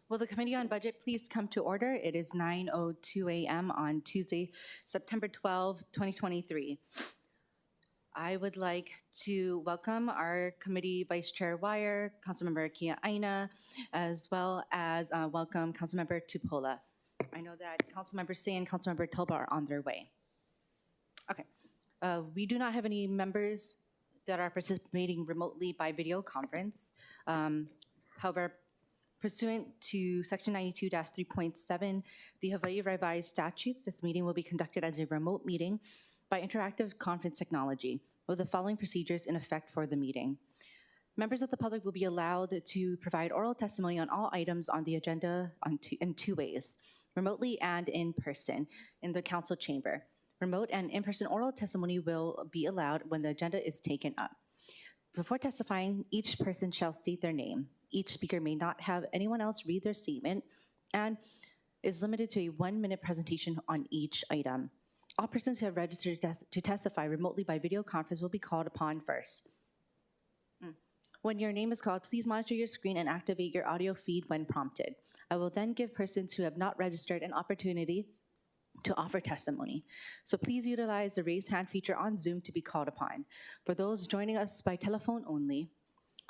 Will the Committee on Budget please come to order? It is 9:02 a.m. on Tuesday, September 12, 2023. I would like to welcome our committee Vice Chair Wire, Councilmember Kia Aina, as well as welcome Councilmember Tupola. I know that Councilmember Say and Councilmember Toba are on their way. Okay. We do not have any members that are participating remotely by video conference. However, pursuant to Section 92-3.7, the Hawaii Revised Statutes, this meeting will be conducted as a remote meeting by interactive conference technology, with the following procedures in effect for the meeting. Members of the public will be allowed to provide oral testimony on all items on the agenda in two ways, remotely and in person, in the council chamber. Remote and in-person oral testimony will be allowed when the agenda is taken up. Before testifying, each person shall state their name. Each speaker may not have anyone else read their statement and is limited to a 1-minute presentation on each item. All persons who have registered to testify remotely by video conference will be called upon first. When your name is called, please monitor your screen and activate your audio feed when prompted. I will then give persons who have not registered an opportunity to offer testimony. So please utilize the raise hand feature on Zoom to be called upon. For those joining us by telephone only,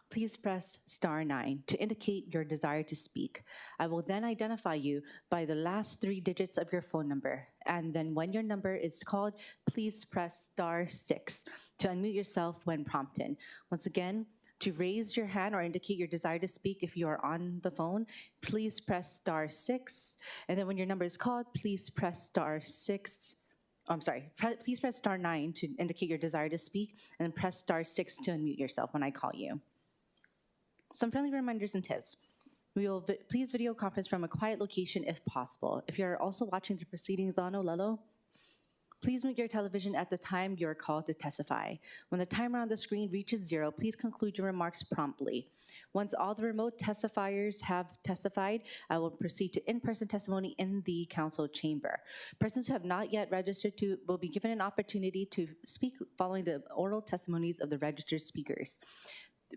please press *9 to indicate your desire to speak. I will then identify you by the last 3 digits of your phone number. And then when your number is called, please press *6 to unmute yourself when prompted. Once again, to raise your hand or indicate your desire to speak if you are on the phone, please press *6. And then when your number is called, please press *6. Please press *9 to indicate your desire to speak, and then press *6 to unmute yourself when I call you. Some friendly reminders and tips. We will please video conference from a quiet location if possible. If you're also watching the proceedings on Olelo, please mute your television at the time you're called to testify. When the timer on the screen reaches 0, please conclude your remarks promptly. Once all the remote testifiers have testified, I will proceed to in-person testimony in the council chamber. Persons who have not yet registered will be given an opportunity to speak following the oral testimonies of the registered speakers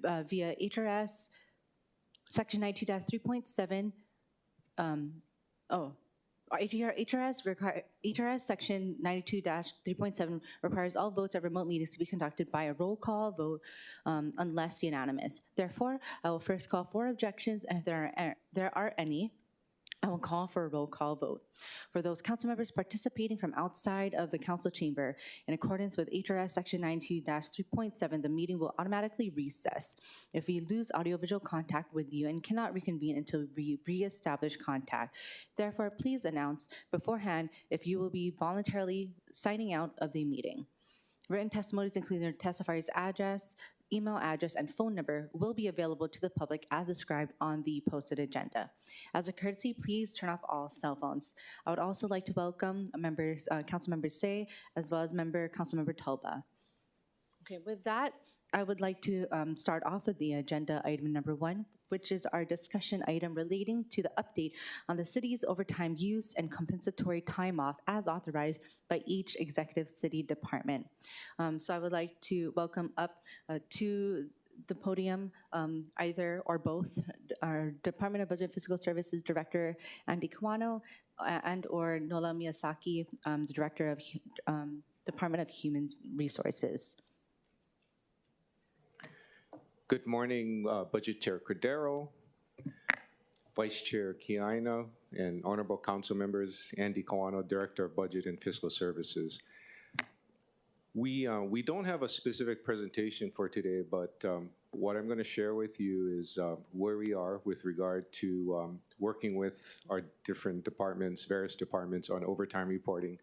via HRS Section 92-3.7. HRS Section 92-3.7 requires all votes at remote meetings to be conducted by a roll call vote unless unanimous. Therefore, I will first call for objections, and if there are any, I will call for a roll call vote. For those council members participating from outside of the council chamber, in accordance with HRS Section 92-3.7, the meeting will automatically recess if we lose audiovisual contact with you and cannot reconvene until we reestablish contact. Therefore, please announce beforehand if you will be voluntarily signing out of the meeting. Written testimonies, including their testifier's address, email address, and phone number, will be available to the public as described on the posted agenda. As a courtesy, please turn off all cell phones. I would also like to welcome Councilmember Say, as well as Councilmember Toba. Okay, with that, I would like to start off with the agenda item number 1, which is our discussion item relating to the update on the city's overtime use and compensatory time off as authorized by each executive city department. So I would like to welcome up to the podium, either or both, our Department of Budget and Fiscal Services Director, Andy Kawano, and or Nola Miyazaki, the Director of Department of Human Resources. Good morning, Budget Chair Cordero, Vice Chair Kiaina, and Honorable Council Members, Andy Kawano, Director of Budget and Fiscal Services. We don't have a specific presentation for today, but what I'm going to share with you is where we are with regard to working with our different departments, various departments on overtime reporting.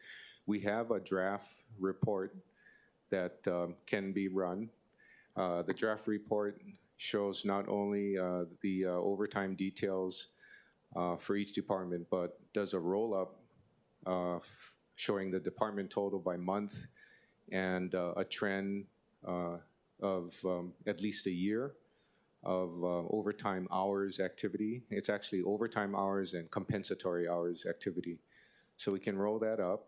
We have a draft report that can be run. The draft report shows not only the overtime details for each department, but does a roll-up showing the department total by month and a trend of at least a year of overtime hours activity. It's actually overtime hours and compensatory hours activity. So we can roll that up.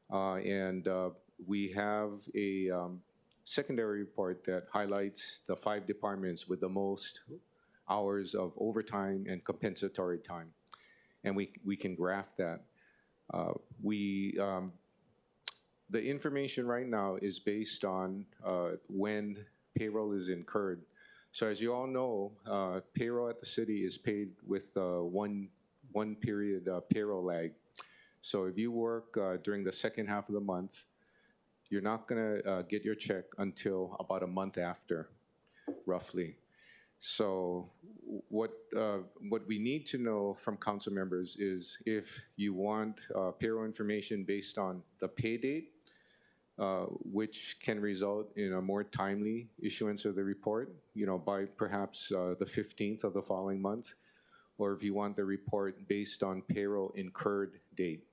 And we have a secondary report that highlights the 5 departments with the most hours of overtime and compensatory time. And we can graph that. We The information right now is based on when payroll is incurred. So as you all know, payroll at the city is paid with one period payroll lag. So if you work during the second half of the month, you're not going to get your check until about a month after, roughly. So what we need to know from council members is if you want payroll information based on the pay date, which can result in a more timely issuance of the report, by perhaps the 15th of the following month, or if you want the report based on payroll incurred date.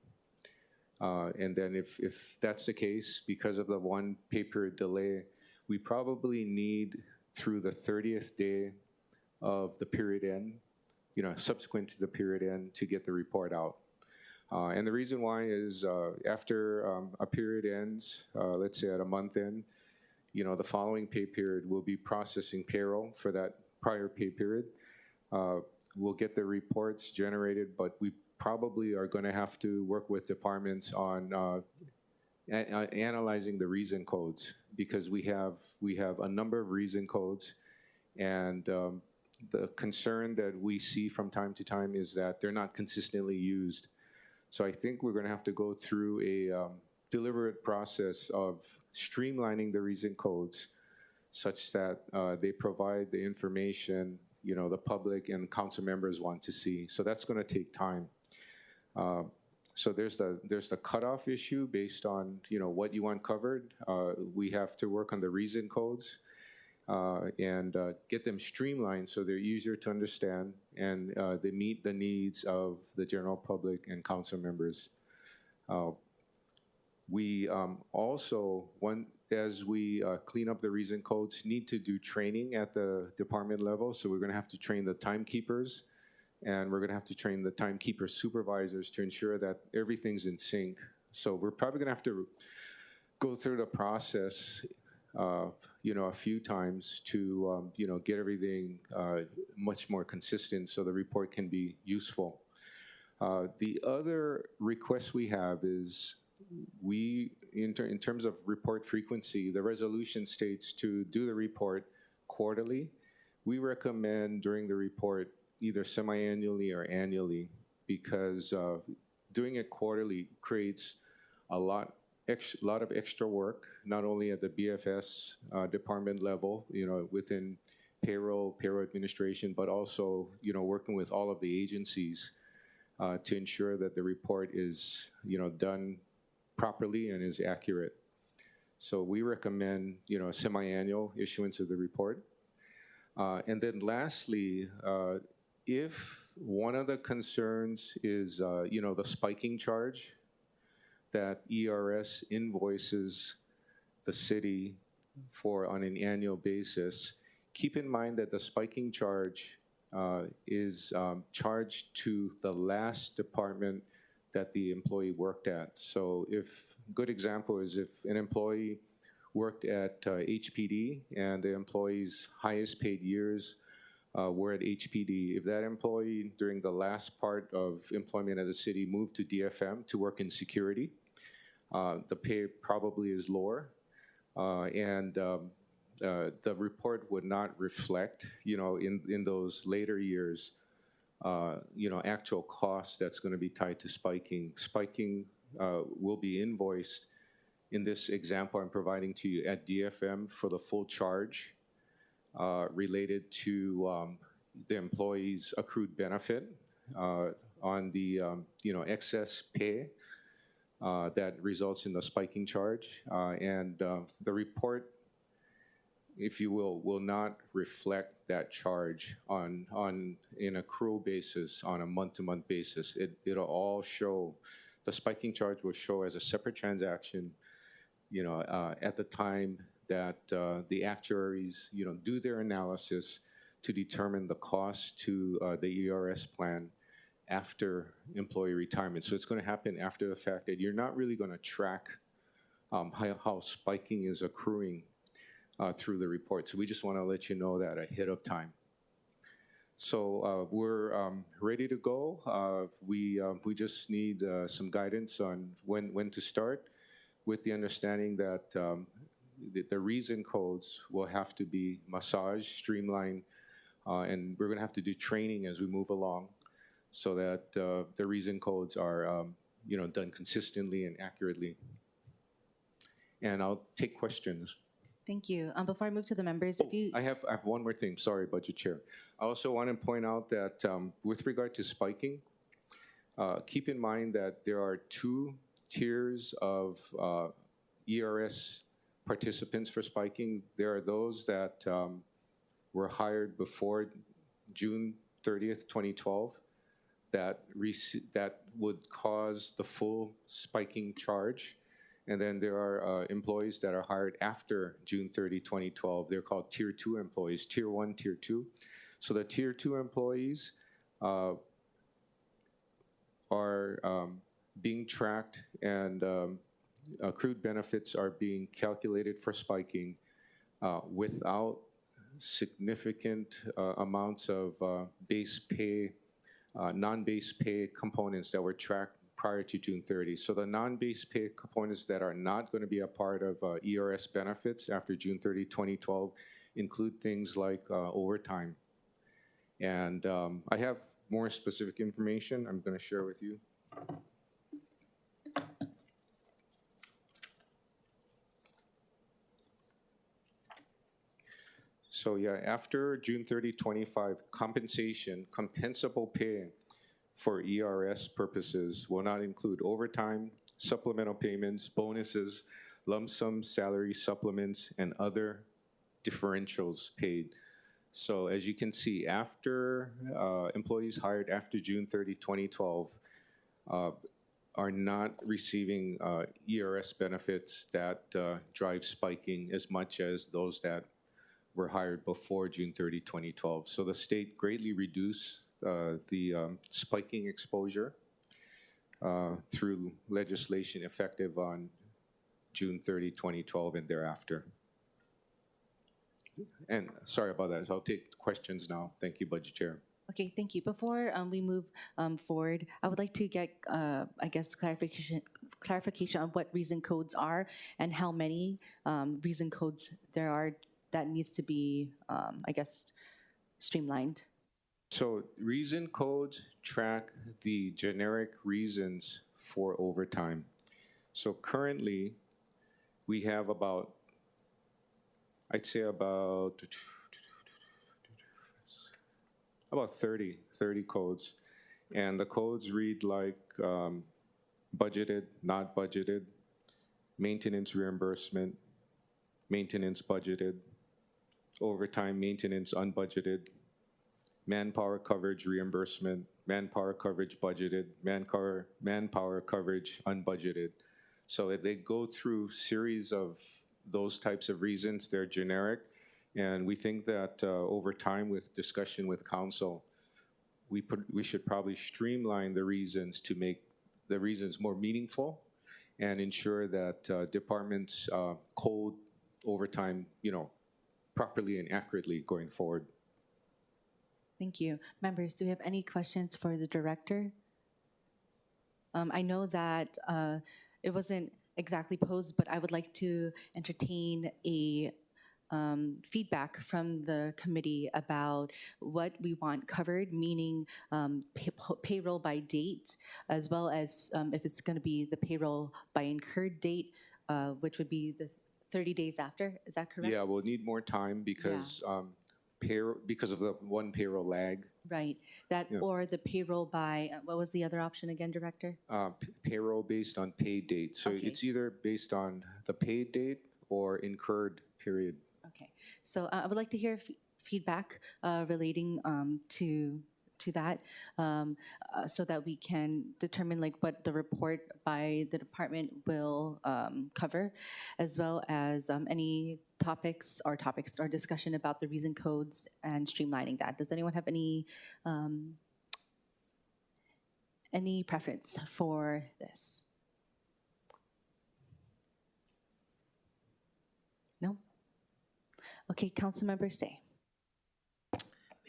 And then if that's the case, because of the one pay period delay, we probably need through the 30th day of the period end, subsequent to the period end, to get the report out. And the reason why is after a period ends, let's say at a month end, the following pay period will be processing payroll for that prior pay period. We'll get the reports generated, but we probably are going to have to work with departments on analyzing the reason codes, because we have a number of reason codes, and the concern that we see from time to time is that they're not consistently used. So I think we're going to have to go through a deliberate process of streamlining the reason codes such that they provide the information the public and council members want to see. So that's going to take time. So there's the cutoff issue based on what you want covered. We have to work on the reason codes and get them streamlined so they're easier to understand and they meet the needs of the general public and council members. We also, as we clean up the reason codes, need to do training at the department level. So we're going to have to train the timekeepers, and we're going to have to train the timekeeper supervisors to ensure that everything's in sync. So we're probably going to have to go through the process a few times to get everything much more consistent so the report can be useful. The other request we have is in terms of report frequency, the resolution states to do the report quarterly. We recommend during the report either semi-annually or annually, because doing it quarterly creates a lot of extra work, not only at the BFS department level, within payroll administration, but also, working with all of the agencies to ensure that the report is, done properly and is accurate. So we recommend, a semi-annual issuance of the report. And then lastly, if one of the concerns is, the spiking charge that ERS invoices the city for on an annual basis, keep in mind that the spiking charge is charged to the last department that the employee worked at. So good example is if an employee worked at HPD and the employee's highest paid years were at HPD, if that employee during the last part of employment at the city moved to DFM to work in security, the pay probably is lower, and the report would not reflect, in those later years, actual cost that's going to be tied to spiking. Spiking will be invoiced in this example I'm providing to you at DFM for the full charge related to the employee's accrued benefit on the excess pay that results in the spiking charge. And the report, if you will not reflect that charge on an accrual basis on a month-to-month basis. It'll all show, the spiking charge will show as a separate transaction, at the time that the actuaries, do their analysis to determine the cost to the ERS plan after employee retirement. So it's going to happen after the fact, that you're not really going to track how spiking is accruing through the report. So we just want to let you know that ahead of time. So we're ready to go. We just need some guidance on when to start, with the understanding that the reason codes will have to be massaged, streamlined, and we're going to have to do training as we move along, so that the reason codes are done consistently and accurately. And I'll take questions. Thank you. Before I move to the members, if you I have one more thing. Sorry, Budget Chair. I also want to point out that with regard to spiking, keep in mind that there are two tiers of ERS participants for spiking. There are those that were hired before June 30th, 2012, that would cause the full spiking charge. And then there are employees that are hired after June 30, 2012. They're called Tier 2 employees, Tier 1, Tier 2. So the Tier 2 employees are being tracked, and accrued benefits are being calculated for spiking without significant amounts of base pay, non-base pay components that were tracked prior to June 30. So the non-base pay components that are not going to be a part of ERS benefits after June 30, 2012 include things like overtime. And I have more specific information I'm going to share with you. So yeah, after June 30, 25, compensable pay for ERS purposes will not include overtime, supplemental payments, bonuses, lump sum salary supplements, and other differentials paid. So as you can see, after employees hired after June 30, 2012 are not receiving ERS benefits that drive spiking as much as those that were hired before June 30, 2012. So the state greatly reduced the spiking exposure through legislation effective on June 30, 2012 and thereafter. And sorry about that. So I'll take questions now. Thank you, Budget Chair. Okay, thank you. Before we move forward, I would like to get, I guess, clarification on what reason codes are and how many reason codes there are that needs to be, I guess, streamlined. So reason codes track the generic reasons for overtime. So currently, we have about, I'd say about 30 codes. And the codes read like budgeted, not budgeted, maintenance reimbursement, maintenance budgeted, overtime maintenance unbudgeted, manpower coverage reimbursement, manpower coverage budgeted, manpower coverage unbudgeted. So they go through series of those types of reasons. They're generic. And we think that over time, with discussion with council, we should probably streamline the reasons to make the reasons more meaningful and ensure that departments code overtime, properly and accurately going forward. Thank you. Members, do we have any questions for the director? I know that it wasn't exactly posed, but I would like to entertain a feedback from the committee about what we want covered, meaning payroll by date, as well as if it's going to be the payroll by incurred date, which would be the 30 days after. Is that correct? Yeah, we'll need more time because because of the one payroll lag. Right. That or the payroll by what was the other option again, Director? Payroll based on paid date. So Okay. it's either based on the paid date or incurred period. Okay. So I would like to hear feedback relating to that, so that we can determine like what the report by the department will cover, as well as any topics or discussion about the reason codes and streamlining that. Does anyone have any preference for this? No? Okay, Councilmember Say.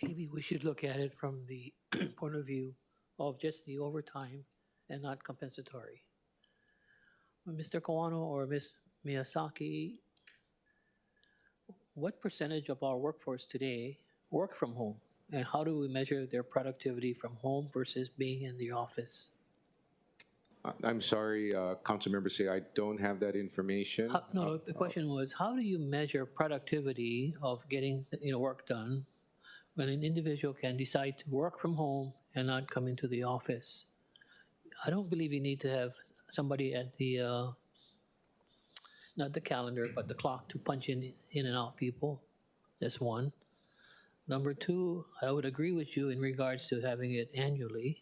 maybe we should look at it from the point of view of just the overtime and not compensatory. Mr. Kawano or Ms. Miyazaki, what percentage of our workforce today work from home? And how do we measure their productivity from home versus being in the office? I'm sorry, Councilmember Say, I don't have that information. No, the question was, how do you measure productivity of getting work done when an individual can decide to work from home and not come into the office? I don't believe you need to have somebody at the not the calendar, but the clock to punch in and out people. That's one. Number two, I would agree with you in regards to having it annually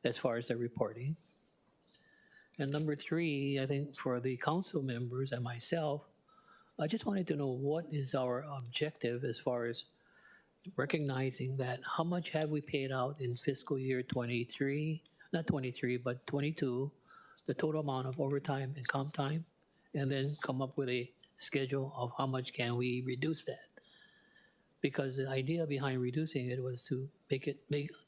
as far as the reporting. And number three, I think for the council members and myself, I just wanted to know what is our objective as far as recognizing that how much have we paid out in fiscal year 23, not 23, but 22, the total amount of overtime and comp time, and then come up with a schedule of how much can we reduce that. Because the idea behind reducing it was to make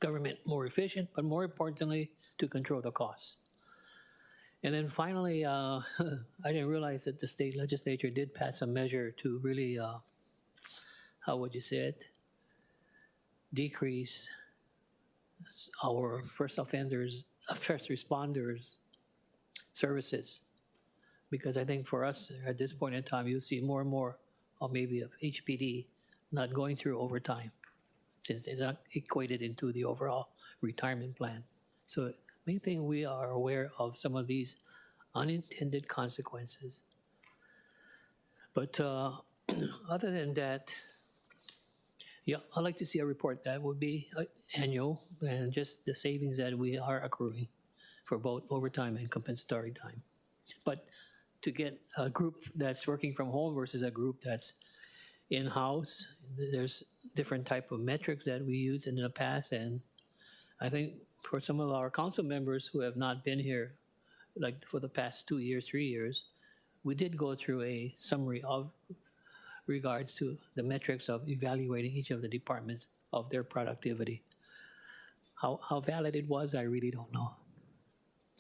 government more efficient, but more importantly, to control the costs. And then finally, I didn't realize that the state legislature did pass a measure to really, how would you say it, decrease our first responders services. Because I think for us at this point in time, you'll see more and more of maybe of HPD not going through overtime since it's not equated into the overall retirement plan. So main thing, we are aware of some of these unintended consequences. But other than that, yeah, I'd like to see a report that would be annual and just the savings that we are accruing for both overtime and compensatory time. But to get a group that's working from home versus a group that's in-house, there's different type of metrics that we used in the past, and I think for some of our council members who have not been here, like for the past 2 years, 3 years, we did go through a summary of regards to the metrics of evaluating each of the departments of their productivity. How valid it was, I really don't know.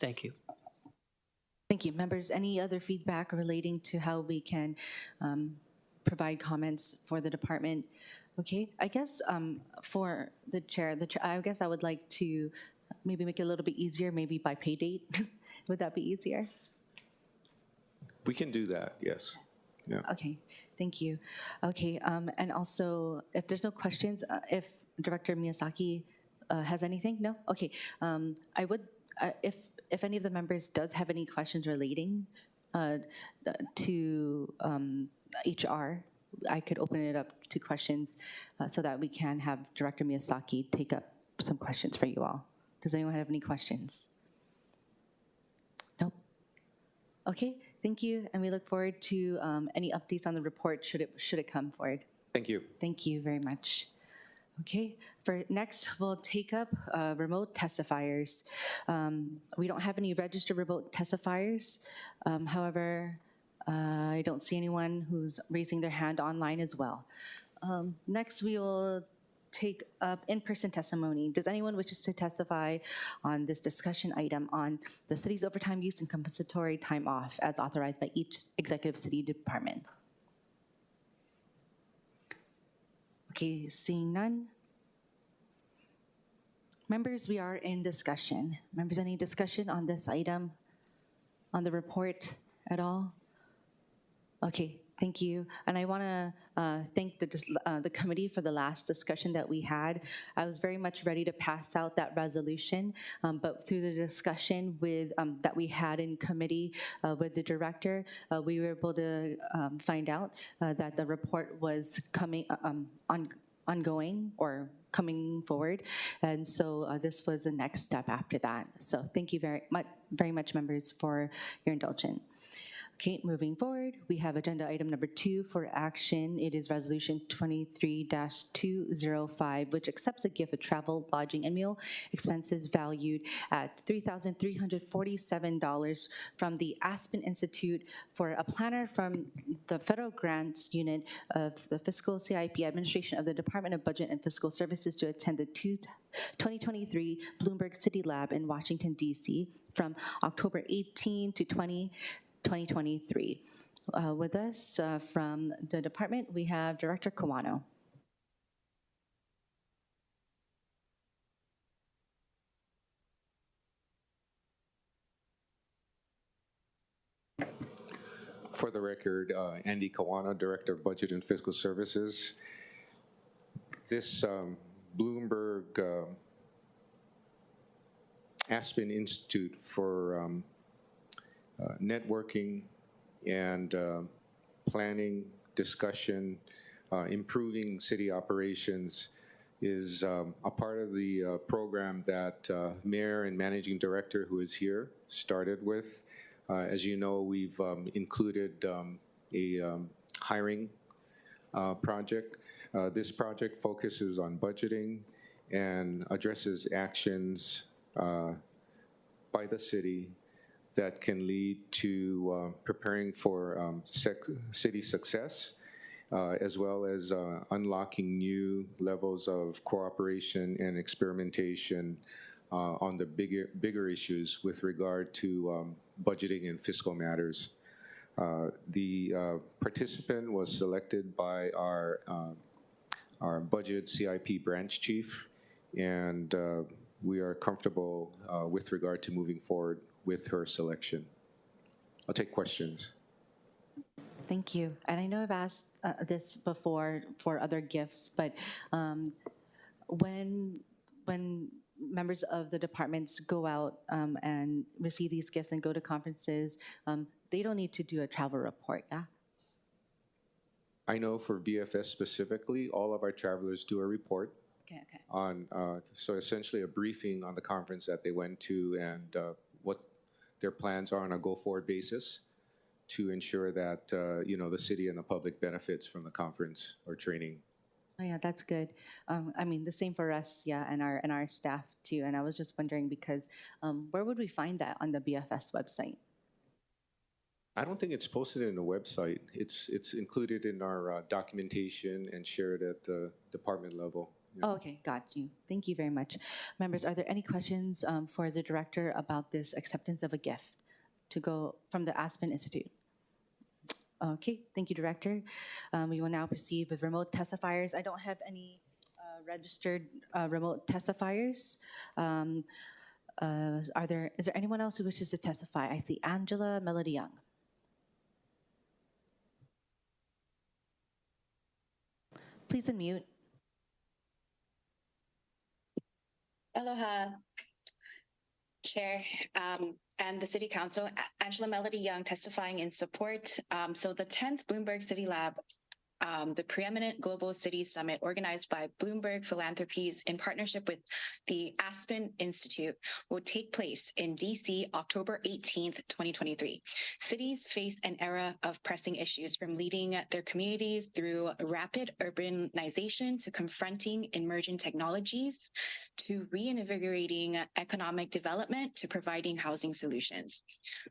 Thank you. Thank you. Members, any other feedback relating to how we can provide comments for the department? Okay, I guess for the chair, I guess I would like to maybe make it a little bit easier, maybe by pay date. Would that be easier? We can do that, yes. Yeah. Okay, thank you. Okay, and also, if there's no questions, if Director Miyazaki has anything? No? Okay, I would, if any of the members does have any questions relating to HR, I could open it up to questions so that we can have Director Miyazaki take up some questions for you all. Does anyone have any questions? No? Okay, thank you, and we look forward to any updates on the report should it come forward. Thank you. Thank you very much. Okay, for next, we'll take up remote testifiers. We don't have any registered remote testifiers. However, I don't see anyone who's raising their hand online as well. Next, we will take up in-person testimony. Does anyone wishes to testify on this discussion item on the city's overtime use and compensatory time off as authorized by each executive city department? Okay, seeing none. Members, we are in discussion. Members, any discussion on this item, on the report at all? Okay, thank you. And I want to thank the committee for the last discussion that we had. I was very much ready to pass out that resolution, but through the discussion with that we had in committee with the director, we were able to find out that the report was coming ongoing or coming forward, and so this was the next step after that. So thank you very much, members, for your indulgence. Okay, moving forward, we have agenda item number 2 for action. It is resolution 23-205, which accepts a gift of travel, lodging, and meal expenses valued at $3,347 from the Aspen Institute for a planner from the Federal Grants Unit of the Fiscal CIP Administration of the Department of Budget and Fiscal Services to attend the 2023 Bloomberg City Lab in Washington, D.C. from October 18 to 2023. With us from the department, we have Director Kawano. For the record, Andy Kawano, Director of Budget and Fiscal Services. This Bloomberg Aspen Institute for networking and planning, discussion, improving city operations is a part of the program that Mayor and Managing Director, who is here, started with. As you know, we've included a hiring project. This project focuses on budgeting and addresses actions by the city that can lead to preparing for city success, as well as unlocking new levels of cooperation and experimentation on the bigger issues with regard to budgeting and fiscal matters. The participant was selected by our budget CIP branch chief, and we are comfortable with regard to moving forward with her selection. I'll take questions. Thank you. And I know I've asked this before for other gifts, but when members of the departments go out and receive these gifts and go to conferences, they don't need to do a travel report, yeah? I know for BFS specifically, all of our travelers do a report Okay. on, so essentially a briefing on the conference that they went to and what their plans are on a go-forward basis to ensure that, the city and the public benefits from the conference or training. Oh yeah, that's good. I mean, the same for us, yeah, and our staff too. And I was just wondering because where would we find that on the BFS website? I don't think it's posted in the website. It's included in our documentation and shared at the department level. Yeah. Oh, okay, got you. Thank you very much. Members, are there any questions for the director about this acceptance of a gift to go from the Aspen Institute? Okay, thank you, Director. We will now proceed with remote testifiers. I don't have any registered remote testifiers. Is there anyone else who wishes to testify? I see Angela Melody Young. Please unmute. Aloha, Chair, and the City Council. Angela Melody Young testifying in support. So the 10th Bloomberg City Lab, the Preeminent Global City Summit organized by Bloomberg Philanthropies in partnership with the Aspen Institute will take place in DC October 18th, 2023. Cities face an era of pressing issues, from leading their communities through rapid urbanization to confronting emerging technologies to reinvigorating economic development to providing housing solutions.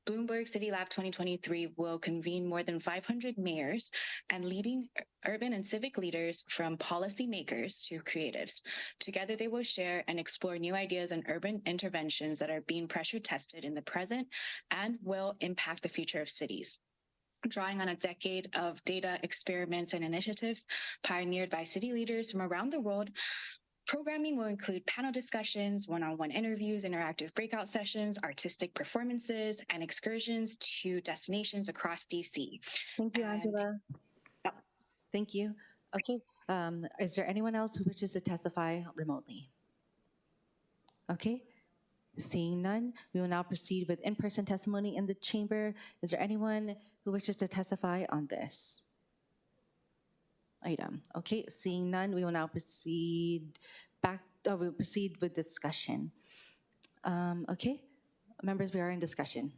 Bloomberg City Lab 2023 will convene more than 500 mayors and leading urban and civic leaders from policymakers to creatives. Together, they will share and explore new ideas and urban interventions that are being pressure tested in the present and will impact the future of cities. Drawing on a decade of data experiments and initiatives pioneered by city leaders from around the world, programming will include panel discussions, one-on-one interviews, interactive breakout sessions, artistic performances, and excursions to destinations across DC. Thank you, Angela. Oh. Thank you. Okay, is there anyone else who wishes to testify remotely? Okay, seeing none, we will now proceed with in-person testimony in the chamber. Is there anyone who wishes to testify on this item? Okay, seeing none, we will now proceed we'll proceed with discussion. Okay, members, we are in discussion.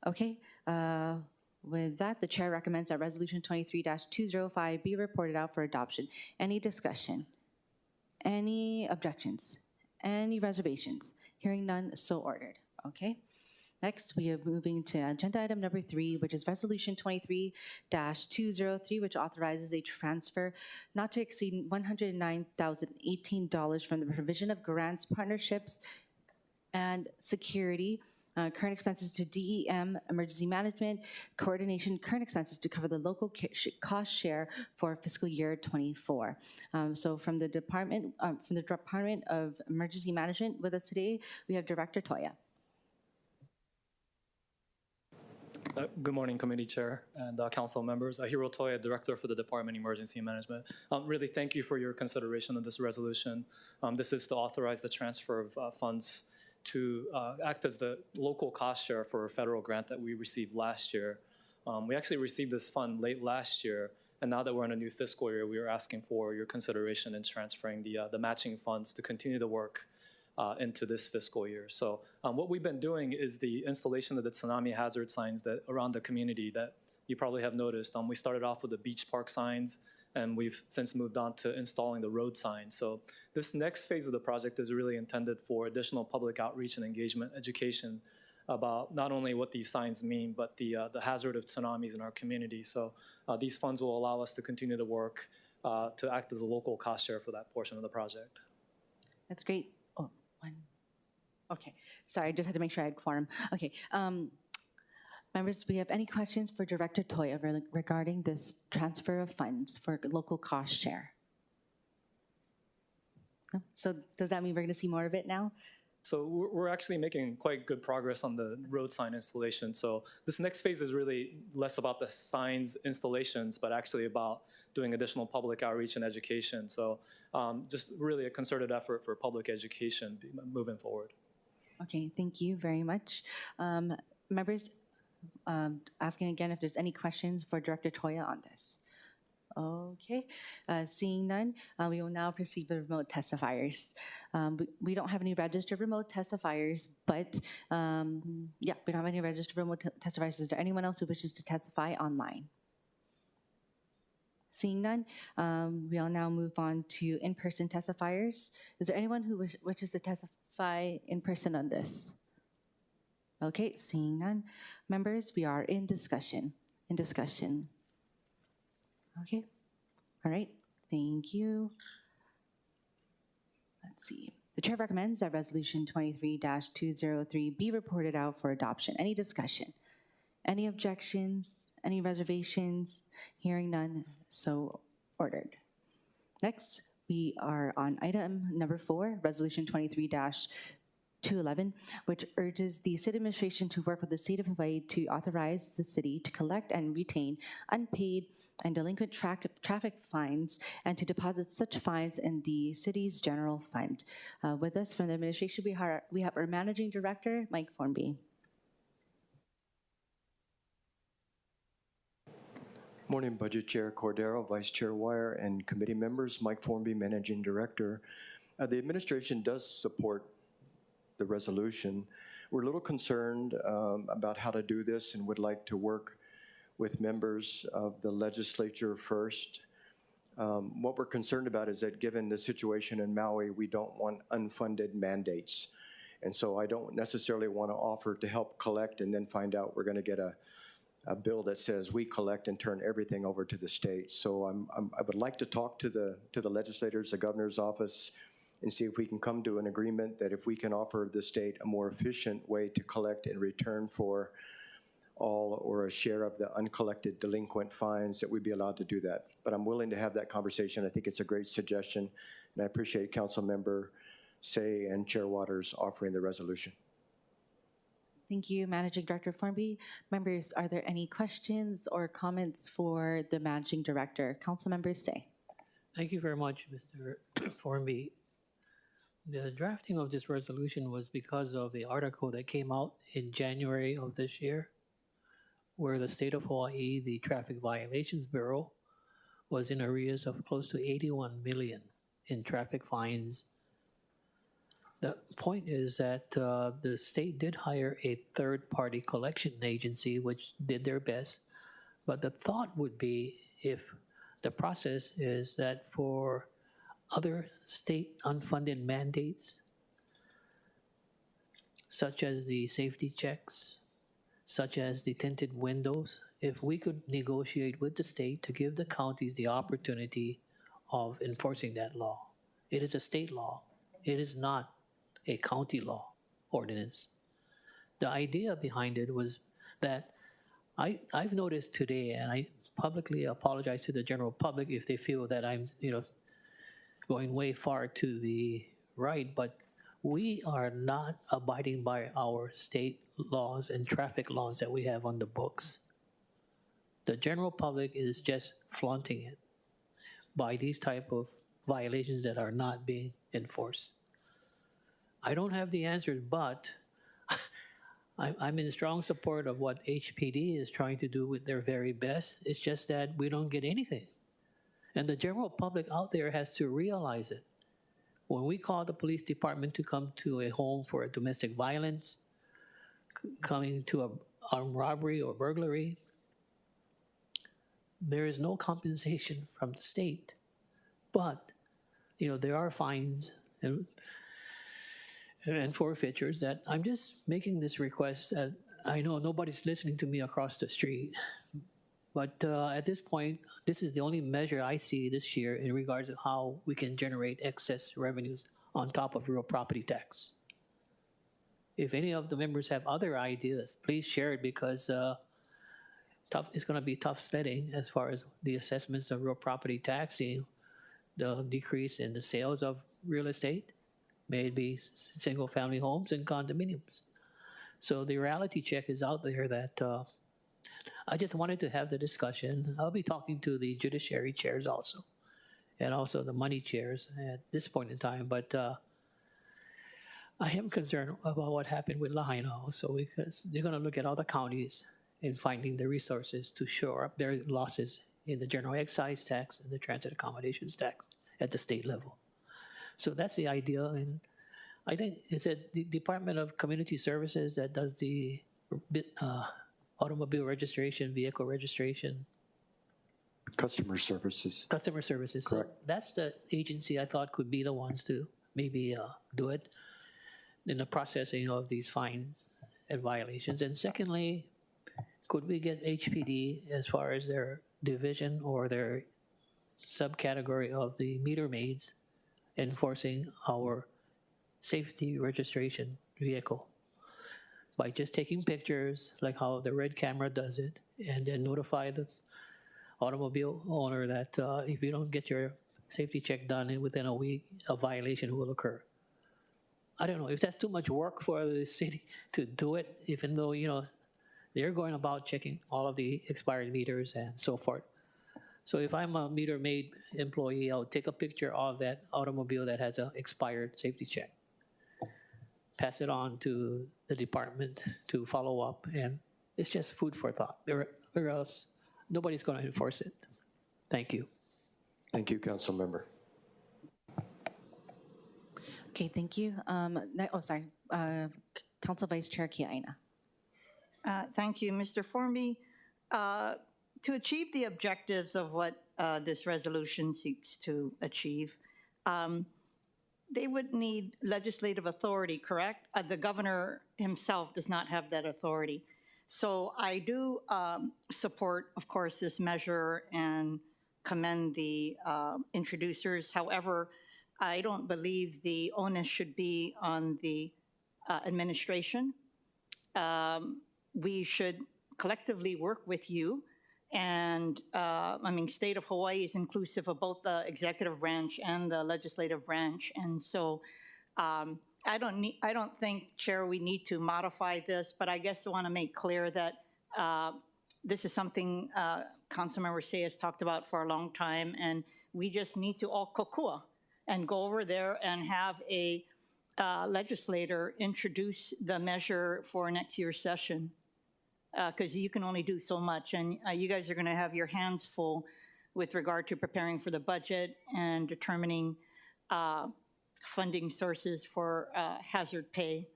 Okay. With that, the chair recommends that Resolution 23-205 be reported out for adoption. Any discussion? Any objections? Any reservations? Hearing none, so ordered. Okay. Next, we are moving to agenda item number 3, which is Resolution 23-203, which authorizes a transfer not to exceed $109,018 from the provision of grants, partnerships, and security, current expenses to DEM, emergency management, coordination, current expenses to cover the local cost share for fiscal year 24. So from the Department of Emergency Management with us today, we have Director Toya. Good morning, Committee Chair and Council members. Hiro Toya, Director for the Department of Emergency Management. Really, thank you for your consideration of this resolution. This is to authorize the transfer of funds to act as the local cost share for a federal grant that we received last year. We actually received this fund late last year, and now that we're in a new fiscal year, we are asking for your consideration in transferring the matching funds to continue the work into this fiscal year. So what we've been doing is the installation of the tsunami hazard signs that around the community that you probably have noticed. We started off with the beach park signs, and we've since moved on to installing the road signs. So this next phase of the project is really intended for additional public outreach and engagement education about not only what these signs mean, but the hazard of tsunamis in our community. So these funds will allow us to continue to work to act as a local cost share for that portion of the project. That's great. Oh, one. Okay, sorry, I just had to make sure I had quorum. Okay, members, do we have any questions for Director Toya regarding this transfer of funds for local cost share? No? So does that mean we're going to see more of it now? So we're actually making quite good progress on the road sign installation. So this next phase is really less about the signs installations, but actually about doing additional public outreach and education. So just really a concerted effort for public education moving forward. Okay, thank you very much. Members, asking again if there's any questions for Director Toya on this. Okay, seeing none, we will now proceed with remote testifiers. We don't have any registered remote testifiers, but yeah, we don't have any registered remote testifiers. Is there anyone else who wishes to testify online? Seeing none, we'll now move on to in-person testifiers. Is there anyone who wishes to testify in person on this? Okay, seeing none. Members, we are in discussion. Okay, all right, thank you. Let's see. The chair recommends that Resolution 23-203 be reported out for adoption. Any discussion? Any objections? Any reservations? Hearing none, so ordered. Next, we are on item number 4, Resolution 23-211, which urges the city administration to work with the state of Hawaii to authorize the city to collect and retain unpaid and delinquent traffic fines and to deposit such fines in the city's general fund. With us from the administration, we have our managing director, Mike Formby. Morning, Budget Chair Cordero, Vice Chair Wire, and committee members. Mike Formby, Managing Director. The administration does support the resolution. We're a little concerned about how to do this and would like to work with members of the legislature first. What we're concerned about is that given the situation in Maui, we don't want unfunded mandates. And so I don't necessarily want to offer to help collect and then find out we're going to get a bill that says we collect and turn everything over to the state. So I would like to talk to the legislators, the governor's office, and see if we can come to an agreement that if we can offer the state a more efficient way to collect in return for all or a share of the uncollected delinquent fines, that we'd be allowed to do that. But I'm willing to have that conversation. I think it's a great suggestion, and I appreciate Council Member Say and Chair Waters offering the resolution. Thank you, Managing Director Formby. Members, are there any questions or comments for the Managing Director? Council members say. Thank you very much, Mr. Formby. The drafting of this resolution was because of the article that came out in January of this year, where the state of Hawaii, the Traffic Violations Bureau, was in arrears of close to $81 million in traffic fines The point is that the state did hire a third-party collection agency, which did their best. But the thought would be if the process is that for other state unfunded mandates, such as the safety checks, such as the tinted windows, if we could negotiate with the state to give the counties the opportunity of enforcing that law. It is a state law. It is not a county law ordinance. The idea behind it was that I've noticed today, and I publicly apologize to the general public if they feel that I'm, going way far to the right, but we are not abiding by our state laws and traffic laws that we have on the books. The general public is just flaunting it by these type of violations that are not being enforced. I don't have the answers, but I'm in strong support of what HPD is trying to do with their very best. It's just that we don't get anything. And the general public out there has to realize it. When we call the police department to come to a home for a domestic violence, coming to an armed robbery or burglary, there is no compensation from the state. But, there are fines and forfeitures that I'm just making this request that I know nobody's listening to me across the street. But at this point, this is the only measure I see this year in regards to how we can generate excess revenues on top of real property tax. If any of the members have other ideas, please share it because it's going to be tough sledding as far as the assessments of real property taxing, the decrease in the sales of real estate, maybe single-family homes and condominiums. So the reality check is out there that I just wanted to have the discussion. I'll be talking to the judiciary chairs also, and also the money chairs at this point in time. But I am concerned about what happened with Lahaina also because they're going to look at all the counties and finding the resources to shore up their losses in the general excise tax and the transit accommodations tax at the state level. So that's the idea. And I think it's at the Department of Community Services that does the automobile registration, vehicle registration. Customer services. Customer services. Correct. So that's the agency I thought could be the ones to maybe do it in the processing of these fines and violations. And secondly, could we get HPD as far as their division or their subcategory of the meter maids enforcing our safety registration vehicle by just taking pictures like how the red camera does it and then notify the automobile owner that if you don't get your safety check done within a week, a violation will occur. I don't know if that's too much work for the city to do it, even though, they're going about checking all of the expired meters and so forth. So if I'm a meter maid employee, I'll take a picture of that automobile that has an expired safety check, pass it on to the department to follow up, and it's just food for thought, or else nobody's going to enforce it. Thank you. Thank you, Council Member. Okay, thank you. Council Vice Chair Kiaina. Thank you, Mr. Formby. To achieve the objectives of what this resolution seeks to achieve, they would need legislative authority, correct? The governor himself does not have that authority. So I do support, of course, this measure and commend the introducers. However, I don't believe the onus should be on the administration. We should collectively work with you. And state of Hawaii is inclusive of both the executive branch and the legislative branch. And so I don't think, Chair, we need to modify this, but I guess I want to make clear that this is something Councilmember Say has talked about for a long time, and we just need to all kokua and go over there and have a legislator introduce the measure for next year's session. Because you can only do so much, and you guys are going to have your hands full with regard to preparing for the budget and determining funding sources for hazard pay.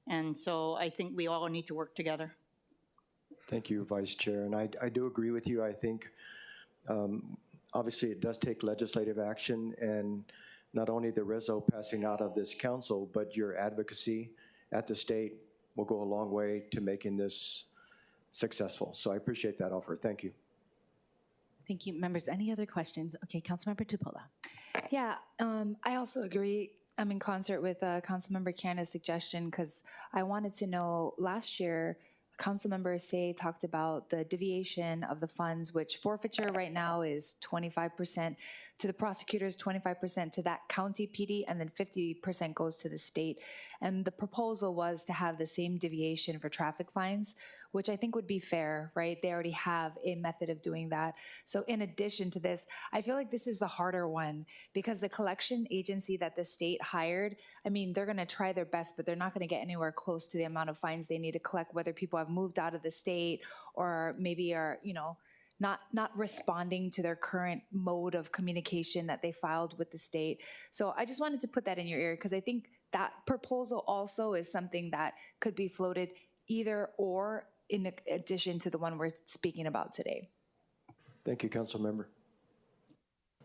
And so I think we all need to work together. Thank you, Vice Chair. And I do agree with you. I think obviously it does take legislative action, and not only the reso passing out of this council, but your advocacy at the state will go a long way to making this successful. So I appreciate that offer. Thank you. Thank you. Members, any other questions? Okay, Councilmember Tupola. Yeah, I also agree. I'm in concert with Councilmember Kiana's suggestion because I wanted to know last year, Councilmember Say talked about the deviation of the funds, which forfeiture right now is 25% to the prosecutors, 25% to that county PD, and then 50% goes to the state. And the proposal was to have the same deviation for traffic fines, which I think would be fair, right? They already have a method of doing that. So in addition to this, I feel like this is the harder one because the collection agency that the state hired, I mean, they're going to try their best, but they're not going to get anywhere close to the amount of fines they need to collect, whether people have moved out of the state or maybe are, you know, not responding to their current mode of communication that they filed with the state. So I just wanted to put that in your ear because I think that proposal also is something that could be floated either or in addition to the one we're speaking about today. Thank you, Council Member.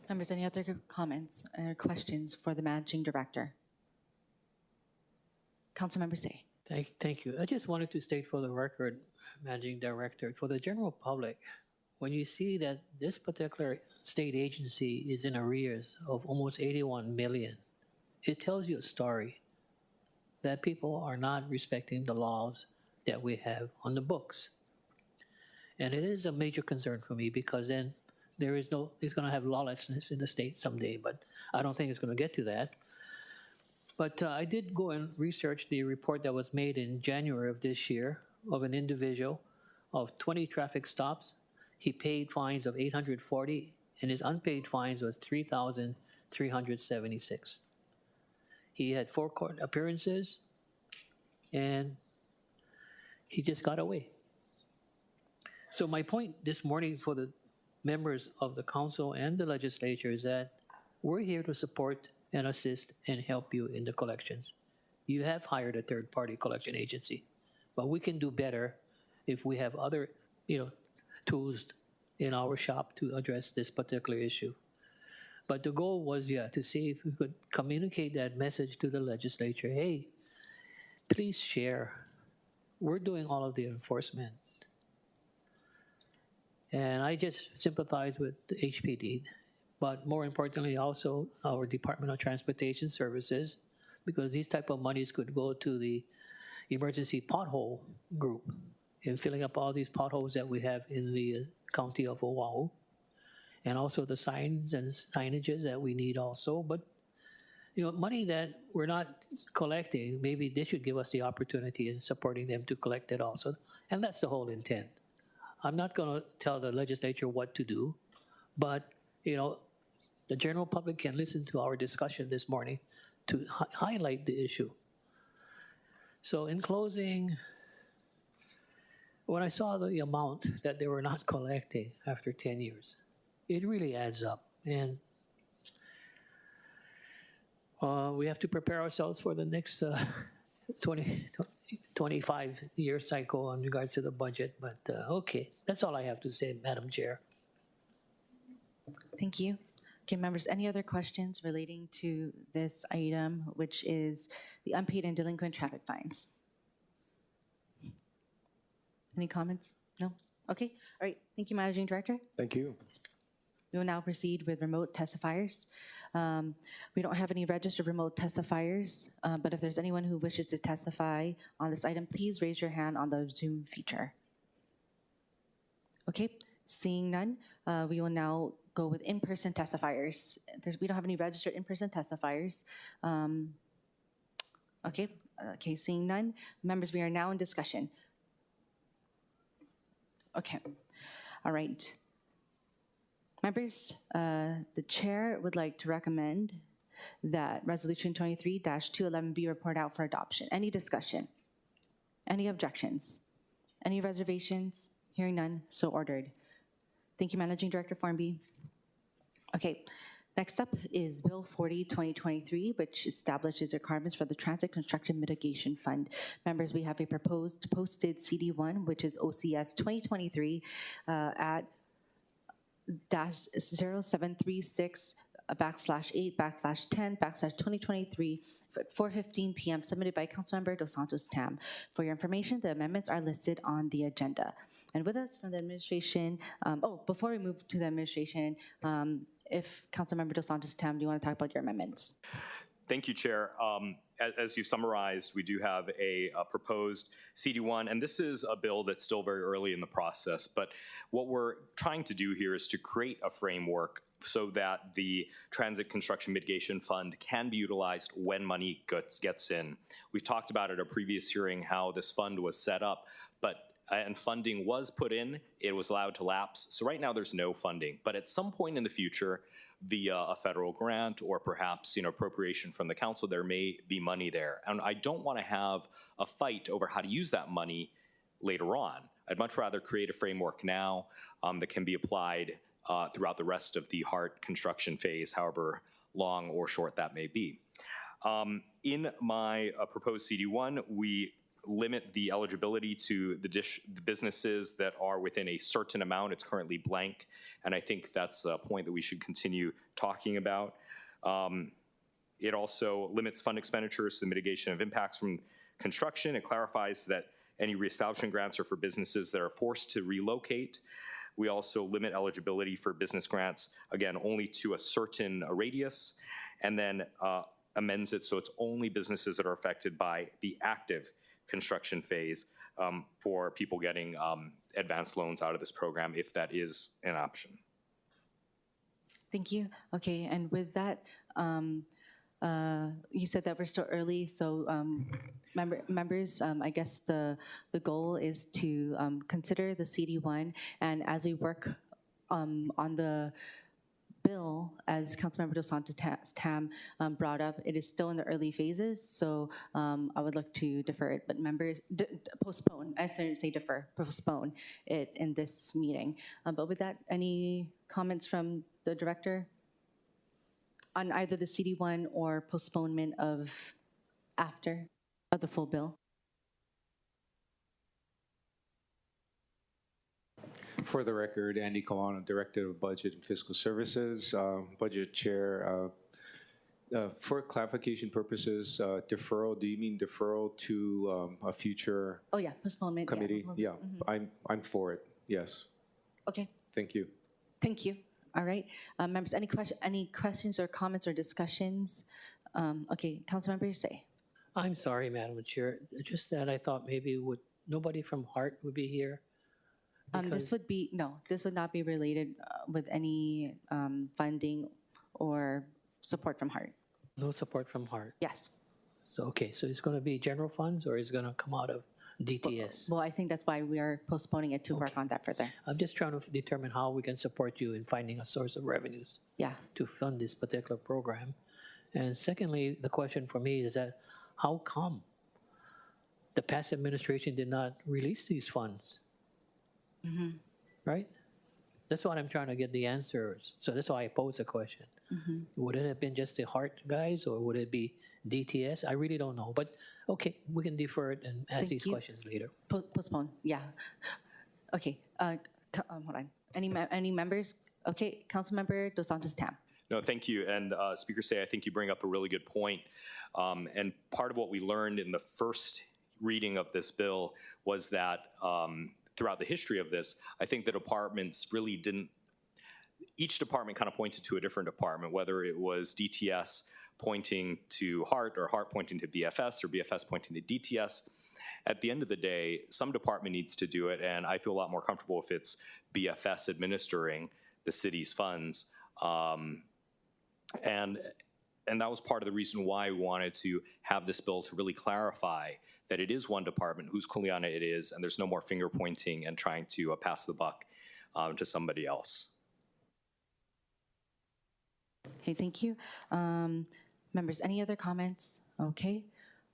Members, any other comments or questions for the Managing Director? Councilmember Say. Thank you. I just wanted to state for the record, Managing Director, for the general public, when you see that this particular state agency is in arrears of almost 81 million, it tells you a story that people are not respecting the laws that we have on the books. And it is a major concern for me because then it's going to have lawlessness in the state someday, but I don't think it's going to get to that. But I did go and research the report that was made in January of this year of an individual of 20 traffic stops. He paid fines of $840, and his unpaid fines was $3,376. He had 4 court appearances, and he just got away. So my point this morning for the members of the council and the legislature is that we're here to support and assist and help you in the collections. You have hired a third-party collection agency, but we can do better if we have other, tools in our shop to address this particular issue. But the goal was, to see if we could communicate that message to the legislature. Hey, please share. We're doing all of the enforcement. And I just sympathize with the HPD, but more importantly also our Department of Transportation Services, because these type of monies could go to the emergency pothole group in filling up all these potholes that we have in the county of Oahu, and also the signs and signages that we need also. But money that we're not collecting, maybe they should give us the opportunity in supporting them to collect it also. And that's the whole intent. I'm not going to tell the legislature what to do, but the general public can listen to our discussion this morning to highlight the issue. So in closing, when I saw the amount that they were not collecting after 10 years, it really adds up. And we have to prepare ourselves for the next 25-year cycle in regards to the budget. But okay, that's all I have to say, Madam Chair. Thank you. Okay, members, any other questions relating to this item, which is the unpaid and delinquent traffic fines? Any comments? No? Okay, all right. Thank you, Managing Director. Thank you. We will now proceed with remote testifiers. We don't have any registered remote testifiers, but if there's anyone who wishes to testify on this item, please raise your hand on the Zoom feature. Okay, seeing none, we will now go with in-person testifiers. We don't have any registered in-person testifiers. Okay, seeing none. Members, we are now in discussion. Okay, all right. Members, the chair would like to recommend that Resolution 23-211 be reported out for adoption. Any discussion? Any objections? Any reservations? Hearing none, so ordered. Thank you, Managing Director Formby. Okay, Next up is Bill 40, 2023, which establishes requirements for the Transit Construction Mitigation Fund. Members, we have a proposed posted CD1, which is OCS 2023 at -0736 /8/10/2023 4:15 p.m. submitted by Councilmember Dos Santos Tam. For your information, the amendments are listed on the agenda. And with us from the administration, before we move to the administration, if Councilmember Dos Santos Tam, do you want to talk about your amendments? Thank you, Chair. As you summarized, we do have a proposed CD1, and this is a bill that's still very early in the process. But what we're trying to do here is to create a framework so that the Transit Construction Mitigation Fund can be utilized when money gets in. We've talked about at a previous hearing how this fund was set up, and funding was put in, it was allowed to lapse. So right now there's no funding, but at some point in the future, via a federal grant or perhaps appropriation from the council, there may be money there. And I don't want to have a fight over how to use that money later on. I'd much rather create a framework now that can be applied throughout the rest of the HART construction phase, however long or short that may be. In my proposed CD1, we limit the eligibility to the businesses that are within a certain amount. It's currently blank, and I think that's a point that we should continue talking about. It also limits fund expenditures to the mitigation of impacts from construction. It clarifies that any reestablishment grants are for businesses that are forced to relocate. We also limit eligibility for business grants, again, only to a certain radius, and then amends it so it's only businesses that are affected by the active construction phase for people getting advanced loans out of this program, if that is an option. Thank you. Okay, and with that, you said that we're still early, so members, I guess the goal is to consider the CD1, and as we work on the bill, as Councilmember Dos Santos Tam brought up, it is still in the early phases, so I would look to defer it, but members, postpone, I shouldn't say defer, postpone it in this meeting. But with that, any comments from the director on either the CD1 or postponement of the full bill? For the record, Andy Kawano, Director of Budget and Fiscal Services, Budget Chair. For clarification purposes, deferral, do you mean deferral to a future Oh yeah, postponement. committee? Yeah. Yeah, I'm for it, yes. Okay, Thank you. thank you. All right, members, any questions or comments or discussions? Okay, Councilmember Say. I'm sorry, Madam Chair. Just that I thought maybe nobody from HART would be here. This would not be related with any funding or support from HART. No support from HART. Yes. So, okay, so it's going to be general funds or it's going to come out of DTS? Well, I think that's why we are postponing it to work on that further. I'm just trying to determine how we can support you in finding a source of revenues Yeah. to fund this particular program. And secondly, the question for me is that how come the past administration did not release these funds? Right? That's what I'm trying to get the answers. So that's why I pose the question. Would it have been just the HART guys or would it be DTS? I really don't know. But okay, we can defer it and ask Thank these you. questions later. Postpone, yeah. Okay, hold on. Any members? Okay, Councilmember Dos Santos Tam. No, thank you. And Speaker Say, I think you bring up a really good point. And part of what we learned in the first reading of this bill was that throughout the history of this, I think the departments really didn't, each department kind of pointed to a different department, whether it was DTS pointing to HART or HART pointing to BFS or BFS pointing to DTS. At the end of the day, some department needs to do it, and I feel a lot more comfortable if it's BFS administering the city's funds. And that was part of the reason why we wanted to have this bill to really clarify that it is one department, whose kuleana it is, and there's no more finger pointing and trying to pass the buck to somebody else. Okay, thank you. Members, any other comments? Okay,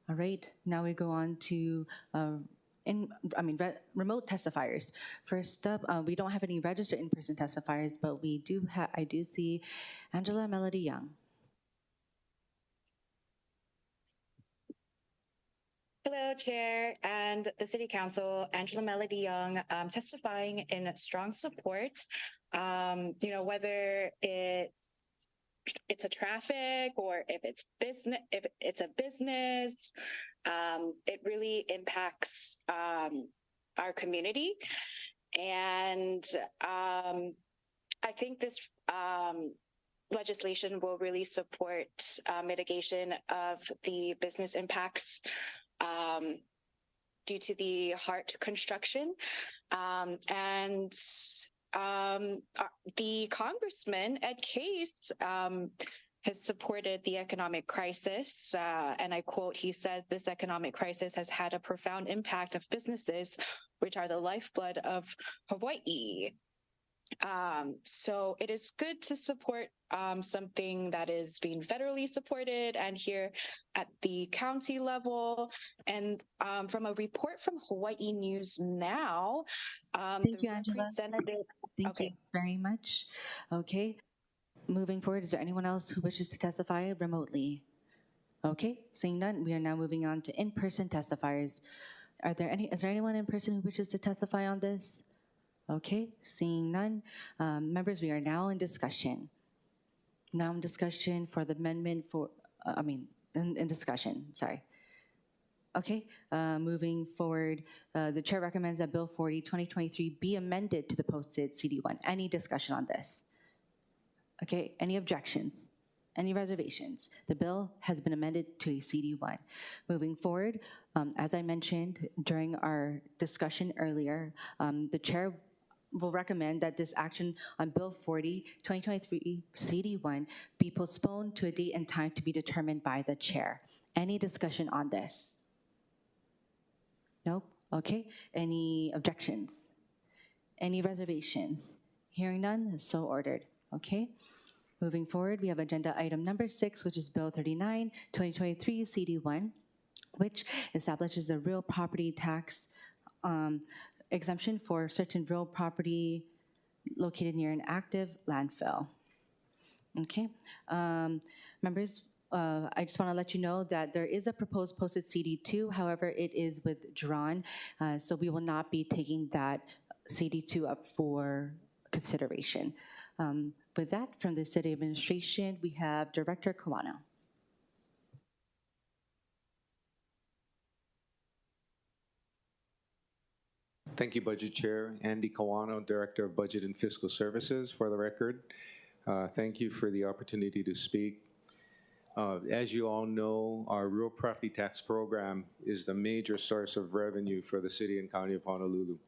all right. Now we go on to remote testifiers. First up, we don't have any registered in-person testifiers, but I do see Angela Melody Young. Hello, Chair and the City Council. Angela Melody Young, testifying in strong support. Whether it's a traffic or if it's business, if it's a business, it really impacts our community. And I think this legislation will really support mitigation of the business impacts due to the HART construction. The Congressman, Ed Case, has supported the economic crisis. And I quote, he says, "This economic crisis has had a profound impact of businesses, which are the lifeblood of Hawaii." So it is good to support something that is being federally supported and here at the county level. And from a report from Hawaii News Now, Thank you, Angela. Thank you Okay. very much. Okay. Moving forward, is there anyone else who wishes to testify remotely? Okay, seeing none, we are now moving on to in-person testifiers. Is there anyone in person who wishes to testify on this? Okay, seeing none. Members, we are now in discussion. Now in discussion for the amendment in discussion, sorry. Okay, moving forward, the chair recommends that Bill 40, 2023 be amended to the posted CD1. Any discussion on this? Okay, any objections? Any reservations? The bill has been amended to a CD1. Moving forward, as I mentioned during our discussion earlier, the chair will recommend that this action on Bill 40, 2023 CD1 be postponed to a date and time to be determined by the chair. Any discussion on this? Nope? Okay. Any objections? Any reservations? Hearing none, so ordered. Okay. Moving forward, we have agenda item number 6, which is Bill 39, 2023 CD1, which establishes a real property tax exemption for certain real property located near an active landfill. Okay. Members, I just want to let you know that there is a proposed posted CD2, however, it is withdrawn, so we will not be taking that CD2 up for consideration. With that, from the City Administration, we have Director Kawano. Thank you, Budget Chair. Andy Kawano, Director of Budget and Fiscal Services, for the record. Thank you for the opportunity to speak. As you all know, our real property tax program is the major source of revenue for the City and County of Honolulu.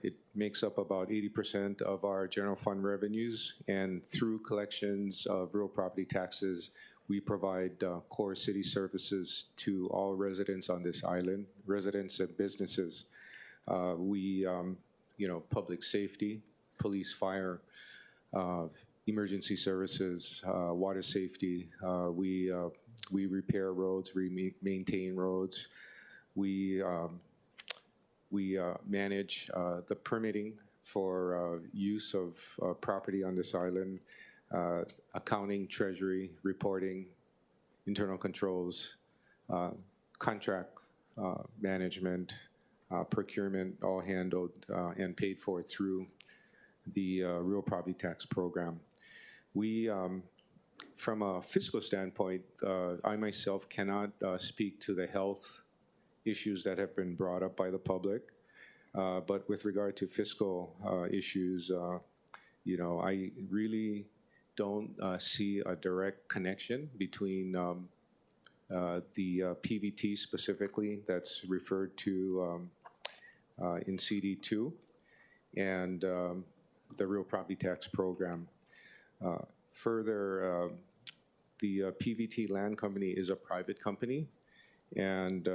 It makes up about 80% of our general fund revenues, and through collections of real property taxes, we provide core city services to all residents on this island, residents and businesses. Public safety, police, fire, emergency services, water safety. We repair roads, we maintain roads. We manage the permitting for use of property on this island, accounting, treasury, reporting, internal controls, contract management, procurement, all handled and paid for through the real property tax program. We, from a fiscal standpoint, I myself cannot speak to the health issues that have been brought up by the public, but with regard to fiscal issues, I really don't see a direct connection between the PVT specifically that's referred to in CD2 and the real property tax program. Further, the PVT Land Company is a private company, and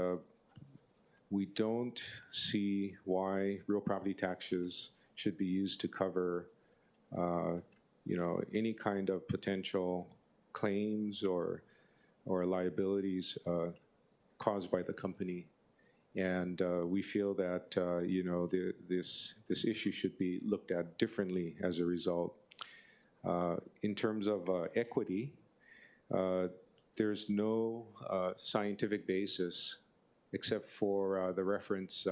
we don't see why real property taxes should be used to cover any kind of potential claims or liabilities caused by the company And we feel that, this issue should be looked at differently as a result. In terms of equity, there's no scientific basis except for the reference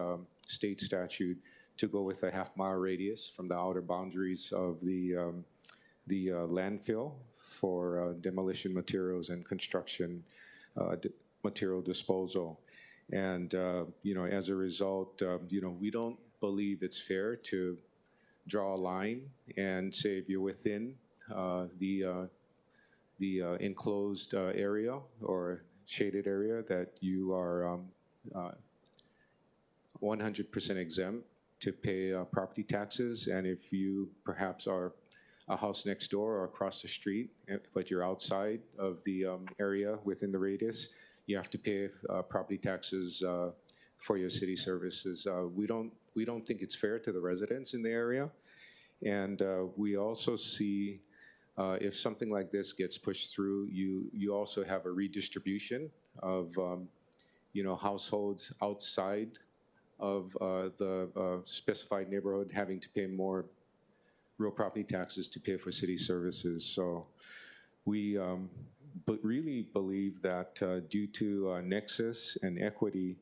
state statute to go with a half-mile radius from the outer boundaries of the landfill for demolition materials and construction material disposal. And, as a result, we don't believe it's fair to draw a line and say if you're within the enclosed area or shaded area that you are 100% exempt to pay property taxes. And if you perhaps are a house next door or across the street, but you're outside of the area within the radius, you have to pay property taxes for your city services. We don't think it's fair to the residents in the area. And we also see if something like this gets pushed through, you also have a redistribution of households outside of the specified neighborhood having to pay more real property taxes to pay for city services. So we but really believe that due to nexus and equity,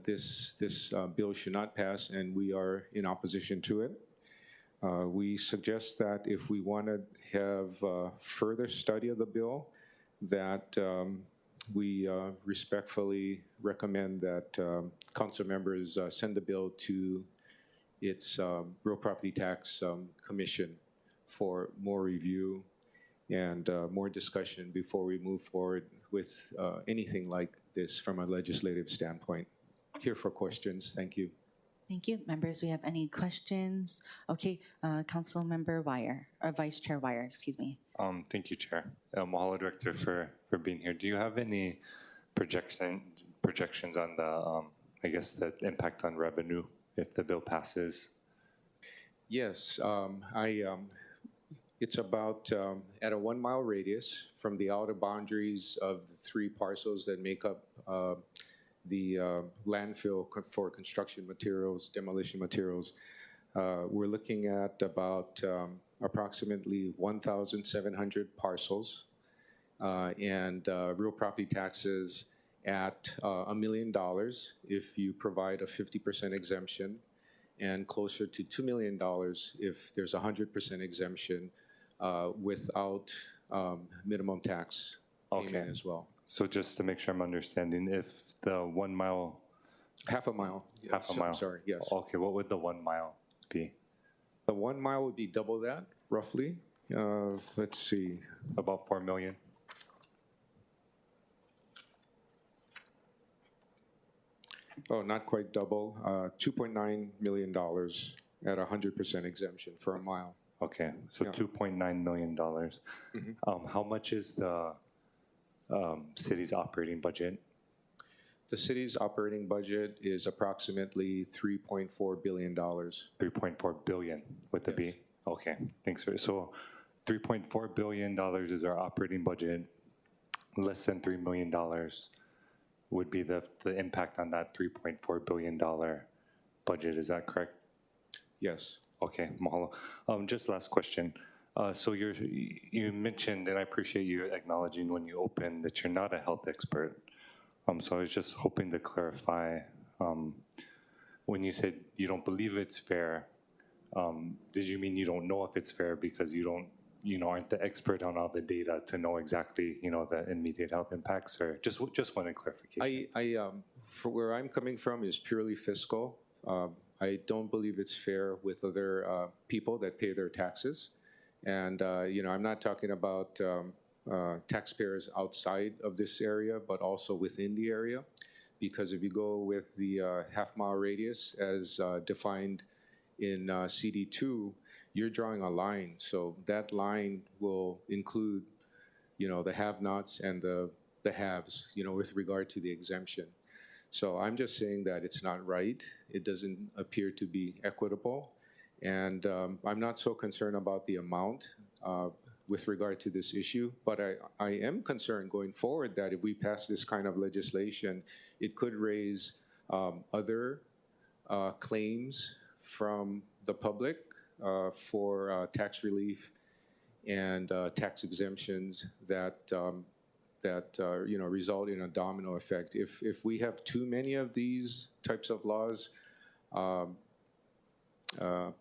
this bill should not pass, and we are in opposition to it. We suggest that if we want to have further study of the bill, that we respectfully recommend that council members send the bill to its Real Property Tax Commission for more review and more discussion before we move forward with anything like this from a legislative standpoint. Here for questions. Thank you. Thank you. Members, we have any questions? Okay, Council Member Wire, or Vice Chair Wire, excuse me. Thank you, Chair. Mahalo, Director, for being here. Do you have any projections on the, I guess, the impact on revenue if the bill passes? Yes, it's about at a 1 mile radius from the outer boundaries of the 3 parcels that make up the landfill for construction materials, demolition materials. We're looking at about approximately 1,700 parcels and real property taxes at $1 million if you provide a 50% exemption, and closer to $2 million if there's a 100% exemption without minimum tax payment as well. So just to make sure I'm understanding, if the 1 mile... Half a mile. Half a mile. Sorry, yes. Okay, what would the 1 mile be? The 1 mile would be double that, roughly. Let's see. About 4 million? Oh, not quite double. $2.9 million at 100% exemption for a mile. Okay, so Yeah. $2.9 million. How much is the city's operating budget? The city's operating budget is approximately $3.4 billion. 3.4 billion with the B? Yes. Okay, thanks for so $3.4 billion is our operating budget. Less than $3 million would be the impact on that $3.4 billion budget. Is that correct? Yes. Okay, mahalo. Just last question. So you mentioned, and I appreciate you acknowledging when you opened that you're not a health expert. So I was just hoping to clarify, when you said you don't believe it's fair, did you mean you don't know if it's fair because you don't, aren't the expert on all the data to know exactly, the immediate health impacts, or just wanted clarification? For where I'm coming from is purely fiscal. I don't believe it's fair with other people that pay their taxes. And, I'm not talking about taxpayers outside of this area, but also within the area. Because if you go with the half-mile radius as defined in CD2, you're drawing a line. So that line will include, the have-nots and the haves, with regard to the exemption. So I'm just saying that it's not right. It doesn't appear to be equitable. And I'm not so concerned about the amount with regard to this issue, but I am concerned going forward that if we pass this kind of legislation, it could raise other claims from the public for tax relief and tax exemptions that result in a domino effect. If we have too many of these types of laws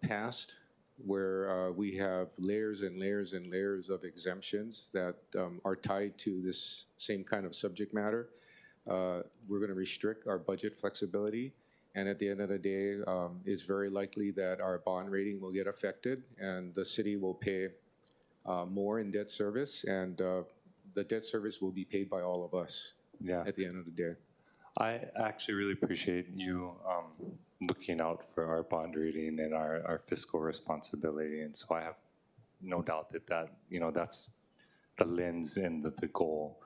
passed, where we have layers and layers and layers of exemptions that are tied to this same kind of subject matter, we're going to restrict our budget flexibility. And at the end of the day, it's very likely that our bond rating will get affected and the city will pay more in debt service, and the debt service will be paid by all of us at the end of the day. I actually really appreciate you looking out for our bond rating and our fiscal responsibility. And so I have no doubt that that's the lens and the goal.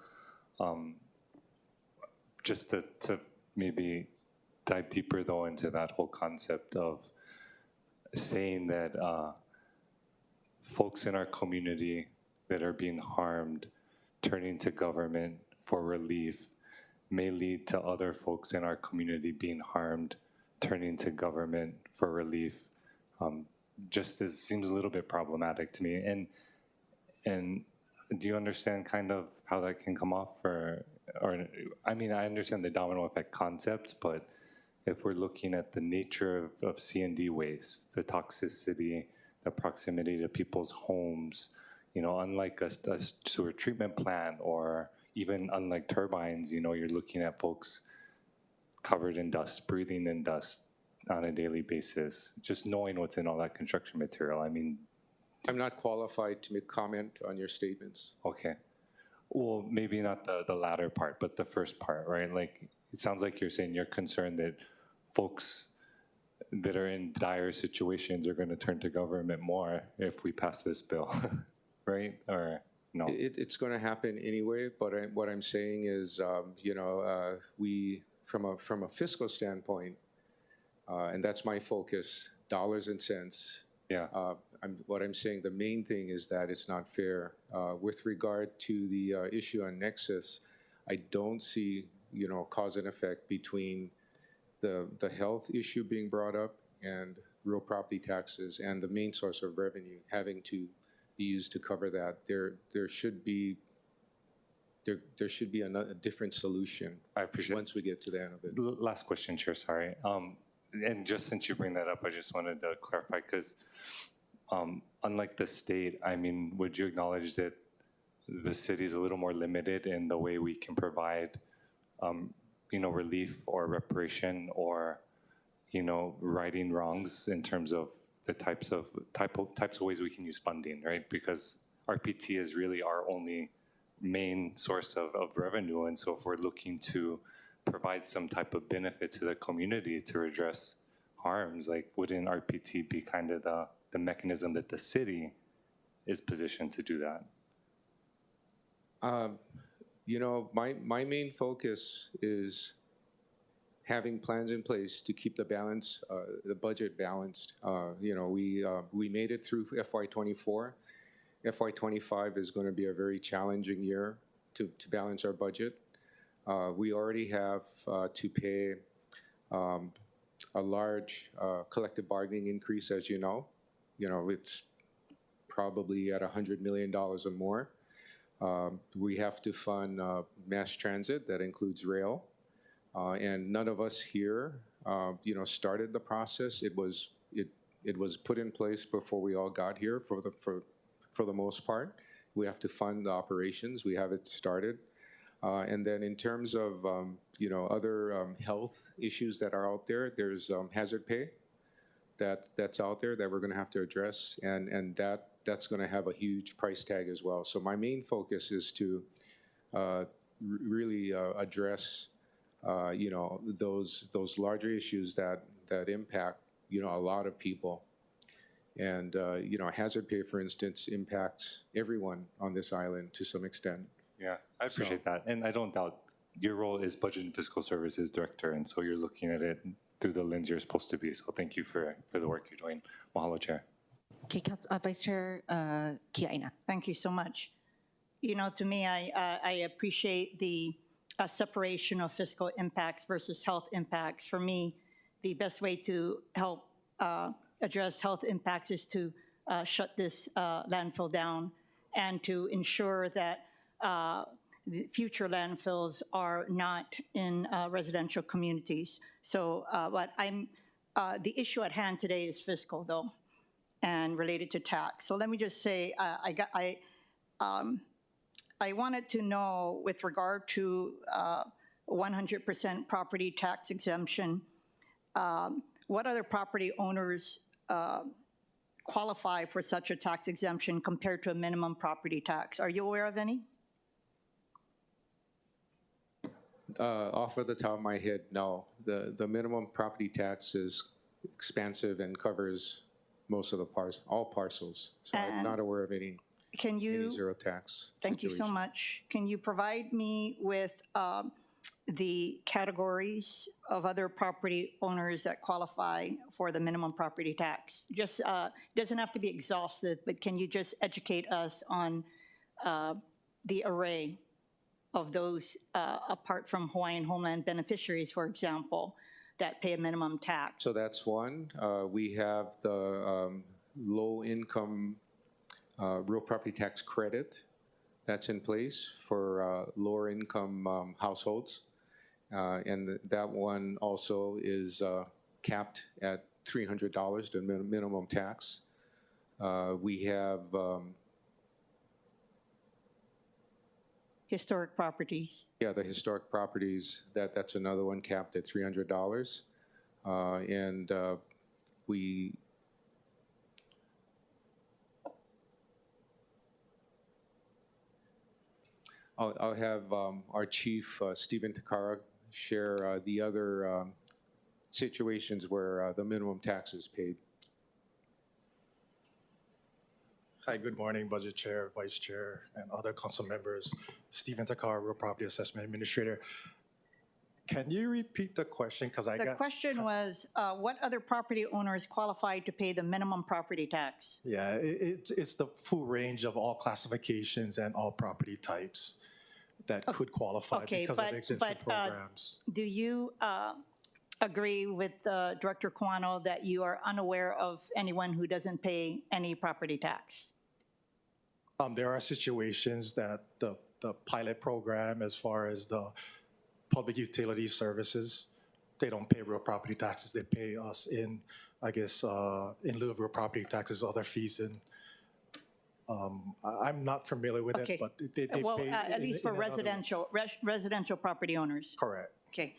Just to maybe dive deeper, though, into that whole concept of saying that folks in our community that are being harmed turning to government for relief may lead to other folks in our community being harmed turning to government for relief. Just as seems a little bit problematic to me. And do you understand kind of how that can come off? Or I mean, I understand the domino effect concept, but if we're looking at the nature of C&D waste, the toxicity, the proximity to people's homes, unlike a sewer treatment plant or even unlike turbines, you're looking at folks covered in dust, breathing in dust on a daily basis, just knowing what's in all that construction material. I mean, I'm not qualified to make comment on your statements. Okay. Well, maybe not the latter part, but the first part, right? Like, it sounds like you're saying you're concerned that folks that are in dire situations are going to turn to government more if we pass this bill, right? Or no? It's going to happen anyway, but what I'm saying is, we, from a fiscal standpoint, and that's my focus, dollars and cents. Yeah. What I'm saying, the main thing is that it's not fair. With regard to the issue on Nexus, I don't see, cause and effect between the health issue being brought up and real property taxes and the main source of revenue having to be used to cover that. There should be a different solution. I appreciate once we get to the end of it. Last question, Chair, sorry. And just since you bring that up, I just wanted to clarify, because unlike the state, I mean, would you acknowledge that the city is a little more limited in the way we can provide, relief or reparation or, righting wrongs in terms of the types of ways we can use funding, right? Because RPT is really our only main source of revenue, and so if we're looking to provide some type of benefit to the community to redress harms, like, wouldn't RPT be kind of the mechanism that the city is positioned to do that? My main focus is having plans in place to keep the budget balanced. We made it through FY24. FY25 is going to be a very challenging year to balance our budget. We already have to pay a large collective bargaining increase, as you know. It's probably at $100 million or more. We have to fund mass transit, that includes rail. And none of us here, started the process. It was put in place before we all got here for the most part. We have to fund the operations. We have it started. And then in terms of, other health issues that are out there, there's hazard pay that's out there that we're going to have to address, and that's going to have a huge price tag as well. So my main focus is to really address, those larger issues that impact, a lot of people. And, hazard pay, for instance, impacts everyone on this island to some extent. Yeah, I appreciate that. And I don't doubt your role is Budget and Fiscal Services Director, and so you're looking at it through the lens you're supposed to be. So thank you for the work you're doing. Mahalo, Chair. Okay, Vice Chair Kiaina. Thank you so much. To me, I appreciate the a separation of fiscal impacts versus health impacts. For me, the best way to help address health impacts is to shut this landfill down and to ensure that the future landfills are not in residential communities. So, but the issue at hand today is fiscal, though, and related to tax. So let me just say, I wanted to know, with regard to 100% property tax exemption, what other property owners qualify for such a tax exemption compared to a minimum property tax? Are you aware of any? Off of the top of my head, no. The minimum property tax is expansive and covers most of the all parcels. So I'm not aware of any zero tax Thank you so situation. much. Can you provide me with the categories of other property owners that qualify for the minimum property tax? Just doesn't have to be exhaustive, but can you just educate us on the array of those, apart from Hawaiian homeland beneficiaries, for example, that pay a minimum tax? So that's one. We have the low-income real property tax credit that's in place for lower-income households. And that one also is capped at $300, the minimum tax. We have Historic properties. yeah, the historic properties, that's another one capped at $300. And we I'll have our chief, Stephen Takara, share the other situations where the minimum tax is paid. Hi, good morning, Budget Chair, Vice Chair, and other council members. Stephen Takar, Real Property Assessment Administrator. Can you repeat the question? Because The question was, what other property owners qualify to pay the minimum property tax? Yeah, it's the full range of all classifications and all property types that could qualify because of exemption programs. Do you agree with Director Kawano that you are unaware of anyone who doesn't pay any property tax? There are situations that the pilot program, as far as the public utility services, they don't pay real property taxes. They pay us in, I guess, in lieu of real property taxes, other fees. And I'm not familiar with it, but they pay at least for residential property owners. Correct. Okay.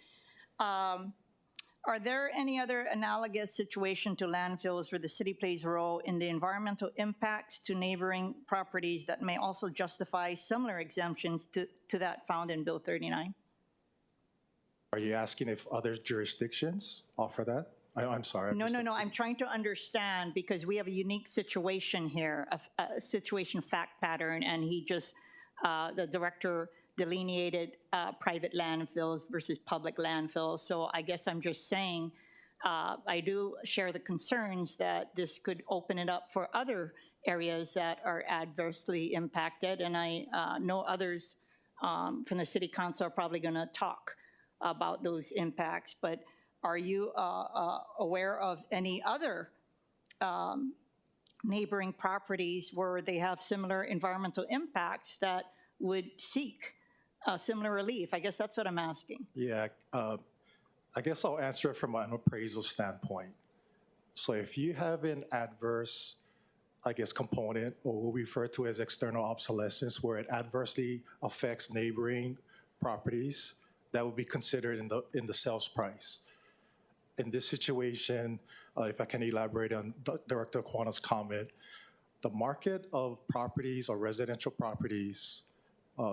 Are there any other analogous situation to landfills where the city plays a role in the environmental impacts to neighboring properties that may also justify similar exemptions to that found in Bill 39? Are you asking if other jurisdictions offer that? I'm sorry. No. I'm trying to understand, because we have a unique situation here, a situation fact pattern, and the director delineated private landfills versus public landfills. So I guess I'm just saying, I do share the concerns that this could open it up for other areas that are adversely impacted. And I know others from the city council are probably going to talk about those impacts. But are you aware of any other neighboring properties where they have similar environmental impacts that would seek similar relief? I guess that's what I'm asking. Yeah, I guess I'll answer it from an appraisal standpoint. So if you have an adverse, I guess, component, or what we refer to as external obsolescence, where it adversely affects neighboring properties, that would be considered in the sales price. In this situation, if I can elaborate on Director Kawano's comment, the market of properties or residential properties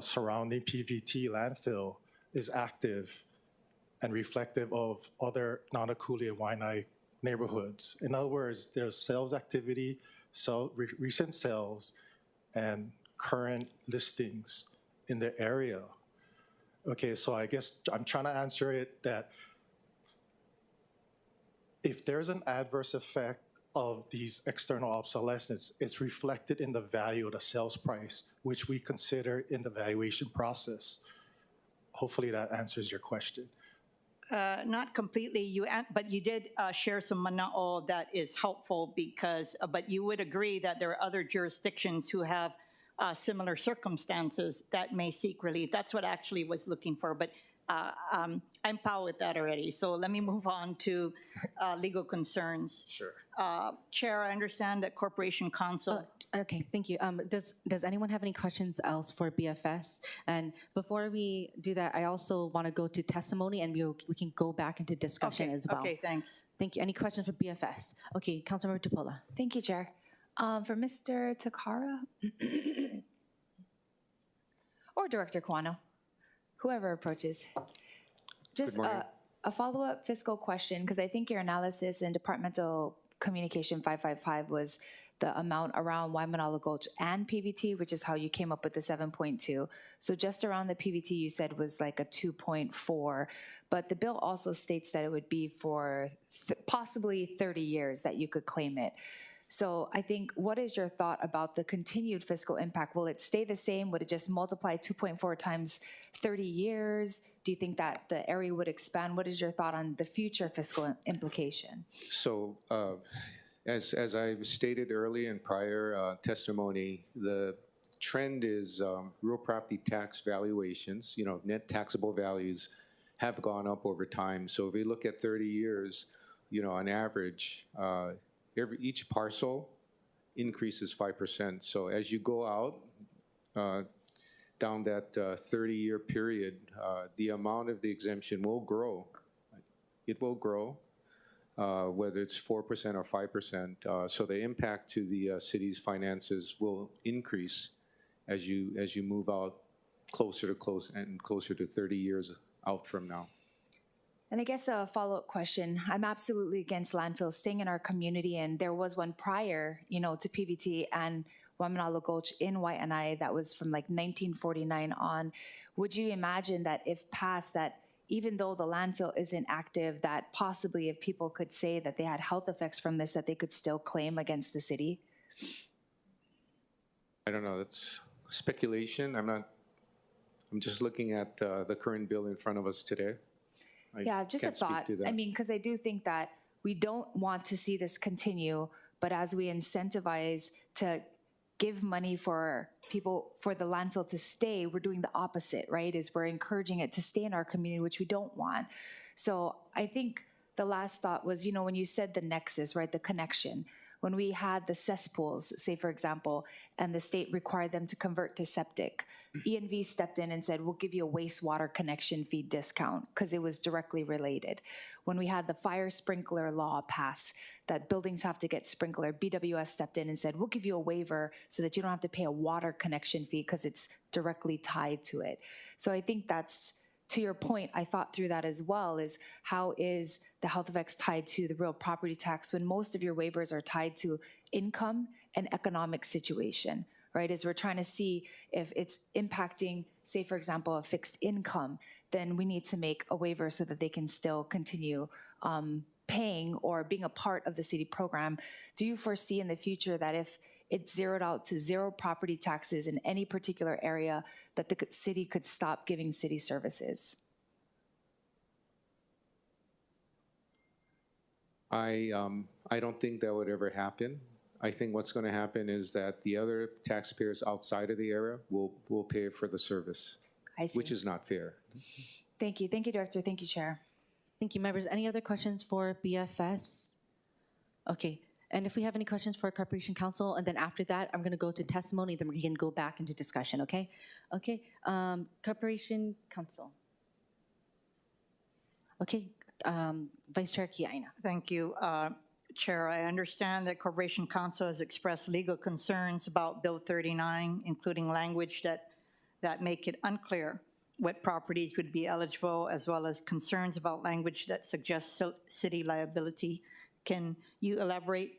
surrounding PVT landfill is active and reflective of other Nanakuli and Waianae neighborhoods. In other words, there's sales activity, recent sales, and current listings in the area. Okay, so I guess I'm trying to answer it that if there's an adverse effect of these external obsolescence, it's reflected in the value of the sales price, which we consider in the valuation process. Hopefully that answers your question. Not completely, but you did share some mana'o that is helpful because, but you would agree that there are other jurisdictions who have similar circumstances that may seek relief. That's what I actually was looking for, but I'm pow with that already. So let me move on to legal concerns. Sure. Chair, I understand that Corporation Counsel. Okay, thank you. Does anyone have any questions else for BFS? And before we do that, I also want to go to testimony, and we can go back into discussion as well. Okay, thanks. Thank you. Any questions for BFS? Okay, Councilmember Tupola. Thank you, Chair. For Mr. Takara or Director Kwano, whoever approaches. Just a follow-up fiscal question, because I think your analysis in Departmental Communication 555 was the amount around Waimanalo Gulch and PVT, which is how you came up with the 7.2. So just around the PVT you said was like a 2.4, but the bill also states that it would be for possibly 30 years that you could claim it. So I think, what is your thought about the continued fiscal impact? Will it stay the same? Would it just multiply 2.4 times 30 years? Do you think that the area would expand? What is your thought on the future fiscal implication? So as I've stated early in prior testimony, the trend is real property tax valuations, net taxable values have gone up over time. So if we look at 30 years, on average, each parcel increases 5%. So as you go out down that 30-year period, the amount of the exemption will grow. It will grow, whether it's 4% or 5%. So the impact to the city's finances will increase as you move out closer to 30 years out from now. And I guess a follow-up question. I'm absolutely against landfills staying in our community, and there was one prior, to PVT and Waimanalo Gulch in Waianae that was from like 1949 on. Would you imagine that if passed, that even though the landfill isn't active, that possibly if people could say that they had health effects from this, that they could still claim against the city? I don't know. That's speculation. I'm just looking at the current bill in front of us today. Yeah, just a thought. I mean, because I do think that we don't want to see this continue, but as we incentivize to give money for people, for the landfill to stay, we're doing the opposite, right? Is we're encouraging it to stay in our community, which we don't want. So I think the last thought was, when you said the nexus, right, the connection, when we had the cesspools, say for example, and the state required them to convert to septic, ENV stepped in and said, we'll give you a wastewater connection fee discount because it was directly related. When we had the fire sprinkler law pass, that buildings have to get sprinkler, BWS stepped in and said, we'll give you a waiver so that you don't have to pay a water connection fee because it's directly tied to it. So I think that's, to your point, I thought through that as well, is how is the health effects tied to the real property tax when most of your waivers are tied to income and economic situation, right? As we're trying to see if it's impacting, say, for example, a fixed income, then we need to make a waiver so that they can still continue paying or being a part of the city program. Do you foresee in the future that if it's zeroed out to zero property taxes in any particular area, that the city could stop giving city services? I don't think that would ever happen. I think what's going to happen is that the other taxpayers outside of the area will pay for the service, I see. which is not fair. Thank you. Thank you, Director. Thank you, Chair. Thank you, members. Any other questions for BFS? Okay. And if we have any questions for Corporation Counsel, and then after that, I'm going to go to testimony, then we can go back into discussion, okay? Okay, Corporation Counsel. Okay, Vice Chair Kiaina. Thank you, Chair. I understand that Corporation Counsel has expressed legal concerns about Bill 39, including language that make it unclear what properties would be eligible, as well as concerns about language that suggests city liability. Can you elaborate?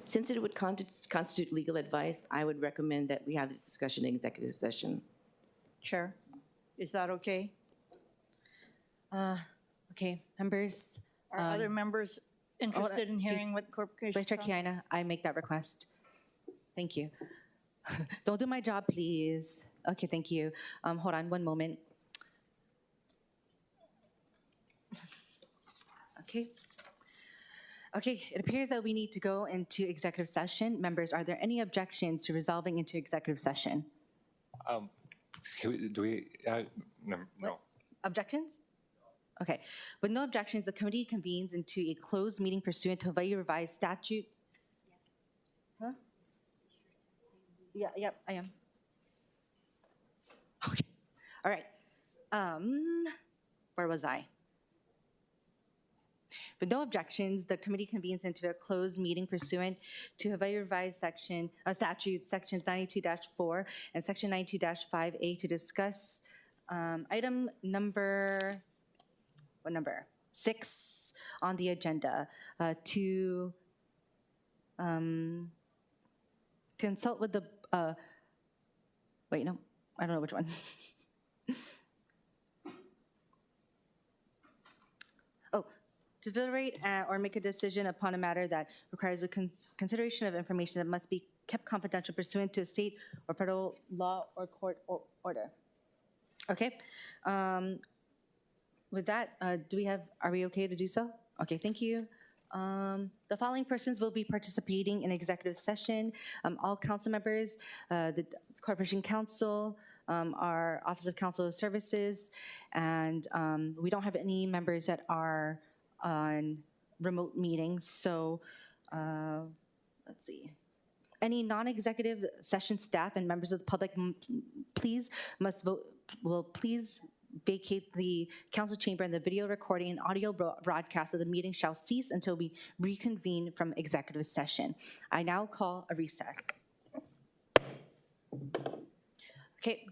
Since it would constitute legal advice, I would recommend that we have this discussion in executive session. Chair, is that okay? Okay, members. Are other members interested in hearing what Corporation Vice Chair Counsel? Kiaina, I make that request. Thank you. Don't do my job, please. Okay, thank you. Hold on one moment. Okay. Okay, it appears that we need to go into executive session. Members, are there any objections to resolving into executive session? Do we, no. Objections? Okay. With no objections, the committee convenes into a closed meeting pursuant to Hawaii revised statutes. Yes. Huh? Yeah, yep, I am. Okay. All right. Where was I? With no objections, the committee convenes into a closed meeting pursuant to Hawaii revised statutes, sections 92-4 and section 92-5A to discuss item number, what number? 6 on the agenda, to consult with the, wait, no, I don't know which one. To deliberate or make a decision upon a matter that requires a consideration of information that must be kept confidential pursuant to a state or federal law or court order. Okay. With that, are we okay to do so? Okay, thank you. The following persons will be participating in executive session. All council members, the Corporation Council, our Office of Council Services, and we don't have any members that are on remote meetings. So let's see. Any non-executive session staff and members of the public please vacate the council chamber, and the video recording and audio broadcast of the meeting shall cease until we reconvene from executive session. I now call a recess. Okay.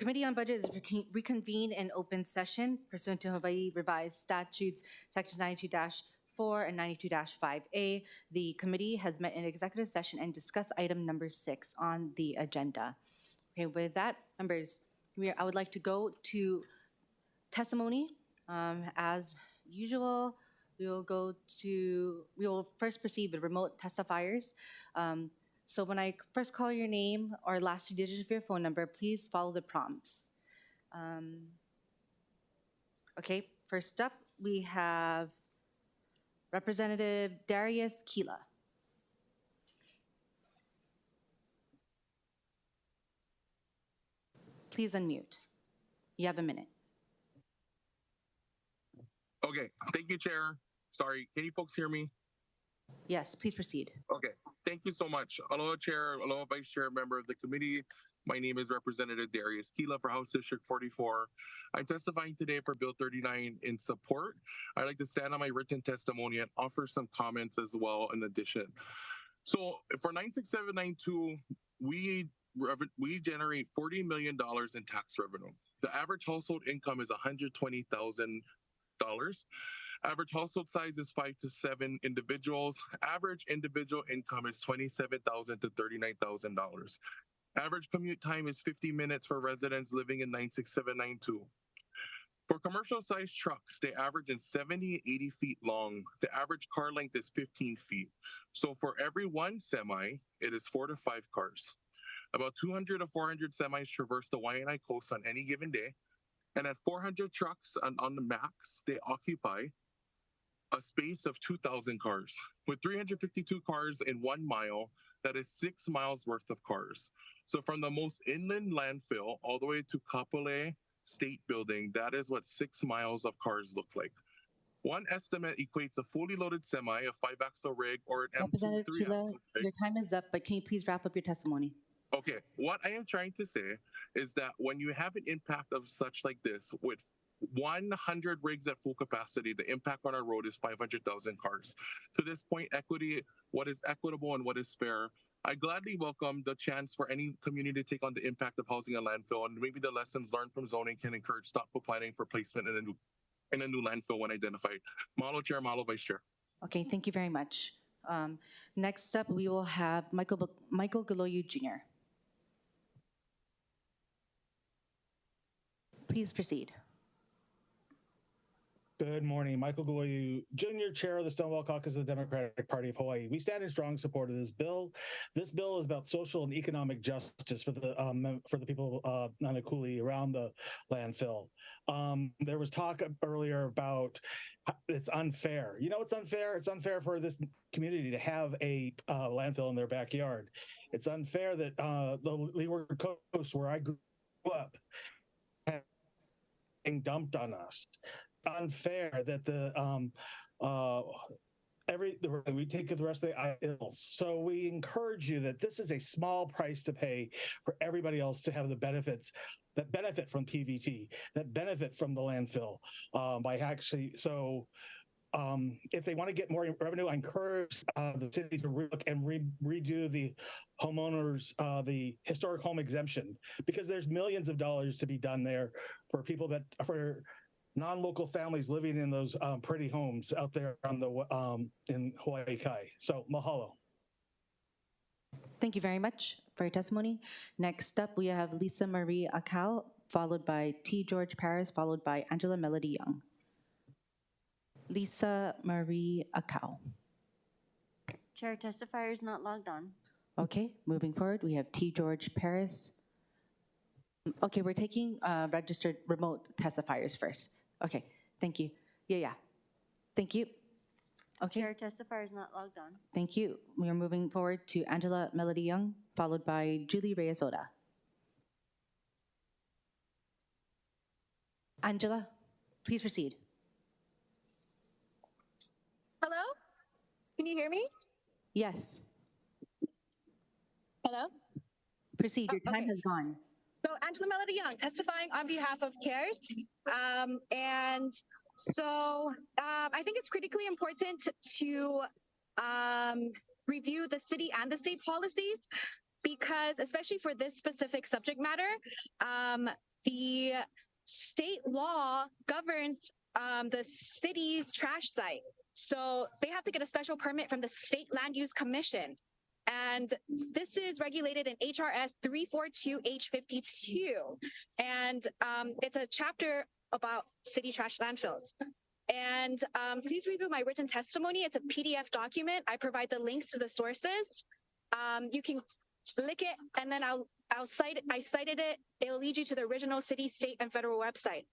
Committee on Budget is reconvened in open session pursuant to Hawaii Revised Statutes, Sections 92-4 and 92-5A. The committee has met in executive session and discussed item number 6 on the agenda. Okay, with that, members, I would like to go to testimony. As usual, we will first proceed with remote testifiers. So when I first call your name or last 2 digits of your phone number, please follow the prompts. Okay, first up, we have Representative Darius Kila. Please unmute. You have a minute. Okay, thank you, Chair. Sorry, can you folks hear me? Yes, please proceed. Okay, thank you so much. Aloha, Chair. Aloha, Vice Chair, member of the committee. My name is Representative Darius Kila for House District 44. I'm testifying today for Bill 39 in support. I'd like to stand on my written testimony and offer some comments as well in addition. So for 96792, we generate $40 million in tax revenue. The average household income is $120,000. Average household size is 5 to 7 individuals. Average individual income is $27,000 to $39,000. Average commute time is 50 minutes for residents living in 96792. For commercial sized trucks, they average in 70, 80 feet long. The average car length is 15 feet. So for every one semi, it is 4 to 5 cars. About 200 to 400 semis traverse the Waianae coast on any given day. And at 400 trucks on the max, they occupy a space of 2,000 cars. With 352 cars in 1 mile, that is 6 miles worth of cars. So from the most inland landfill all the way to Kapolei State Building, that is what 6 miles of cars look like. One estimate equates a fully loaded semi, a 5-axle rig, or an Representative M2 Kila, 3-axle rig. your time is up, but can you please wrap up your testimony? Okay, what I am trying to say is that when you have an impact of such like this with 100 rigs at full capacity, the impact on our road is 500,000 cars. To this point, equity, what is equitable and what is fair, I gladly welcome the chance for any community to take on the impact of housing a landfill, and maybe the lessons learned from zoning can encourage thoughtful planning for placement in a new landfill when identified. Mahalo, Chair. Mahalo, Vice Chair. Okay, thank you very much. Next up, we will have Michael Galoyu Jr. Please proceed. Good morning. Michael Galoyu, Jr., Chair of the Stonewall Caucus of the Democratic Party of Hawaii. We stand in strong support of this bill. This bill is about social and economic justice for the people of Nanakuli around the landfill. There was talk earlier about it's unfair. You know what's unfair? It's unfair for this community to have a landfill in their backyard. It's unfair that the Leeward Coast, where I grew up, being dumped on us. Unfair that we take the rest of the ills. So we encourage you that this is a small price to pay for everybody else to have the benefits that benefit from PVT, that benefit from the landfill by actually. So if they want to get more revenue, I encourage the city to relook and redo the homeowners, the historic home exemption, because there's millions of dollars to be done there for people for non-local families living in those pretty homes out there on the in Hawaii Kai. So mahalo. Thank you very much for your testimony. Next up, we have Lisa Marie Akau, followed by T. George Paris, followed by Angela Melody Young. Lisa Marie Akau. Chair, testifier is not logged on. Okay, moving forward, we have T. George Paris. Okay, we're taking registered remote testifiers first. Okay, thank you. Yeah. Thank you. Okay. Chair, testifier is not logged on. Thank you. We are moving forward to Angela Melody Young, followed by Julie Reyes-Oda. Angela, please proceed. Hello? Can you hear me? Yes. Hello? Proceed. Your time has gone. So Angela Melody Young, testifying on behalf of CARES. I think it's critically important to review the city and the state policies, because especially for this specific subject matter, the state law governs the city's trash site. So they have to get a special permit from the State Land Use Commission. And this is regulated in HRS 342H52. And it's a chapter about city trash landfills. And please review my written testimony. It's a PDF document. I provide the links to the sources. You can click it, and then I cited it. It'll lead you to the original city, state, and federal website.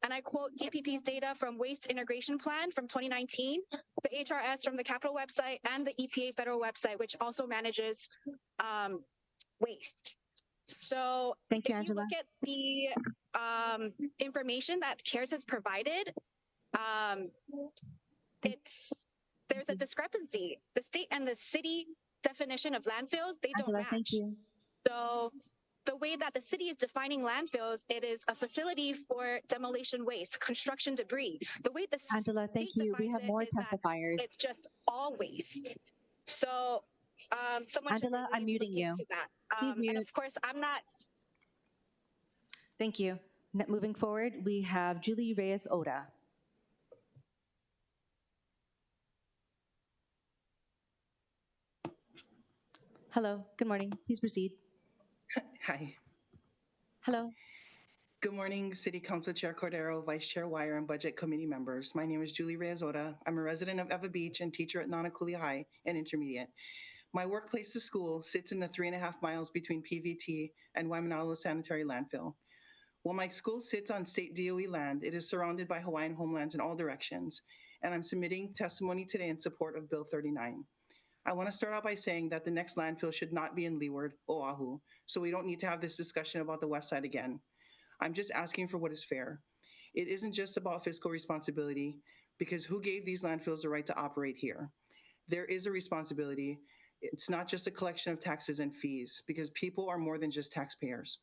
And I quote DPP's data from Waste Integration Plan from 2019, the HRS from the Capitol website, and the EPA federal website, which also manages waste. So thank you, if Angela. you look at the information that CARES has provided, there's a discrepancy. The state and the city definition of landfills, they don't match. Thank you. So the way that the city is defining landfills, it is a facility for demolition waste, construction debris. The way the Angela, thank you. We have more testifiers. It's just all waste. So someone Angela, I'm muting you. Please mute. And of course, I'm not. Thank you. Moving forward, we have Julie Reyes-Oda. Hello, good morning. Please proceed. Hi. Hello. Good morning, City Council Chair Cordero, Vice Chair Wire, and Budget Committee members. My name is Julie Reyes-Oda. I'm a resident of Eva Beach and teacher at Nanakuli High and Intermediate. My workplace to school sits in the 3.5 miles between PVT and Waimanalo Sanitary Landfill. While my school sits on state DOE land, it is surrounded by Hawaiian homelands in all directions, and I'm submitting testimony today in support of Bill 39. I want to start out by saying that the next landfill should not be in Leeward, Oahu, so we don't need to have this discussion about the west side again. I'm just asking for what is fair. It isn't just about fiscal responsibility, because who gave these landfills the right to operate here? There is a responsibility. It's not just a collection of taxes and fees, because people are more than just taxpayers.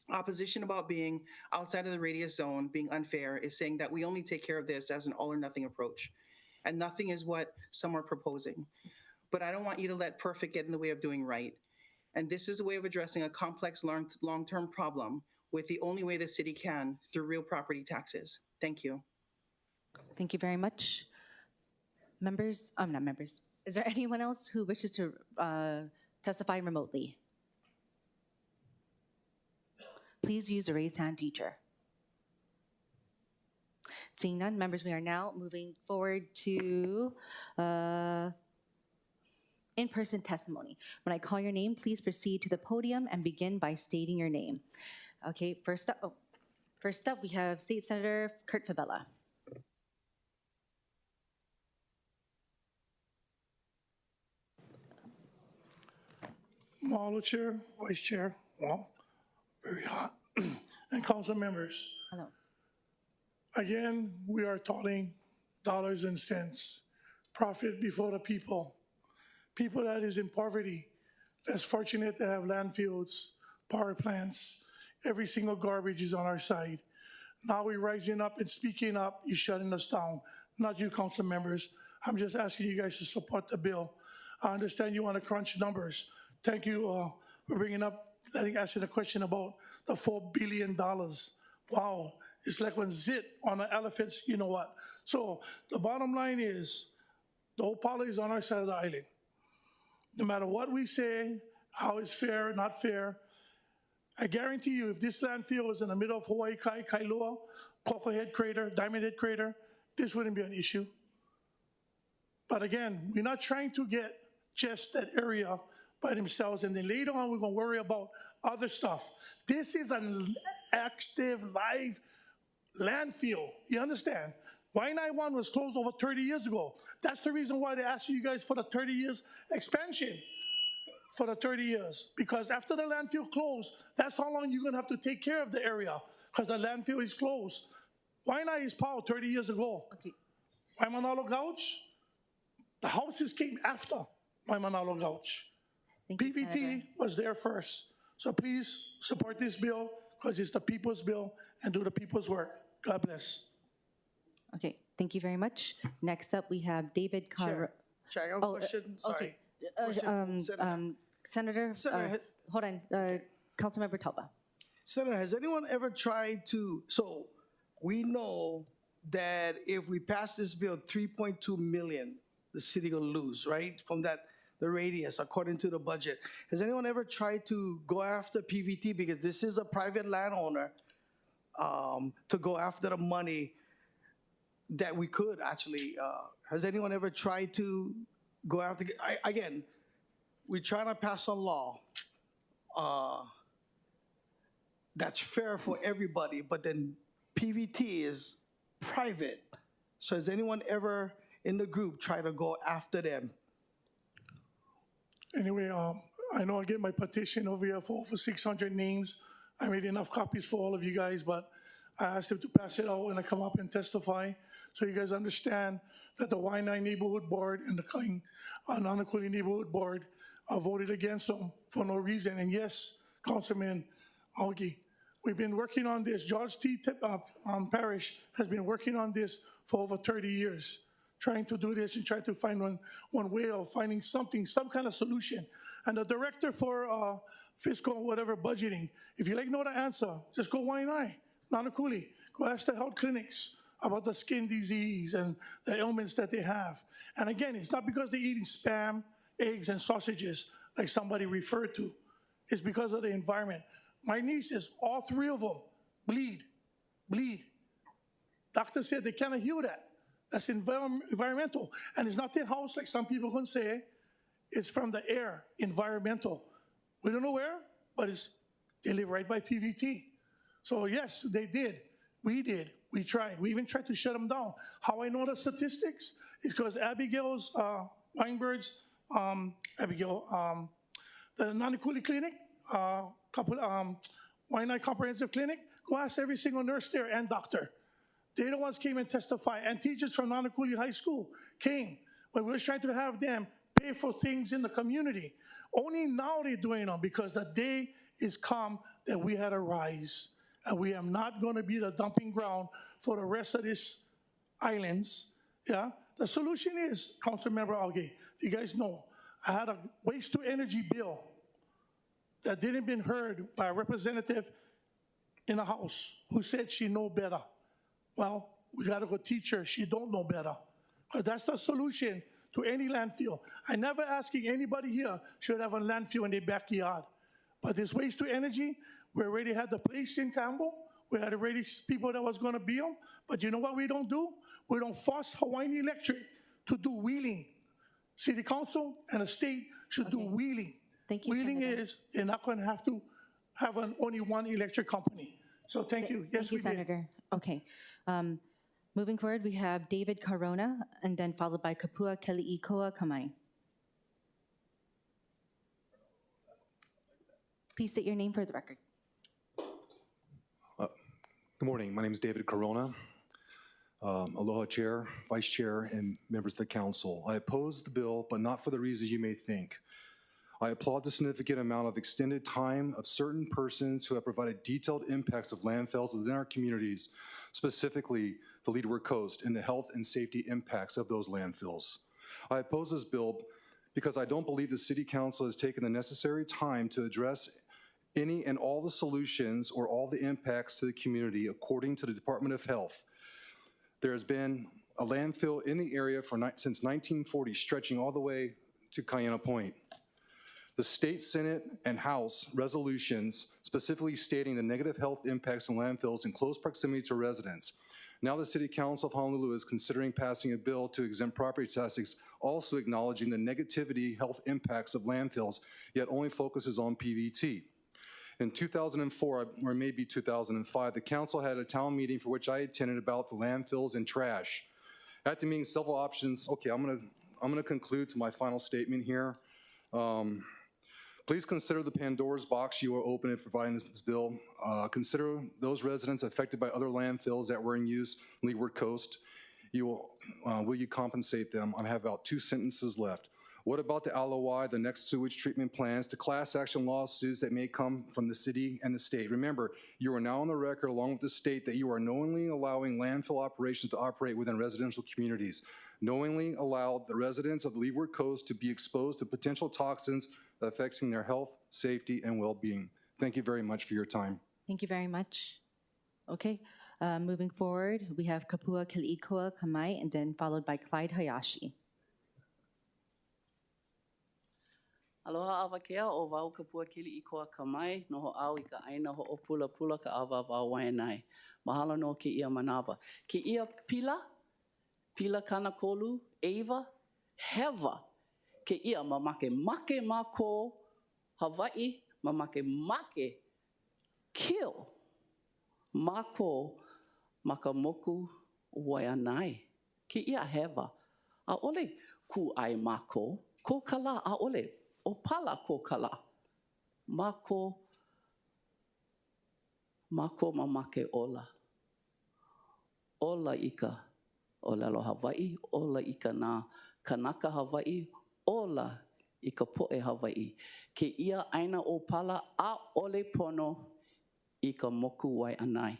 Opposition about being outside of the radius zone being unfair is saying that we only take care of this as an all or nothing approach, and nothing is what some are proposing. But I don't want you to let perfect get in the way of doing right. And this is a way of addressing a complex long-term problem with the only way the city can, through real property taxes. Thank you. Thank you very much. Members, not members. Is there anyone else who wishes to testify remotely? Please use the raise hand feature. Seeing none, members, we are now moving forward to in-person testimony. When I call your name, please proceed to the podium and begin by stating your name. Okay, first up we have State Senator Kurt Fabella. Mahalo, Chair, Vice Chair, well, very hot, and council members. Hello. Again, we are talking dollars and cents, profit before the people. People that is in poverty, that's fortunate to have landfills, power plants, every single garbage is on our side. Now we're rising up and speaking up, you're shutting us down. Not you, council members. I'm just asking you guys to support the bill. I understand you want to crunch numbers. Thank you for bringing up, I think, asking a question about the $4 billion. Wow, it's like when zit on the elephants, you know what. So the bottom line is, the whole poly is on our side of the island. No matter what we say, how it's fair, not fair, I guarantee you, if this landfill was in the middle of Hawaii Kai, Kailua, Coco Head Crater, Diamond Head Crater, this wouldn't be an issue. But again, we're not trying to get just that area by themselves, and then later on we're going to worry about other stuff. This is an active, live landfill. You understand? Y91 was closed over 30 years ago. That's the reason why they asked you guys for the 30 years expansion. For the 30 years, because after the landfill closed, that's how long you're gonna have to take care of the area, because the landfill is closed. Waianae is powered 30 years ago. Okay. Waimanalo Gouch, the houses came after Waimanalo Gouch. PVT was there first. So please support this bill, because it's the people's bill, and do the people's work. God bless. Okay, thank you very much. Next up, we have David Carr. Chair, I have a question. Sorry. Okay. Senator, hold on, Councilmember Talba. Senator, has anyone ever tried to, so we know that if we pass this bill, 3.2 million, the city will lose, right? From that, the radius, according to the budget. Has anyone ever tried to go after PVT, because this is a private landowner, to go after the money that we could actually, has anyone ever tried to go after, again, we're trying to pass a law that's fair for everybody, but then PVT is private. So has anyone ever in the group tried to go after them? Anyway, I know I get my petition over here for over 600 names. I made enough copies for all of you guys, but I asked them to pass it out when I come up and testify, so you guys understand that the Waianae Neighborhood Board and the Honolulu Neighborhood Board voted against them for no reason. And yes, Councilman Augie, we've been working on this. George T. Parish has been working on this for over 30 years, trying to do this and trying to find one way of finding something, some kind of solution. And the director for fiscal whatever budgeting, if you like know the answer, just go Waianae, Nanakuli, go ask the health clinics about the skin disease and the ailments that they have. And again, it's not because they're eating Spam, eggs, and sausages like somebody referred to. It's because of the environment. My nieces, all three of them, bleed. Doctor said they cannot heal that. That's environmental. And it's not their house like some people can say. It's from the air, environmental. We don't know where, but they live right by PVT. So yes, they did. We did. We tried. We even tried to shut them down. How I know the statistics is because Abigail's Weinberg's, the Nanakuli Clinic, Waianae Comprehensive Clinic, go ask every single nurse there and doctor. They're the ones came and testified, and teachers from Nanakuli High School came when we were trying to have them pay for things in the community. Only now they're doing them because the day is come that we had to rise, and we are not going to be the dumping ground for the rest of these islands. Yeah, the solution is, Councilmember Augie, you guys know, I had a waste to energy bill that didn't been heard by a representative in the House who said she know better. Well, we got to go teach her she don't know better. Because that's the solution to any landfill. I never asking anybody here should have a landfill in their backyard. But this waste to energy, we already had the place in Campbell. We had already people that was going to be them. But you know what we don't do? We don't force Hawaii Electric to do wheeling. City Council and the state should do wheeling. Thank you, Wheeling Senator. is they're not going to have only one electric company. So thank you. Yes, Thank you, we did. Senator. Okay. Moving forward, we have David Corona, and then followed by Kapua Keli'ikoa Kamai. Please state your name for the record. Good morning. My name is David Corona. Aloha Chair, Vice Chair, and members of the Council. I oppose the bill, but not for the reasons you may think. I applaud the significant amount of extended time of certain persons who have provided detailed impacts of landfills within our communities, specifically the Leeward Coast, and the health and safety impacts of those landfills. I oppose this bill because I don't believe the City Council has taken the necessary time to address any and all the solutions or all the impacts to the community according to the Department of Health. There has been a landfill in the area since 1940, stretching all the way to Cayena Point. The State Senate and House resolutions specifically stating the negative health impacts of landfills in close proximity to residents. Now the City Council of Honolulu is considering passing a bill to exempt property taxes, also acknowledging the negativity health impacts of landfills, yet only focuses on PVT. In 2004, or maybe 2005, the council had a town meeting for which I attended about the landfills and trash. At the meeting, several options. Okay, I'm gonna conclude to my final statement here. Please consider the Pandora's box you are opening for providing this bill. Consider those residents affected by other landfills that were in use on Leeward Coast. Will you compensate them? I have about 2 sentences left. What about the LOI, the next sewage treatment plans, the class action lawsuits that may come from the city and the state? Remember, you are now on the record along with the state that you are knowingly allowing landfill operations to operate within residential communities. Knowingly allow the residents of the Leeward Coast to be exposed to potential toxins affecting their health, safety, and well-being. Thank you very much for your time. Thank you very much. Okay, moving forward, we have Kapua Kali'ikoa Kamai, and then followed by Clyde Hayashi. Aloha awakea o wau kapua kili I koa kamai, noho au I ka aina ho o pula pula ka awa wau waenai. Mahalo no ke ia manawa. Ke ia pila, pila kana kolu, Eva, heva. Ke ia mamake make mako Hawaii, mamake make kill. Mako makamoku waianai. Ke ia heva. A ole ku ai mako, ko kala a ole. O pala ko kala. Mako mamake ola. Ola ika o lelo Hawaii, ola ika na kanaka Hawaii, ola ika poe Hawaii. Ke ia aina o pala a ole pono ika moku wai anai.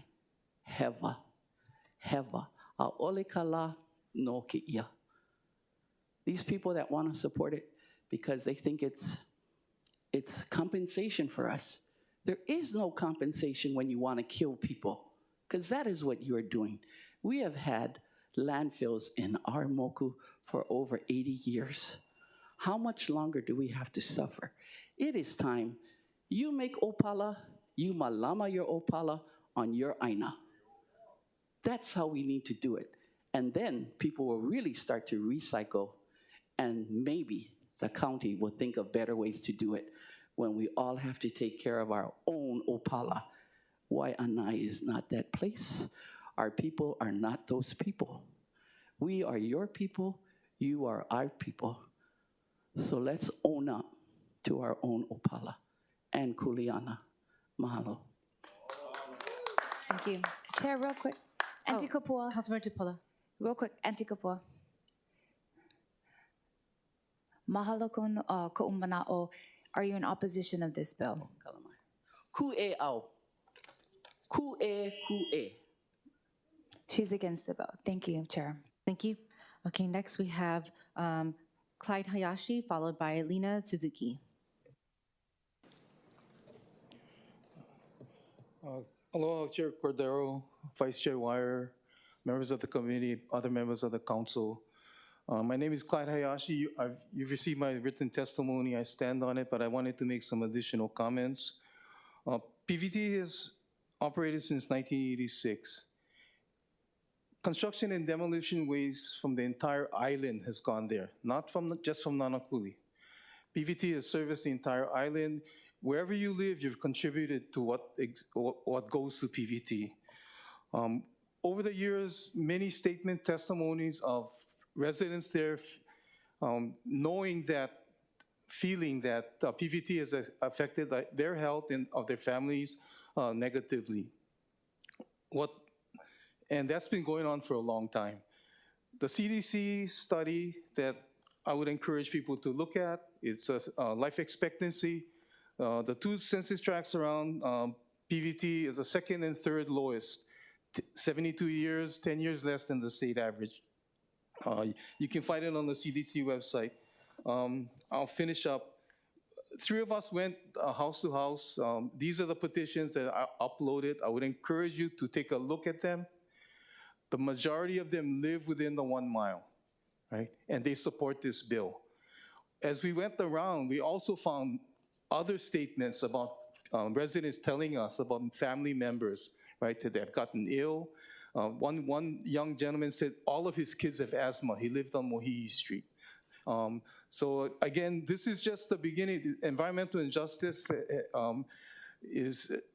Heva. Heva. A ole kala no ke ia. These people that want to support it because they think it's compensation for us. There is no compensation when you want to kill people, because that is what you are doing. We have had landfills in our moku for over 80 years. How much longer do we have to suffer? It is time. You make opala, you malama your opala on your aina. That's how we need to do it. And then people will really start to recycle, and maybe the county will think of better ways to do it when we all have to take care of our own opala. Waianae is not that place. Our people are not those people. We are your people, you are our people. So let's own up to our own opala and kuleana. Mahalo. Thank you. Chair, real quick. Auntie Kapua. Councilmember Tupola. Real quick, Auntie Kapua. Mahalo ko'umana'o. Are you in opposition of this bill? Ku'e au. Ku'e. She's against the bill. Thank you, Chair. Thank you. Okay, next we have Clyde Hayashi, followed by Lena Suzuki. Aloha, Chair Cordero, Vice Chair Wire, members of the committee, other members of the council. My name is Clyde Hayashi. You've received my written testimony. I stand on it, but I wanted to make some additional comments. PVT has operated since 1986. Construction and demolition waste from the entire island has gone there, not just from Nanakuli. PVT has serviced the entire island. Wherever you live, you've contributed to what goes to PVT. Over the years, many statement testimonies of residents there knowing that, feeling that PVT has affected their health and of their families negatively. And that's been going on for a long time. The CDC study that I would encourage people to look at, it's a life expectancy. The two census tracts around PVT is the second and third lowest, 72 years, 10 years less than the state average. You can find it on the CDC website. I'll finish up. 3 of us went house to house. These are the petitions that I uploaded. I would encourage you to take a look at them. The majority of them live within the 1 mile, right? And they support this bill. As we went around, we also found other statements about residents telling us about family members, right, that have gotten ill. One young gentleman said all of his kids have asthma. He lived on Mohihi Street. So again, this is just the beginning. Environmental injustice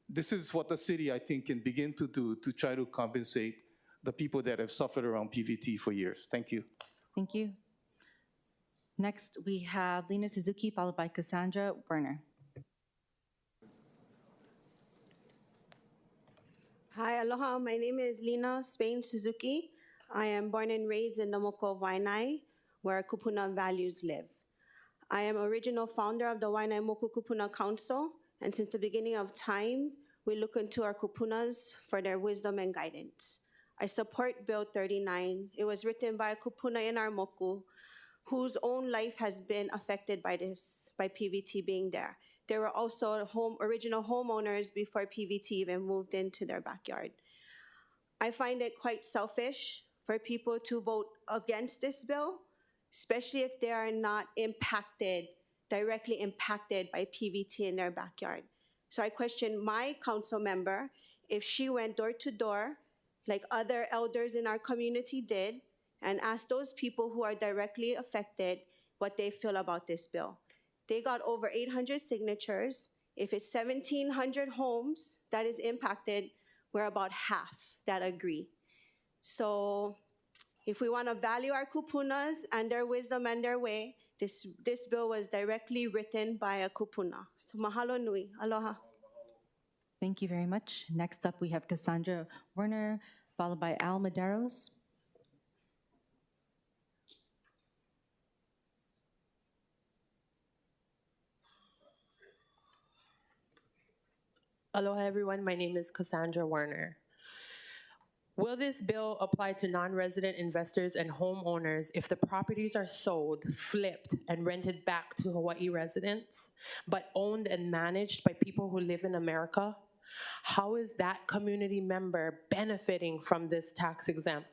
this is what the city, I think, can begin to do to try to compensate the people that have suffered around PVT for years. Thank you. Thank you. Next, we have Lena Suzuki, followed by Cassandra Werner. Hi, aloha. My name is Lena Spain Suzuki. I am born and raised in Nomoko, Waianae, where kupuna values live. I am original founder of the Waianae Moku Kupuna Council, and since the beginning of time, we look into our kupunas for their wisdom and guidance. I support Bill 39. It was written by a kupuna in our moku whose own life has been affected by PVT being there. They were also original homeowners before PVT even moved into their backyard. I find it quite selfish for people to vote against this bill, especially if they are not directly impacted by PVT in their backyard. So I question my council member if she went door to door, like other elders in our community did, and asked those people who are directly affected what they feel about this bill. They got over 800 signatures. If it's 1,700 homes that is impacted, we're about half that agree. So if we want to value our kupunas and their wisdom and their way, this bill was directly written by a kupuna. So mahalo nui, aloha. Thank you very much. Next up, we have Cassandra Werner, followed by Al Medeiros. Aloha, everyone. My name is Cassandra Werner. Will this bill apply to non-resident investors and homeowners if the properties are sold, flipped, and rented back to Hawaii residents, but owned and managed by people who live in America? How is that community member benefiting from this tax exempt?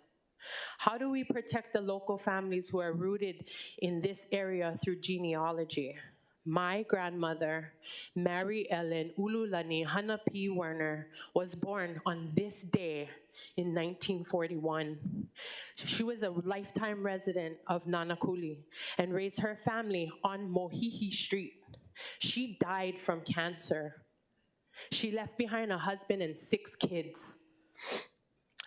How do we protect the local families who are rooted in this area through genealogy? My grandmother, Mary Ellen Ululani Hana P. Werner, was born on this day in 1941. She was a lifetime resident of Nanakuli and raised her family on Mohihi Street. She died from cancer. She left behind a husband and 6 kids.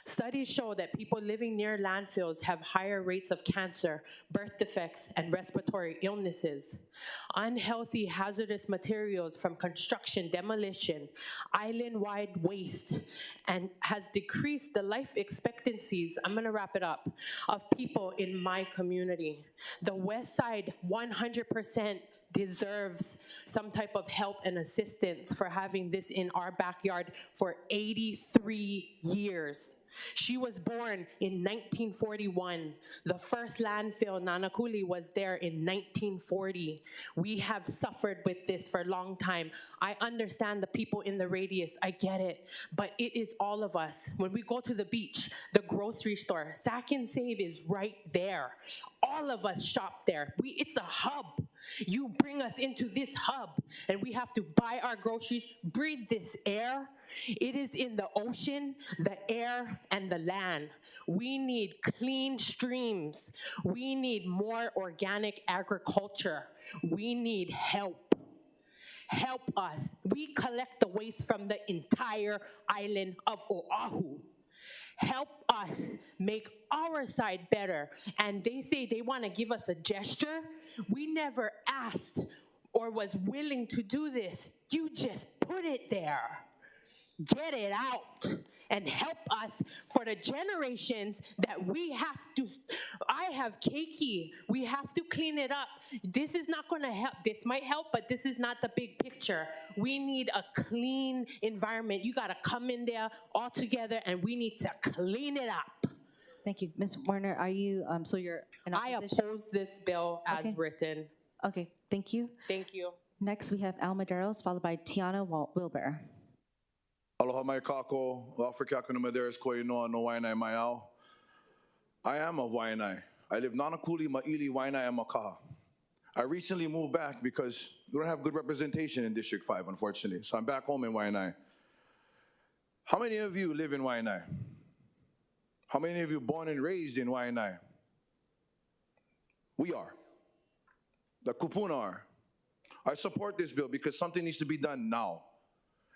Studies show that people living near landfills have higher rates of cancer, birth defects, and respiratory illnesses. Unhealthy hazardous materials from construction, demolition, island-wide waste, and has decreased the life expectancies, I'm gonna wrap it up, of people in my community. The West Side 100% deserves some type of help and assistance for having this in our backyard for 83 years. She was born in 1941. The first landfill, Nanakuli, was there in 1940. We have suffered with this for a long time. I understand the people in the radius, I get it, but it is all of us. When we go to the beach, the grocery store, Sack and Save is right there. All of us shop there. It's a hub. You bring us into this hub, and we have to buy our groceries, breathe this air. It is in the ocean, the air, and the land. We need clean streams. We need more organic agriculture. We need help. Help us. We collect the waste from the entire island of Oahu. Help us make our side better. And they say they want to give us a gesture. We never asked or was willing to do this. You just put it there. Get it out and help us for the generations that we have to. I have keiki. We have to clean it up. This is not going to help. This might help, but this is not the big picture. We need a clean environment. You got to come in there all together, and we need to clean it up. Thank you. Ms. Warner, are you, so you're in opposition? I oppose this bill as written. Okay, thank you. Thank you. Next, we have Al Medeiros, followed by Tiana Wilbur. Aloha mai kako, Afrika kuna Medeiros ko inoa no Waianae mai au. I am of Waianae. I live Nanakuli, Ma'ili, Waianae, and Makaha. I recently moved back because we don't have good representation in District 5, unfortunately. So I'm back home in Waianae. How many of you live in Waianae? How many of you born and raised in Waianae? We are. The kupuna are. I support this bill because something needs to be done now.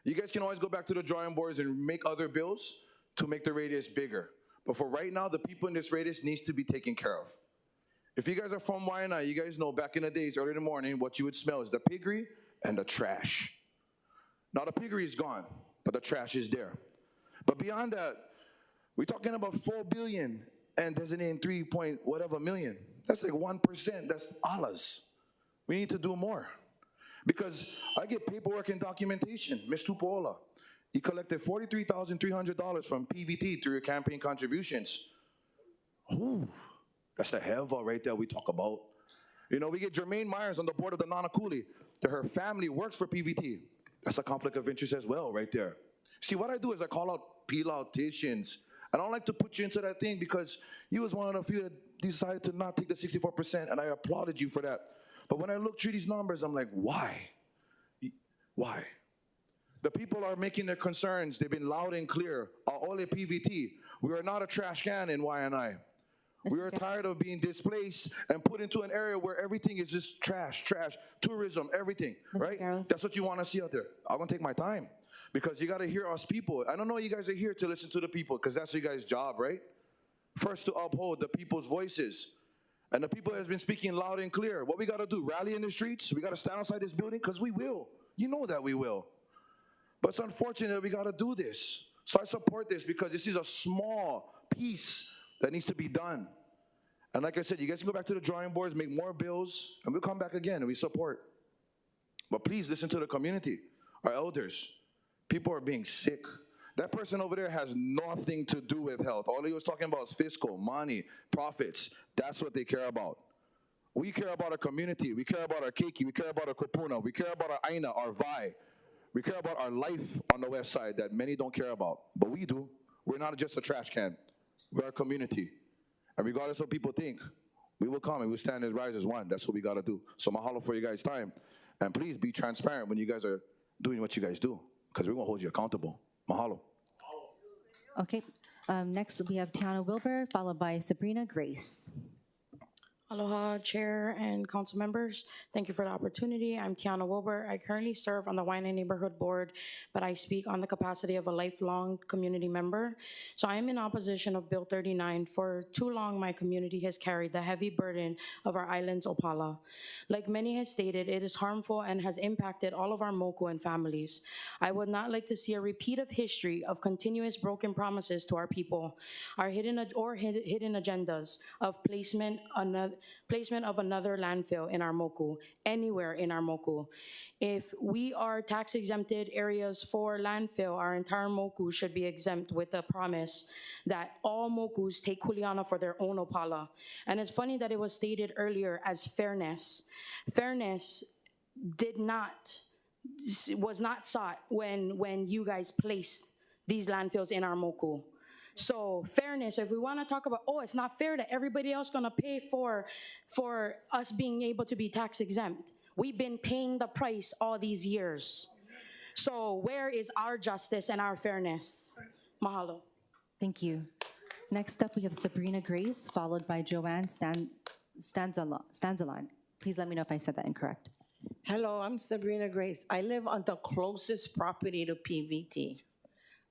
You guys can always go back to the drawing boards and make other bills to make the radius bigger. But for right now, the people in this radius needs to be taken care of. If you guys are from Waianae, you guys know back in the days, early in the morning, what you would smell is the piggery and the trash. Now the piggery is gone, but the trash is there. But beyond that, we're talking about 4 billion and designating 3 point whatever million. That's like 1%, that's dollars. We need to do more. Because I get paperwork and documentation. Ms. Tupola, you collected $43,300 from PVT through your campaign contributions. Ooh, that's the heva right there we talk about. You know, we get Jermaine Myers on the board of the Nanakuli. Her family works for PVT. That's a conflict of interest as well, right there. See, what I do is I call out politicians. I don't like to put you into that thing because you was one of the few that decided to not take the 64%, and I applauded you for that. But when I look through these numbers, I'm like, why? Why? The people are making their concerns. They've been loud and clear. Ole PVT, we are not a trash can in YNI. We are tired of being displaced and put into an area where everything is just trash, tourism, everything, right? That's what you want to see out there. I'm going to take my time because you got to hear us people. I don't know you guys are here to listen to the people because that's your guys' job, right? First to uphold the people's voices. And the people has been speaking loud and clear. What we got to do, rally in the streets? We got to stand outside this building because we will. You know that we will. But it's unfortunate that we got to do this. So I support this because this is a small piece that needs to be done. And like I said, you guys can go back to the drawing boards, make more bills, and we'll come back again and we support. But please listen to the community, our elders. People are being sick. That person over there has nothing to do with health. All he was talking about is fiscal, money, profits. That's what they care about. We care about our community. We care about our keiki. We care about our kupuna. We care about our aina, our vai. We care about our life on the west side that many don't care about. But we do. We're not just a trash can. We're a community. And regardless of what people think, we will come and we'll stand and rise as one. That's what we got to do. So mahalo for you guys' time. And please be transparent when you guys are doing what you guys do because we're going to hold you accountable. Mahalo. Okay. Next, we have Tiana Wilbur, followed by Sabrina Grace. Aloha, Chair and Council members. Thank you for the opportunity. I'm Tiana Wilbur. I currently serve on the Waianae Neighborhood Board, but I speak on the capacity of a lifelong community member. So I am in opposition of Bill 39. For too long, my community has carried the heavy burden of our island's opala. Like many has stated, it is harmful and has impacted all of our moku and families. I would not like to see a repeat of history of continuous broken promises to our people, our hidden agendas of placement of another landfill in our moku, anywhere in our moku. If we are tax exempted areas for landfill, our entire moku should be exempt with the promise that all mokus take kuleana for their own opala. And it's funny that it was stated earlier as fairness. Fairness was not sought when you guys placed these landfills in our moku. So fairness, if we want to talk about, it's not fair that everybody else gonna pay for us being able to be tax exempt. We've been paying the price all these years. So where is our justice and our fairness? Mahalo. Thank you. Next up, we have Sabrina Grace, followed by Joanne Stanzalon. Please let me know if I said that incorrect. Hello, I'm Sabrina Grace. I live on the closest property to PVT.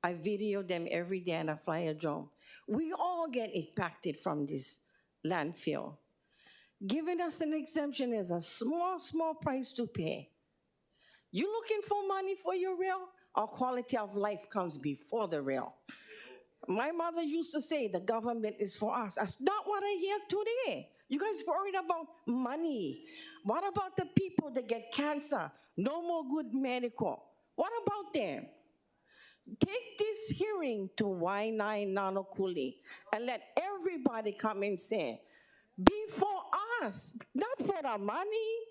I video them every day and I fly a drone. We all get impacted from this landfill. Giving us an exemption is a small price to pay. You looking for money for your rail? Our quality of life comes before the rail. My mother used to say the government is for us. That's not what I hear today. You guys worried about money. What about the people that get cancer? No more good medical. What about them? Take this hearing to Waianae Nanakuli and let everybody come and say, be for us, not for the money.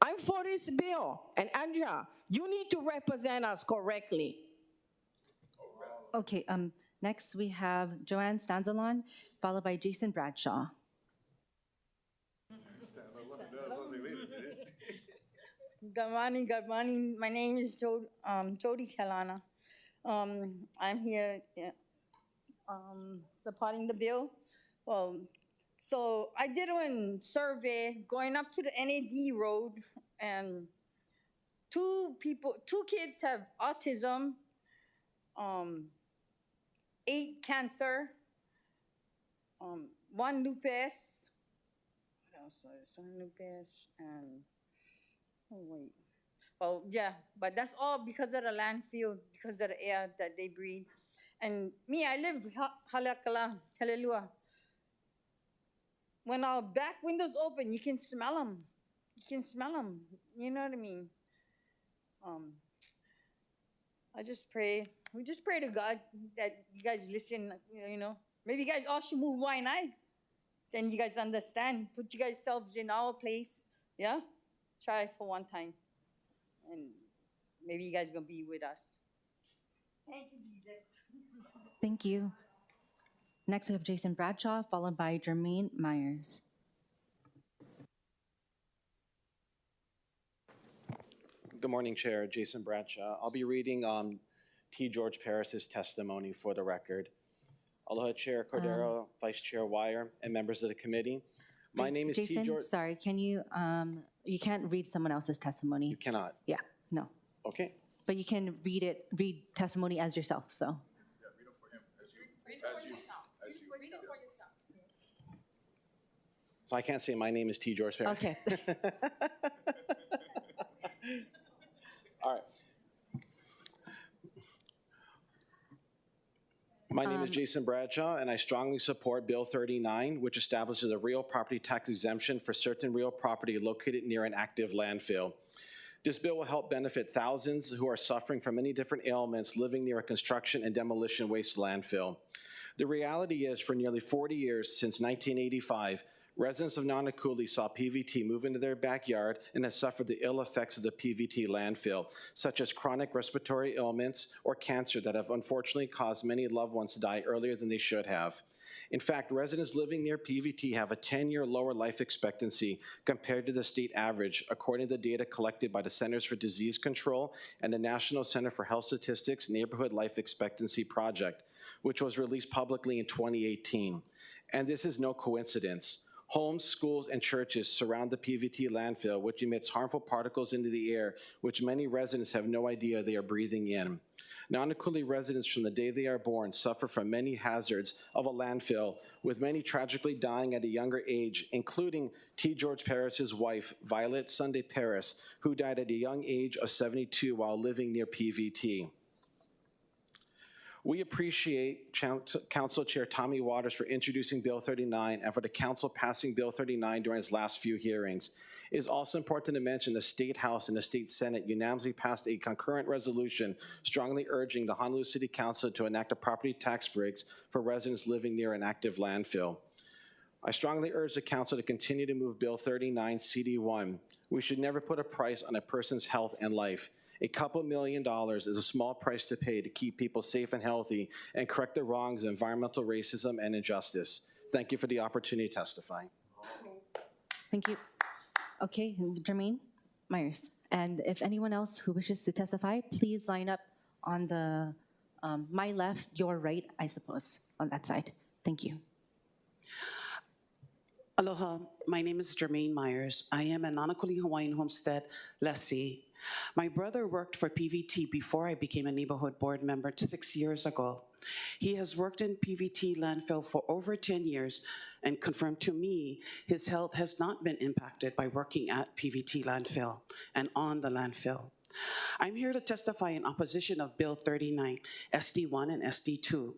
I'm for this bill. And Andrea, you need to represent us correctly. Okay, next we have Joanne Stanzalon, followed by Jason Bradshaw. Good morning. My name is Jody Kalana. I'm here supporting the bill. So I did a survey going up to the NAD road, and two kids have autism, 8 cancer, 1 lupus. What else was 1 lupus and but that's all because of the landfill, because of the air that they breathe. And me, I live Halakala, Hallelujah. When our back windows open, you can smell them. You can smell them. You know what I mean? I just pray. We just pray to God that you guys listen. You know, maybe you guys all should move Waianae. then you guys understand. Put you guys selves in our place, yeah? Try for one time. And maybe you guys gonna be with us. Thank you, Jesus. Thank you. Next, we have Jason Bradshaw, followed by Jermaine Myers. Good morning, Chair. Jason Bradshaw. I'll be reading T. George Paris's testimony for the record. Aloha, Chair Cordero, Vice Chair Wire, and members of the committee. My name is T. Jason, George. sorry, can you can't read someone else's testimony. You cannot. Yeah, no. Okay. But you can read testimony as yourself, though. Yeah, read them for him as you. So I can't say my name is T. George Paris. Okay. All right. My name is Jason Bradshaw, and I strongly support Bill 39, which establishes a real property tax exemption for certain real property located near an active landfill. This bill will help benefit thousands who are suffering from many different ailments living near a construction and demolition waste landfill. The reality is, for nearly 40 years, since 1985, residents of Nanakuli saw PVT move into their backyard and have suffered the ill effects of the PVT landfill, such as chronic respiratory ailments or cancer that have unfortunately caused many loved ones to die earlier than they should have. In fact, residents living near PVT have a 10-year lower life expectancy compared to the state average, according to the data collected by the Centers for Disease Control and the National Center for Health Statistics Neighborhood Life Expectancy Project, which was released publicly in 2018. And this is no coincidence. Homes, schools, and churches surround the PVT landfill, which emits harmful particles into the air, which many residents have no idea they are breathing in. Nanakuli residents from the day they are born suffer from many hazards of a landfill, with many tragically dying at a younger age, including T. George Paris's wife, Violet Sunday Paris, who died at a young age of 72 while living near PVT. We appreciate Council Chair Tommy Waters for introducing Bill 39 and for the Council passing Bill 39 during its last few hearings. It is also important to mention the State House and the State Senate unanimously passed a concurrent resolution strongly urging the Honolulu City Council to enact a property tax breaks for residents living near an active landfill. I strongly urge the Council to continue to move Bill 39 CD1. We should never put a price on a person's health and life. A couple $1 million is a small price to pay to keep people safe and healthy and correct the wrongs of environmental racism and injustice. Thank you for the opportunity to testify. Thank you. Okay, Jermaine Myers. And if anyone else who wishes to testify, please line up on the my left, your right, I suppose, on that side. Thank you. Aloha, my name is Jermaine Myers. I am a Nanakuli Hawaiian Homestead lessee. My brother worked for PVT before I became a neighborhood board member 6 years ago. He has worked in PVT landfill for over 10 years and confirmed to me his health has not been impacted by working at PVT landfill and on the landfill. I'm here to testify in opposition of Bill 39, SD1 and SD2.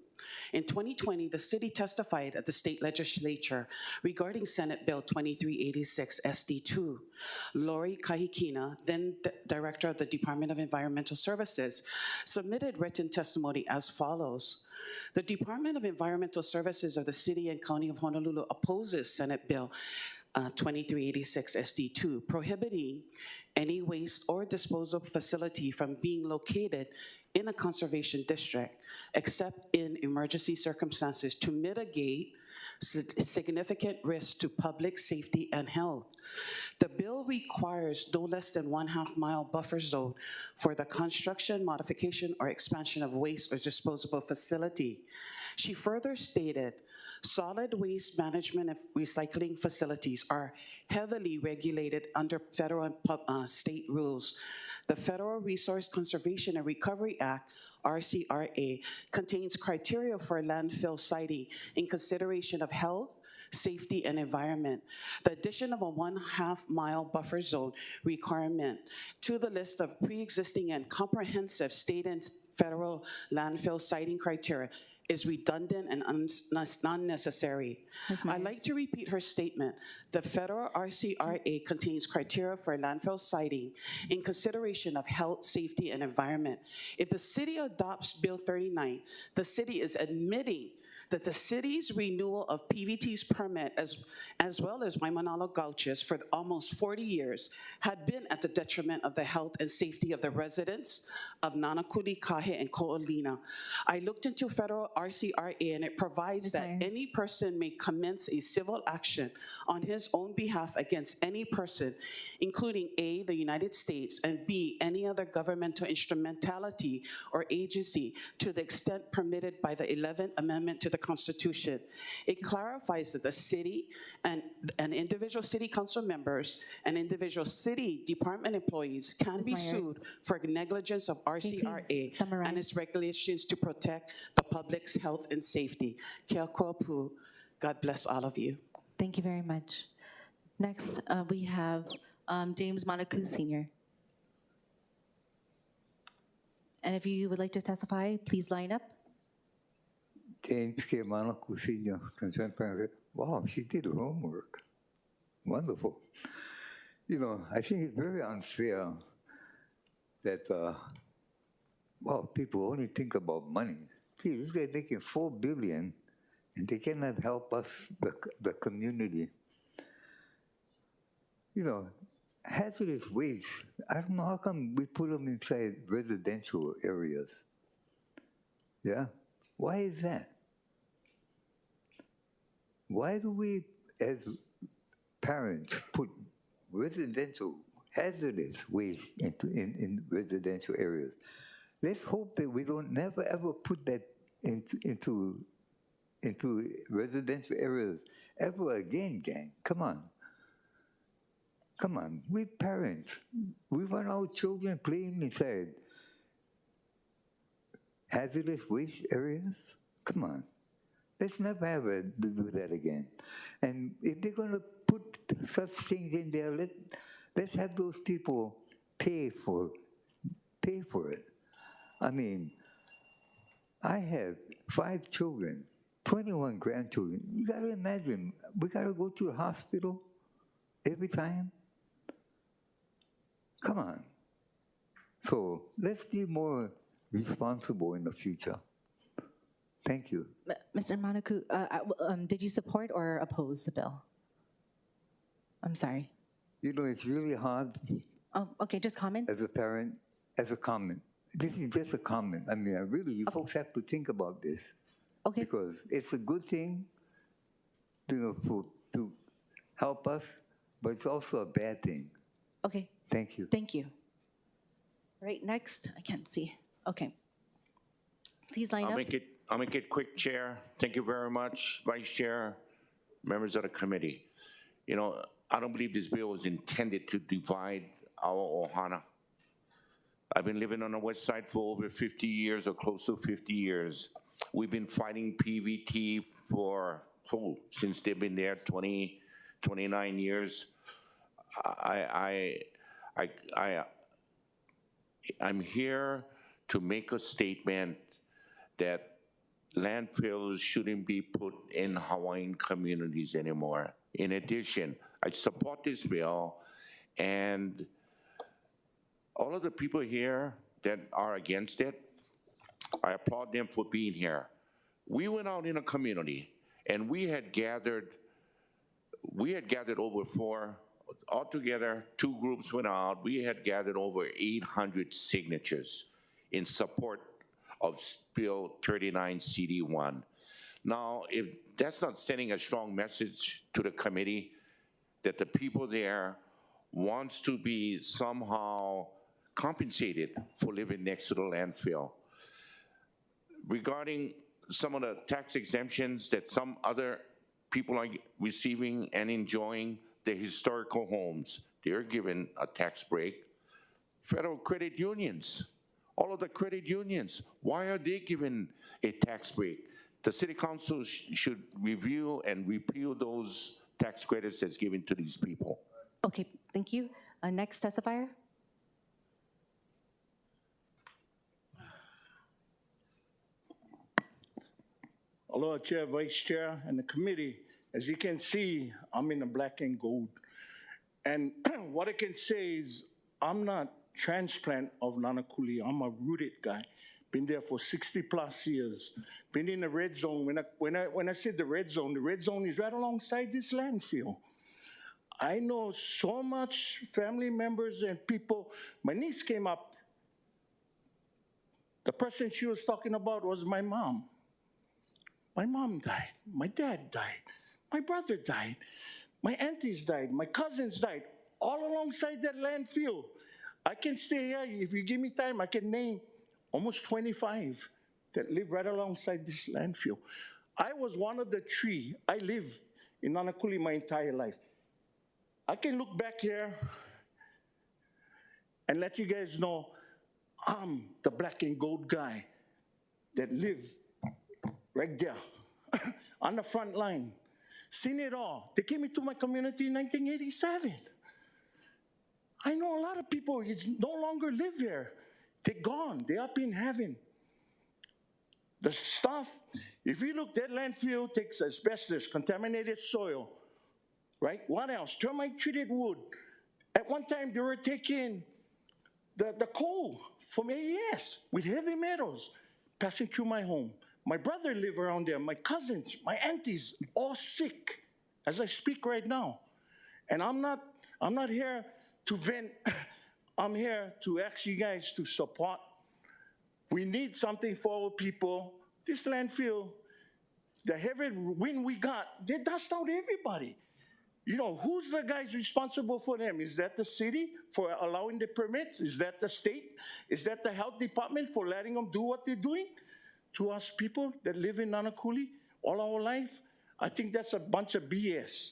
In 2020, the city testified at the state legislature regarding Senate Bill 2386 SD2. Lori Kahikina, then director of the Department of Environmental Services, submitted written testimony as follows. The Department of Environmental Services of the City and County of Honolulu opposes Senate Bill 2386 SD2, prohibiting any waste or disposal facility from being located in a conservation district, except in emergency circumstances to mitigate significant risk to public safety and health. The bill requires no less than 1/2 mile buffer zone for the construction, modification, or expansion of waste or disposable facility. She further stated, solid waste management and recycling facilities are heavily regulated under federal and state rules. The Federal Resource Conservation and Recovery Act, RCRA, contains criteria for landfill siting in consideration of health, safety, and environment. The addition of a 1/2 mile buffer zone requirement to the list of pre-existing and comprehensive state and federal landfill siting criteria is redundant and unnecessary. I'd like to repeat her statement. The federal RCRA contains criteria for landfill siting in consideration of health, safety, and environment. If the city adopts Bill 39, the city is admitting that the city's renewal of PVT's permit, as well as Waimanalo Gauch's for almost 40 years, had been at the detriment of the health and safety of the residents of Nanakuli, Kahe, and Ko'olina. I looked into federal RCRA, and it provides that any person may commence a civil action on his own behalf against any person, including A, the United States, and B, any other governmental instrumentality or agency to the extent permitted by the 11th Amendment to the Constitution. It clarifies that the city and individual city council members and individual city department employees can be sued for negligence of RCRA and its regulations to protect the public's health and safety. Kia ko'opu. God bless all of you. Thank you very much. Next, we have James Monaco Sr. And if you would like to testify, please line up. James K. Monaco Sr., concerned parent. Wow, she did her homework. Wonderful. You know, I think it's very unfair that, people only think about money. See, this guy making $4 billion, and they cannot help us, the community. You know, hazardous waste, I don't know how come we put them inside residential areas. Yeah? Why is that? Why do we, as parents, put residential hazardous waste in residential areas? Let's hope that we don't never ever put that into residential areas ever again, gang. Come on. Come on, we parents, we want our children playing inside hazardous waste areas? Come on, let's never ever do that again. And if they're going to put such things in there, let's have those people pay for it. I mean, I have 5 children, 21 grandchildren. You got to imagine, we got to go to the hospital every time. Come on. So let's be more responsible in the future. Thank you. Mr. Monaco, did you support or oppose the bill? I'm sorry. You know, it's really hard. Oh, okay, just comments? As a parent, as a comment. This is just a comment. I mean, you folks have to think about this. Okay. Because it's a good thing, to help us, but it's also a bad thing. Okay. Thank you. Thank you. Right, next, I can't see. Okay. Please line up. I'll make it quick, Chair. Thank you very much, Vice Chair, members of the committee. You know, I don't believe this bill was intended to divide our Ohana. I've been living on the west side for over 50 years or close to 50 years. We've been fighting PVT since they've been there 29 years. I'm here to make a statement that landfills shouldn't be put in Hawaiian communities anymore. In addition, I support this bill, and all of the people here that are against it, I applaud them for being here. We went out in a community, and we had gathered over altogether, 2 groups went out. We had gathered over 800 signatures in support of Bill 39 CD1. Now, if that's not sending a strong message to the committee that the people there wants to be somehow compensated for living next to the landfill. Regarding some of the tax exemptions that some other people are receiving and enjoying, the historical homes, they're given a tax break. Federal credit unions, all of the credit unions, why are they given a tax break? The city council should review and repeal those tax credits that's given to these people. Okay, thank you. Next testifier. Aloha, Chair, Vice Chair, and the committee. As you can see, I'm in the black and gold. And what I can say is I'm not transplant of Nanakuli. I'm a rooted guy. Been there for 60+ years. Been in the red zone. When I said the red zone is right alongside this landfill. I know so much family members and people. My niece came up. The person she was talking about was my mom. My mom died. My dad died. My brother died. My aunties died. My cousins died. All alongside that landfill. I can stay here. If you give me time, I can name almost 25 that live right alongside this landfill. I was one of the 3. I lived in Nanakuli my entire life. I can look back here and let you guys know I'm the black and gold guy that lived right there on the front line. Seen it all. They came into my community in 1987. I know a lot of people no longer live here. They're gone. They're up in heaven. The stuff, if you look, that landfill takes asbestos, contaminated soil, right? What else? Termite treated wood. At one time, they were taking the coal from AES with heavy metals passing through my home. My brother lived around there, my cousins, my aunties, all sick as I speak right now. And I'm not here to vent. I'm here to ask you guys to support. We need something for our people. This landfill, the heavy wind we got, they dust out everybody. You know, who's the guys responsible for them? Is that the city for allowing the permits? Is that the state? Is that the health department for letting them do what they're doing? To us people that live in Nanakuli all our life, I think that's a bunch of BS.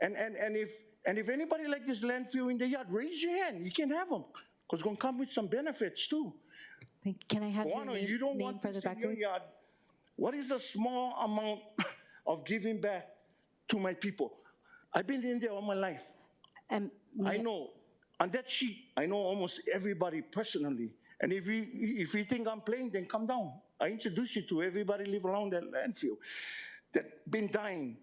And if anybody like this landfill in the yard, raise your hand. You can have them, because it's going to come with some benefits too. Can I have your Juana, name, you don't name want for the this in your record? yard. What is a small amount of giving back to my people? I've been in there all my life. I know. On that sheet, I know almost everybody personally. And if you think I'm playing, then come down. I introduce you to everybody live around that landfill that been dying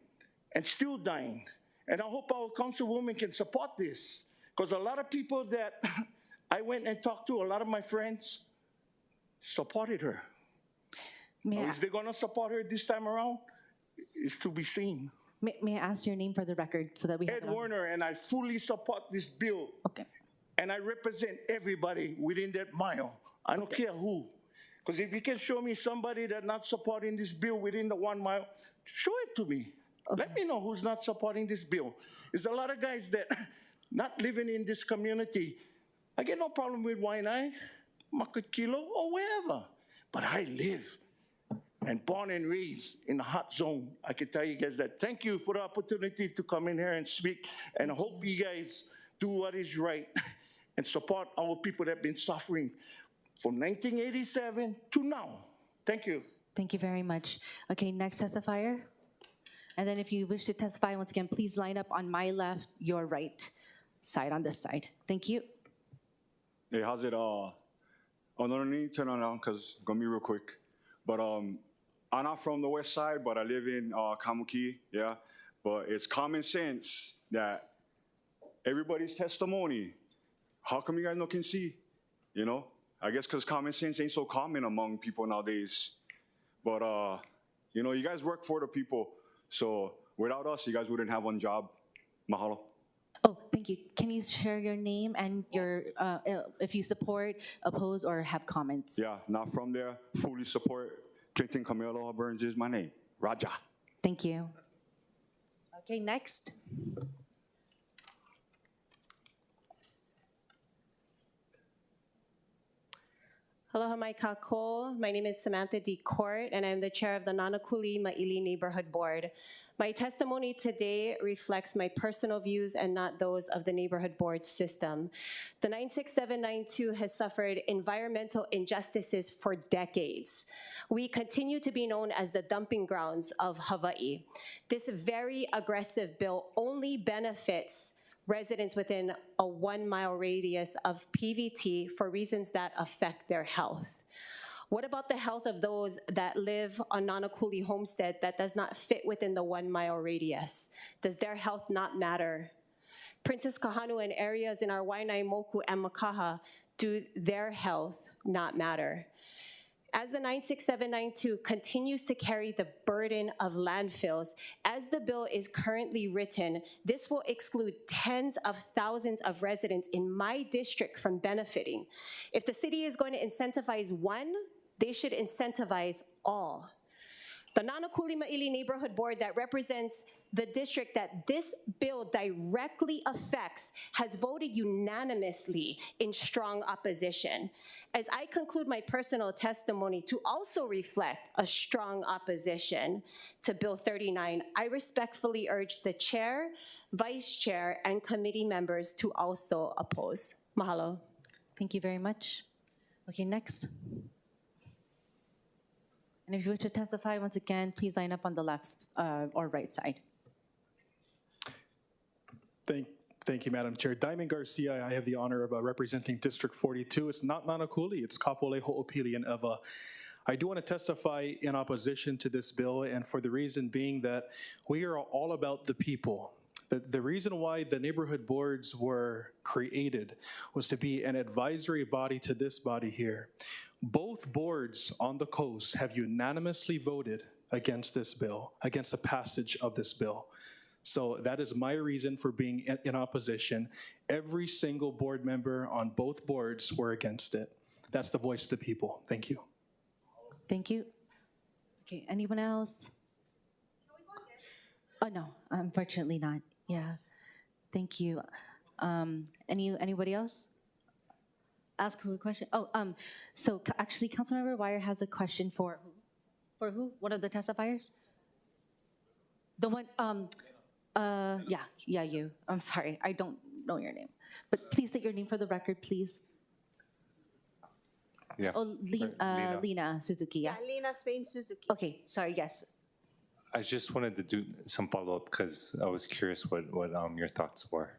and still dying. And I hope our councilwoman can support this, because a lot of people that I went and talked to, a lot of my friends, supported her. Is they going to support her this time around? Is to be seen. May I ask your name for the record so that we have Ed it on? Werner, and I fully support this bill. Okay. And I represent everybody within that mile. I don't care who. Because if you can show me somebody that's not supporting this bill within the 1 mile, show it to me. Okay. Let me know who's not supporting this bill. There's a lot of guys that not living in this community. I get no problem with Waianae, Makakilo, or wherever. But I live and born and raised in the hot zone. I can tell you guys that. Thank you for the opportunity to come in here and speak. And I hope you guys do what is right and support our people that have been suffering from 1987 to now. Thank you. Thank you very much. Okay, next testifier. And then if you wish to testify, once again, please line up on my left, your right side on this side. Thank you. Hey, how's it? Oh, no need to turn around because it's going to be real quick. But I'm not from the west side, but I live in Kamuki, yeah? But it's common sense that everybody's testimony, how come you guys no can see? You know? I guess because common sense ain't so common among people nowadays. But, you know, you guys work for the people. So without us, you guys wouldn't have one job. Mahalo. Oh, thank you. Can you share your name and your, if you support, oppose, or have comments? Yeah, not from there. Fully support. Clinton Camilo Burns is my name. Raja. Thank you. Okay, next. Aloha mai kako. My name is Samantha D. Court, and I'm the chair of the Nanakuli Ma'ili Neighborhood Board. My testimony today reflects my personal views and not those of the neighborhood board system. The 96792 has suffered environmental injustices for decades. We continue to be known as the dumping grounds of Hawaii. This very aggressive bill only benefits residents within a 1 mile radius of PVT for reasons that affect their health. What about the health of those that live on Nanakuli Homestead that does not fit within the 1 mile radius? Does their health not matter? Princess Kahanu and areas in our Waianae, Moku, and Makaha, do their health not matter? As the 96792 continues to carry the burden of landfills, as the bill is currently written, this will exclude tens of thousands of residents in my district from benefiting. If the city is going to incentivize one, they should incentivize all. The Nanakuli Ma'ili Neighborhood Board that represents the district that this bill directly affects has voted unanimously in strong opposition. As I conclude my personal testimony to also reflect a strong opposition to Bill 39, I respectfully urge the chair, vice chair, and committee members to also oppose. Mahalo. Thank you very much. Okay, next. And if you wish to testify, once again, please line up on the left or right side. Thank you, Madam Chair. Diamond Garcia, I have the honor of representing District 42. It's not Nanakuli, it's Kapolei, Ho'opili, and Ewa. I do want to testify in opposition to this bill, and for the reason being that we are all about the people. The reason why the neighborhood boards were created was to be an advisory body to this body here. Both boards on the coast have unanimously voted against this bill, against the passage of this bill. So that is my reason for being in opposition. Every single board member on both boards were against it. That's the voice of the people. Thank you. Thank you. Okay, anyone else? Oh, no, unfortunately not. Yeah, thank you. Anybody else? Ask who a question? Oh, so actually, Councilmember Wire has a question for who? One of the testifiers? The one, yeah, you. I'm sorry, I don't know your name. But please state your name for the record, please. Yeah. Oh, Lena Suzuki, yeah? Yeah, Lena Spain Suzuki. Okay, sorry, yes. I just wanted to do some follow-up because I was curious what your thoughts were.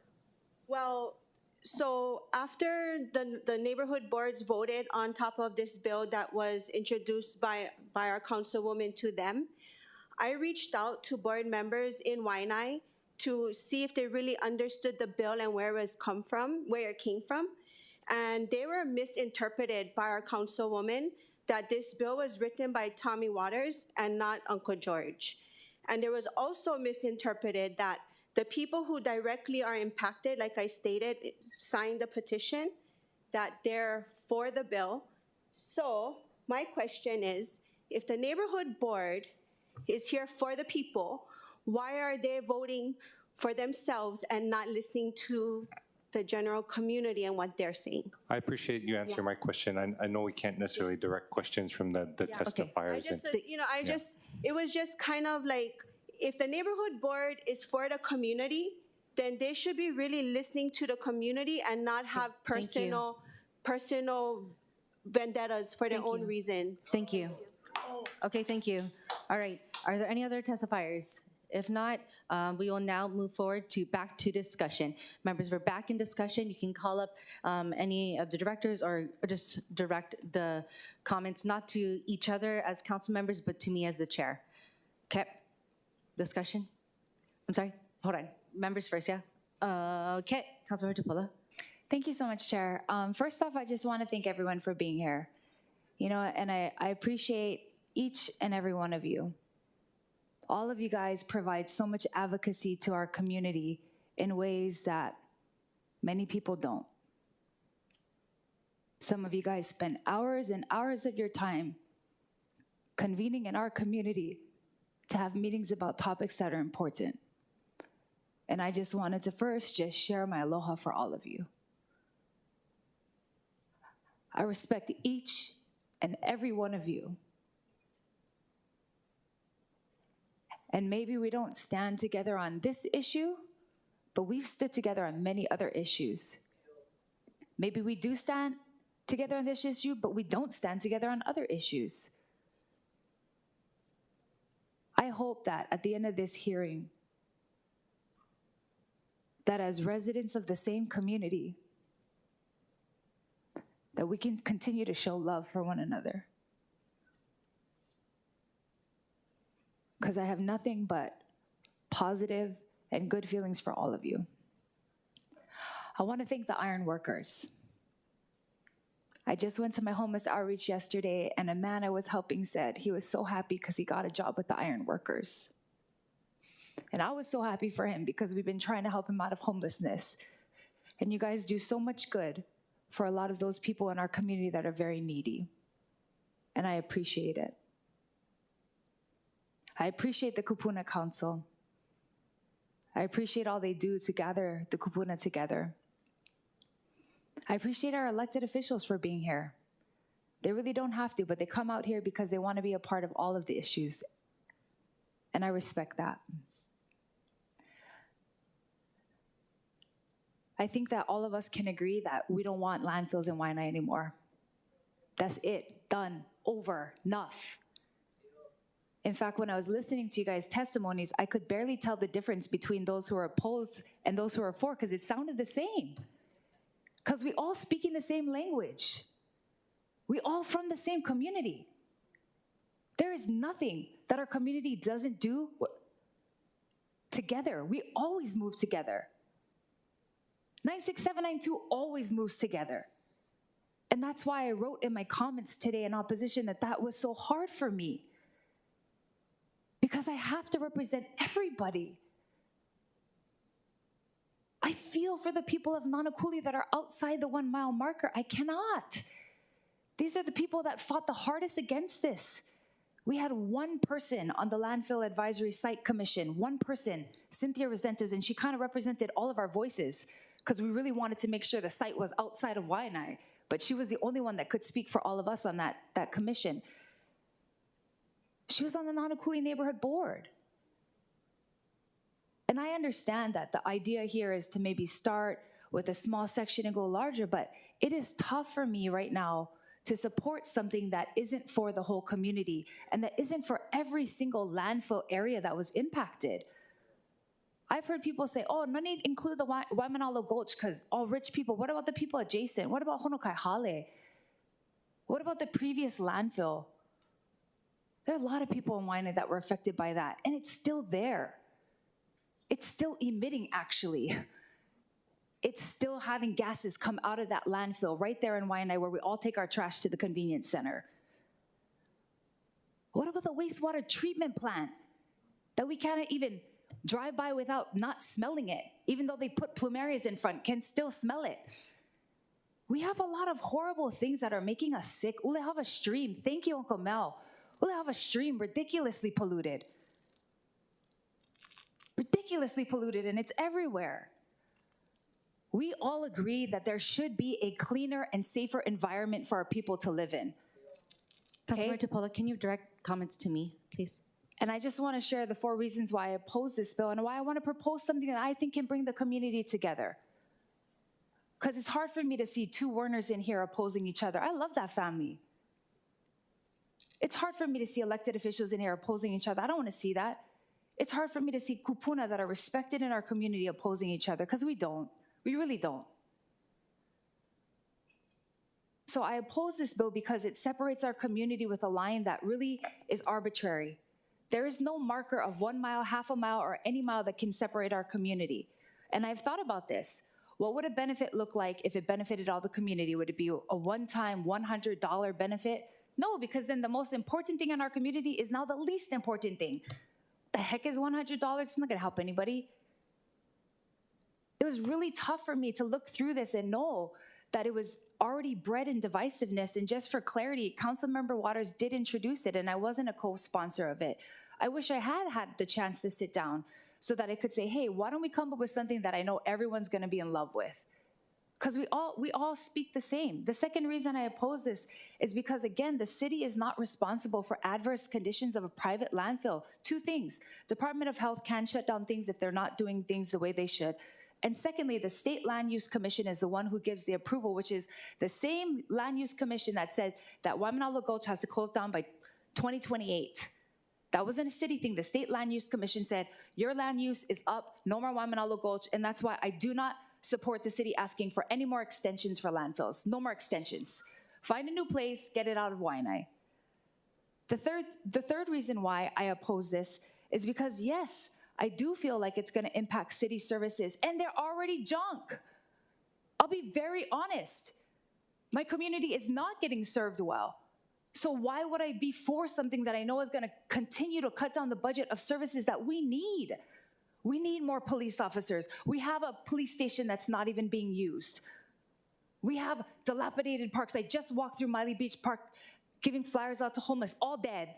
Well, so after the neighborhood boards voted on top of this bill that was introduced by our councilwoman to them, I reached out to board members in Waianae to see if they really understood the bill and where it came from. And they were misinterpreted by our councilwoman that this bill was written by Tommy Waters and not Uncle George. And there was also misinterpreted that the people who directly are impacted, like I stated, signed the petition, that they're for the bill. So my question is, if the neighborhood board is here for the people, why are they voting for themselves and not listening to the general community and what they're saying? I appreciate you answering my question. I know we can't necessarily direct questions from the testifiers. It was just kind of like, if the neighborhood board is for the community, then they should be really listening to the community and not have personal vendettas for their own reasons. Thank you. Okay, thank you. All right, are there any other testifiers? If not, we will now move forward back to discussion. Members, we're back in discussion. You can call up any of the directors or just direct the comments not to each other as council members, but to me as the chair. Okay, discussion? I'm sorry, hold on. Members first, yeah? Okay, Councilmember Tupola. Thank you so much, Chair. First off, I just want to thank everyone for being here. You know, and I appreciate each and every one of you. All of you guys provide so much advocacy to our community in ways that many people don't. Some of you guys spend hours and hours of your time convening in our community to have meetings about topics that are important. And I just wanted to first just share my aloha for all of you. I respect each and every one of you. And maybe we don't stand together on this issue, but we've stood together on many other issues. Maybe we do stand together on this issue, but we don't stand together on other issues. I hope that at the end of this hearing, that as residents of the same community, that we can continue to show love for one another. Because I have nothing but positive and good feelings for all of you. I want to thank the iron workers. I just went to my homeless outreach yesterday, and a man I was helping said he was so happy because he got a job with the iron workers. And I was so happy for him because we've been trying to help him out of homelessness. And you guys do so much good for a lot of those people in our community that are very needy. And I appreciate it. I appreciate the Kupuna Council. I appreciate all they do to gather the kupuna together. I appreciate our elected officials for being here. They really don't have to, but they come out here because they want to be a part of all of the issues. And I respect that. I think that all of us can agree that we don't want landfills in Waianae anymore. That's it, done, over, enough. In fact, when I was listening to you guys' testimonies, I could barely tell the difference between those who are opposed and those who are for, because it sounded the same. Because we all speak in the same language. We all from the same community. There is nothing that our community doesn't do together. We always move together. 96792 always moves together. And that's why I wrote in my comments today in opposition that was so hard for me. Because I have to represent everybody. I feel for the people of Nanakuli that are outside the 1 mile marker. I cannot. These are the people that fought the hardest against this. We had one person on the Landfill Advisory Site Commission, one person, Cynthia Resentes, and she kind of represented all of our voices because we really wanted to make sure the site was outside of Waianae, but she was the only one that could speak for all of us on that commission. She was on the Nanakuli Neighborhood Board. And I understand that the idea here is to maybe start with a small section and go larger, but it is tough for me right now to support something that isn't for the whole community and that isn't for every single landfill area that was impacted. I've heard people say, oh, no need to include the Waimanalo Gulch because all rich people. What about the people adjacent? What about Honokai Hale? What about the previous landfill? There are a lot of people in Waianae that were affected by that, and it's still there. It's still emitting, actually. It's still having gases come out of that landfill right there in Waianae where we all take our trash to the convenience center. What about the wastewater treatment plant that we can't even drive by without not smelling it, even though they put plumerias in front, can still smell it? We have a lot of horrible things that are making us sick. Ulehava stream, thank you, Uncle Mel. Ulehava stream, ridiculously polluted. Ridiculously polluted, and it's everywhere. We all agree that there should be a cleaner and safer environment for our people to live in. Councilmember Tupola, can you direct comments to me, please? And I just want to share the 4 reasons why I oppose this bill and why I want to propose something that I think can bring the community together. Because it's hard for me to see 2 Werners in here opposing each other. I love that family. It's hard for me to see elected officials in here opposing each other. I don't want to see that. It's hard for me to see kupuna that are respected in our community opposing each other, because we don't. We really don't. So I oppose this bill because it separates our community with a line that really is arbitrary. There is no marker of 1 mile, half a mile, or any mile that can separate our community. And I've thought about this. What would a benefit look like if it benefited all the community? Would it be a one-time $100 benefit? No, because then the most important thing in our community is now the least important thing. The heck is $100? It's not gonna help anybody. It was really tough for me to look through this and know that it was already bred in divisiveness. And just for clarity, Councilmember Waters did introduce it, and I wasn't a co-sponsor of it. I wish I had had the chance to sit down so that I could say, hey, why don't we come up with something that I know everyone's gonna be in love with? Because we all speak the same. The second reason I oppose this is because, again, the city is not responsible for adverse conditions of a private landfill. 2 things. Department of Health can shut down things if they're not doing things the way they should. And secondly, the State Land Use Commission is the one who gives the approval, which is the same Land Use Commission that said that Waimanalo Gulch has to close down by 2028. That wasn't a city thing. The State Land Use Commission said, your land use is up, no more Waimanalo Gulch, and that's why I do not support the city asking for any more extensions for landfills. No more extensions. Find a new place, get it out of Waianae. The third reason why I oppose this is because, yes, I do feel like it's gonna impact city services, and they're already junk. I'll be very honest. My community is not getting served well. So why would I be for something that I know is gonna continue to cut down the budget of services that we need? We need more police officers. We have a police station that's not even being used. We have dilapidated parks. I just walked through Miley Beach Park giving flyers out to homeless, all dead.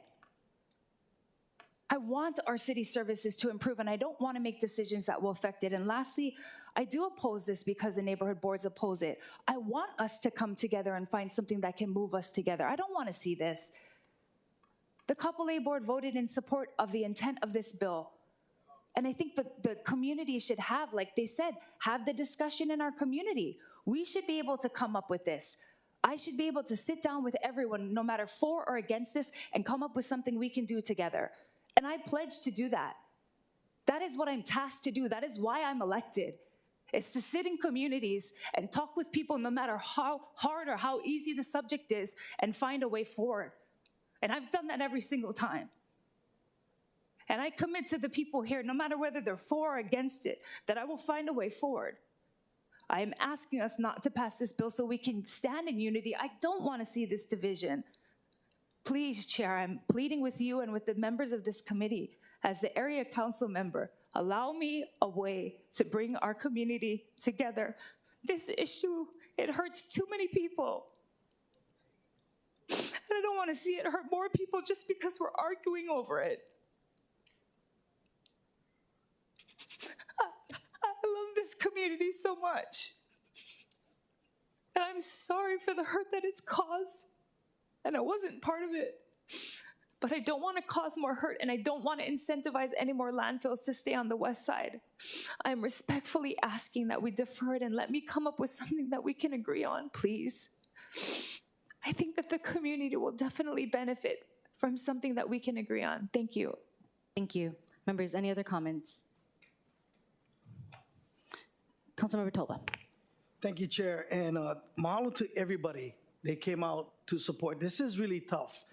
I want our city services to improve, and I don't want to make decisions that will affect it. And lastly, I do oppose this because the neighborhood boards oppose it. I want us to come together and find something that can move us together. I don't want to see this. The Kapolei board voted in support of the intent of this bill. And I think the community should have, like they said, have the discussion in our community. We should be able to come up with this. I should be able to sit down with everyone, no matter for or against this, and come up with something we can do together. And I pledge to do that. That is what I'm tasked to do. That is why I'm elected. It's to sit in communities and talk with people no matter how hard or how easy the subject is and find a way forward. And I've done that every single time. And I commit to the people here, no matter whether they're for or against it, that I will find a way forward. I am asking us not to pass this bill so we can stand in unity. I don't want to see this division. Please, Chair, I'm pleading with you and with the members of this committee, as the area council member, allow me a way to bring our community together. This issue, it hurts too many people. And I don't want to see it hurt more people just because we're arguing over it. I love this community so much. And I'm sorry for the hurt that it's caused. And I wasn't part of it. But I don't want to cause more hurt, and I don't want to incentivize any more landfills to stay on the west side. I'm respectfully asking that we defer it and let me come up with something that we can agree on, please. I think that the community will definitely benefit from something that we can agree on. Thank you. Thank you. Members, any other comments? Councilmember Toba. Thank you, Chair, and mahalo to everybody. They came out to support. This is really tough,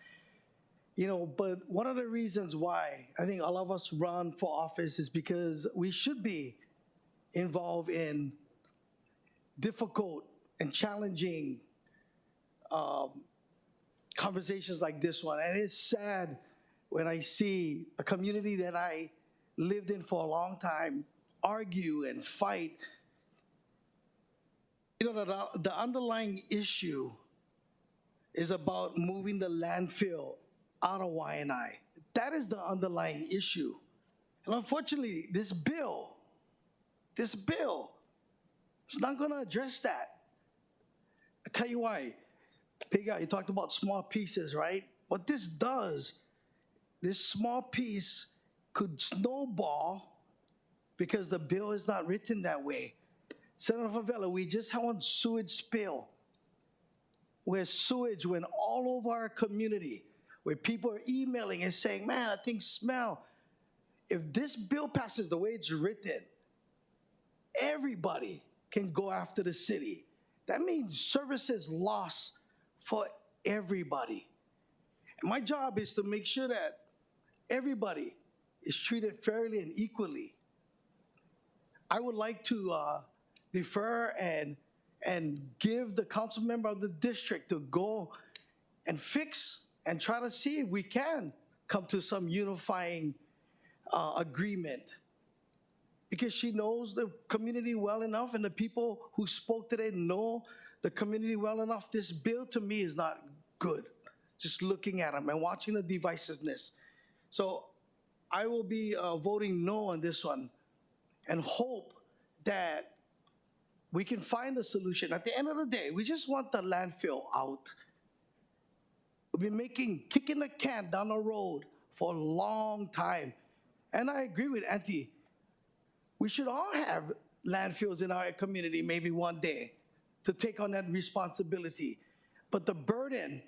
you know, but one of the reasons why I think all of us run for office is because we should be involved in difficult and challenging conversations like this one. And it's sad when I see a community that I lived in for a long time argue and fight. You know, the underlying issue is about moving the landfill out of Waianae. That is the underlying issue. And unfortunately, this bill is not gonna address that. I tell you why. Pega, you talked about small pieces, right? What this does, this small piece could snowball because the bill is not written that way. Senator Favela, we just had one sewage spill where sewage went all over our community, where people are emailing and saying, man, I think smell. If this bill passes the way it's written, everybody can go after the city. That means services lost for everybody. And my job is to make sure that everybody is treated fairly and equally. I would like to defer and give the council member of the district to go and fix and try to see if we can come to some unifying agreement. Because she knows the community well enough, and the people who spoke today know the community well enough. This bill to me is not good, just looking at them and watching the divisiveness. So I will be voting no on this one and hope that we can find a solution. At the end of the day, we just want the landfill out. We've been kicking the can down the road for a long time. And I agree with Auntie. We should all have landfills in our community maybe one day to take on that responsibility. But the burden,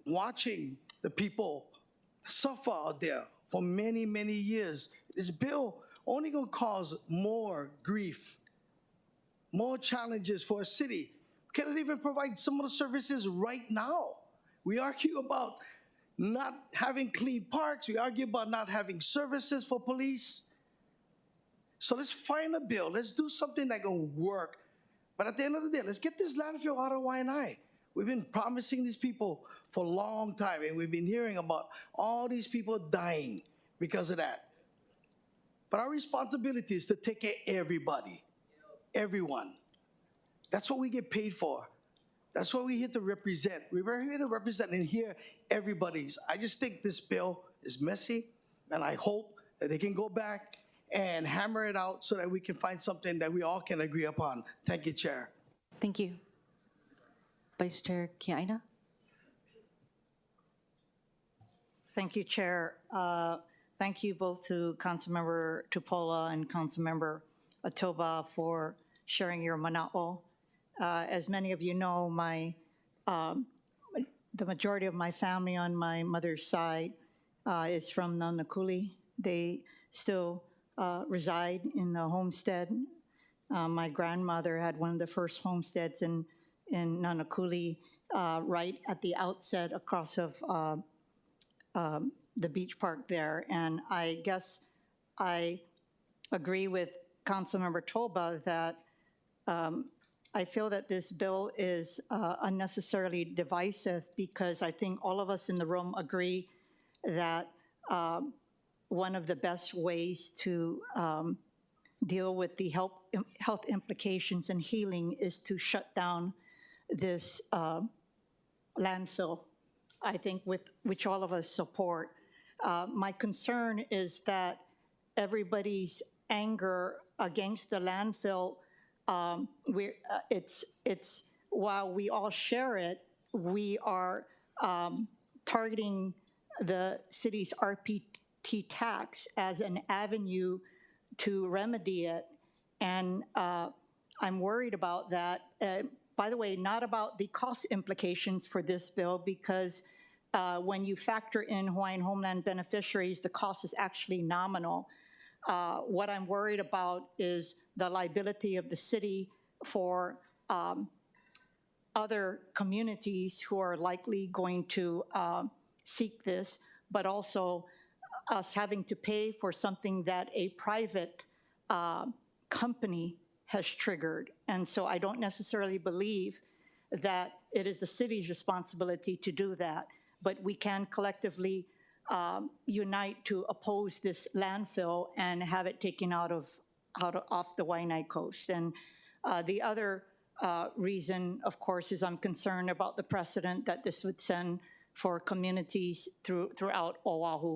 watching the people suffer out there for many, many years, this bill only gonna cause more grief, more challenges for a city. We cannot even provide some of the services right now. We argue about not having clean parks. We argue about not having services for police. So let's find a bill. Let's do something that can work. But at the end of the day, let's get this landfill out of Waianae. We've been promising these people for a long time, and we've been hearing about all these people dying because of that. But our responsibility is to take care of everybody, everyone. That's what we get paid for. That's what we're here to represent. We're here to represent and hear everybody's. I just think this bill is messy, and I hope that they can go back and hammer it out so that we can find something that we all can agree upon. Thank you, Chair. Thank you. Vice Chair Kiaina. Thank you, Chair. Thank you both to Councilmember Tupola and Councilmember Atoba for sharing your mana'o. As many of you know, the majority of my family on my mother's side is from Nanakuli. They still reside in the homestead. My grandmother had one of the first homesteads in Nanakuli, right at the outset across of the beach park there. And I guess I agree with Councilmember Toba that I feel that this bill is unnecessarily divisive because I think all of us in the room agree that one of the best ways to deal with the health implications and healing is to shut down this landfill, I think, which all of us support. My concern is that everybody's anger against the landfill, while we all share it, we are targeting the city's RPT tax as an avenue to remedy it. And I'm worried about that. By the way, not about the cost implications for this bill, because when you factor in Hawaiian homeland beneficiaries, the cost is actually nominal. What I'm worried about is the liability of the city for other communities who are likely going to seek this, but also us having to pay for something that a private company has triggered. And so I don't necessarily believe that it is the city's responsibility to do that, but we can collectively unite to oppose this landfill and have it taken off the Waianae coast. And the other reason, of course, is I'm concerned about the precedent that this would send for communities throughout Oahu.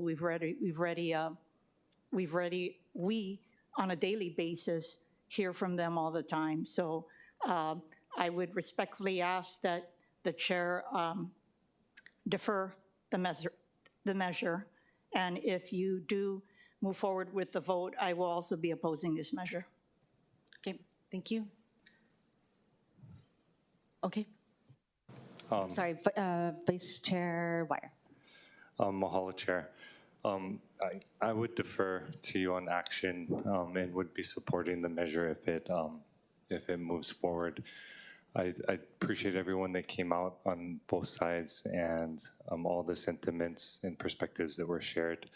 We on a daily basis hear from them all the time. So I would respectfully ask that the chair defer the measure. And if you do move forward with the vote, I will also be opposing this measure. Okay, thank you. Okay. Sorry, Vice Chair Wire. Mahalo, Chair. I would defer to you on action and would be supporting the measure if it moves forward. I appreciate everyone that came out on both sides and all the sentiments and perspectives that were shared.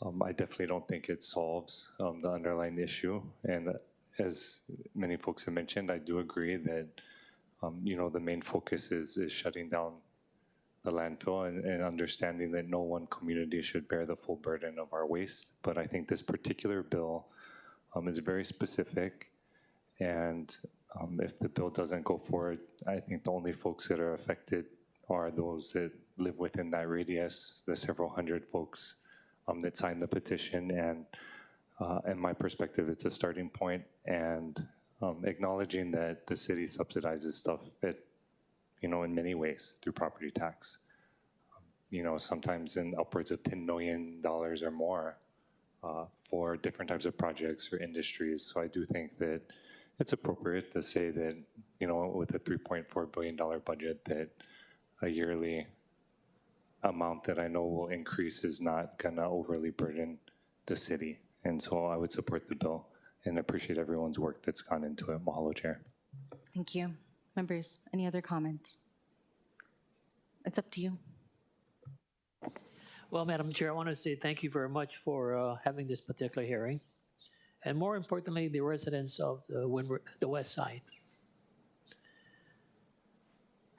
I definitely don't think it solves the underlying issue. And as many folks have mentioned, I do agree that the main focus is shutting down the landfill and understanding that no one community should bear the full burden of our waste. But I think this particular bill is very specific, and if the bill doesn't go forward, I think the only folks that are affected are those that live within that radius, the several hundred folks that signed the petition. And in my perspective, it's a starting point, and acknowledging that the city subsidizes stuff in many ways through property tax. Sometimes in upwards of $10 million or more for different types of projects or industries. So I do think that it's appropriate to say that, with a $3.4 billion budget, that a yearly amount that I know will increase is not gonna overly burden the city. And so I would support the bill and appreciate everyone's work that's gone into it. Mahalo, Chair. Thank you. Members, any other comments? It's up to you. Well, Madam Chair, I want to say thank you very much for having this particular hearing. And more importantly, the residents of the West Side.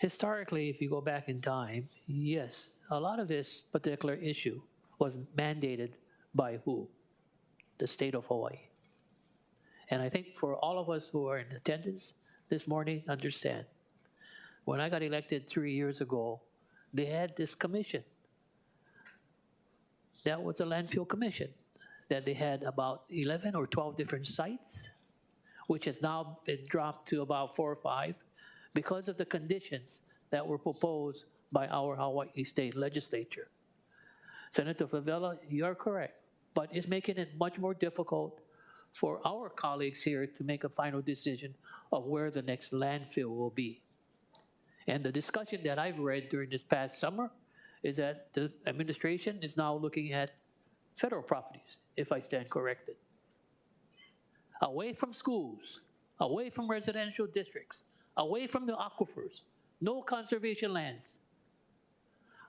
historically, if you go back in time, yes, a lot of this particular issue was mandated by who? The state of Hawaii. And I think for all of us who are in attendance this morning, understand, when I got elected 3 years ago, they had this commission. That was a landfill commission that they had about 11 or 12 different sites, which has now been dropped to about 4 or 5 because of the conditions that were proposed by our Hawaii State Legislature. Senator Favela, you're correct, but it's making it much more difficult for our colleagues here to make a final decision of where the next landfill will be. And the discussion that I've read during this past summer is that the administration is now looking at federal properties, if I stand corrected. Away from schools, away from residential districts, away from the aquifers, no conservation lands.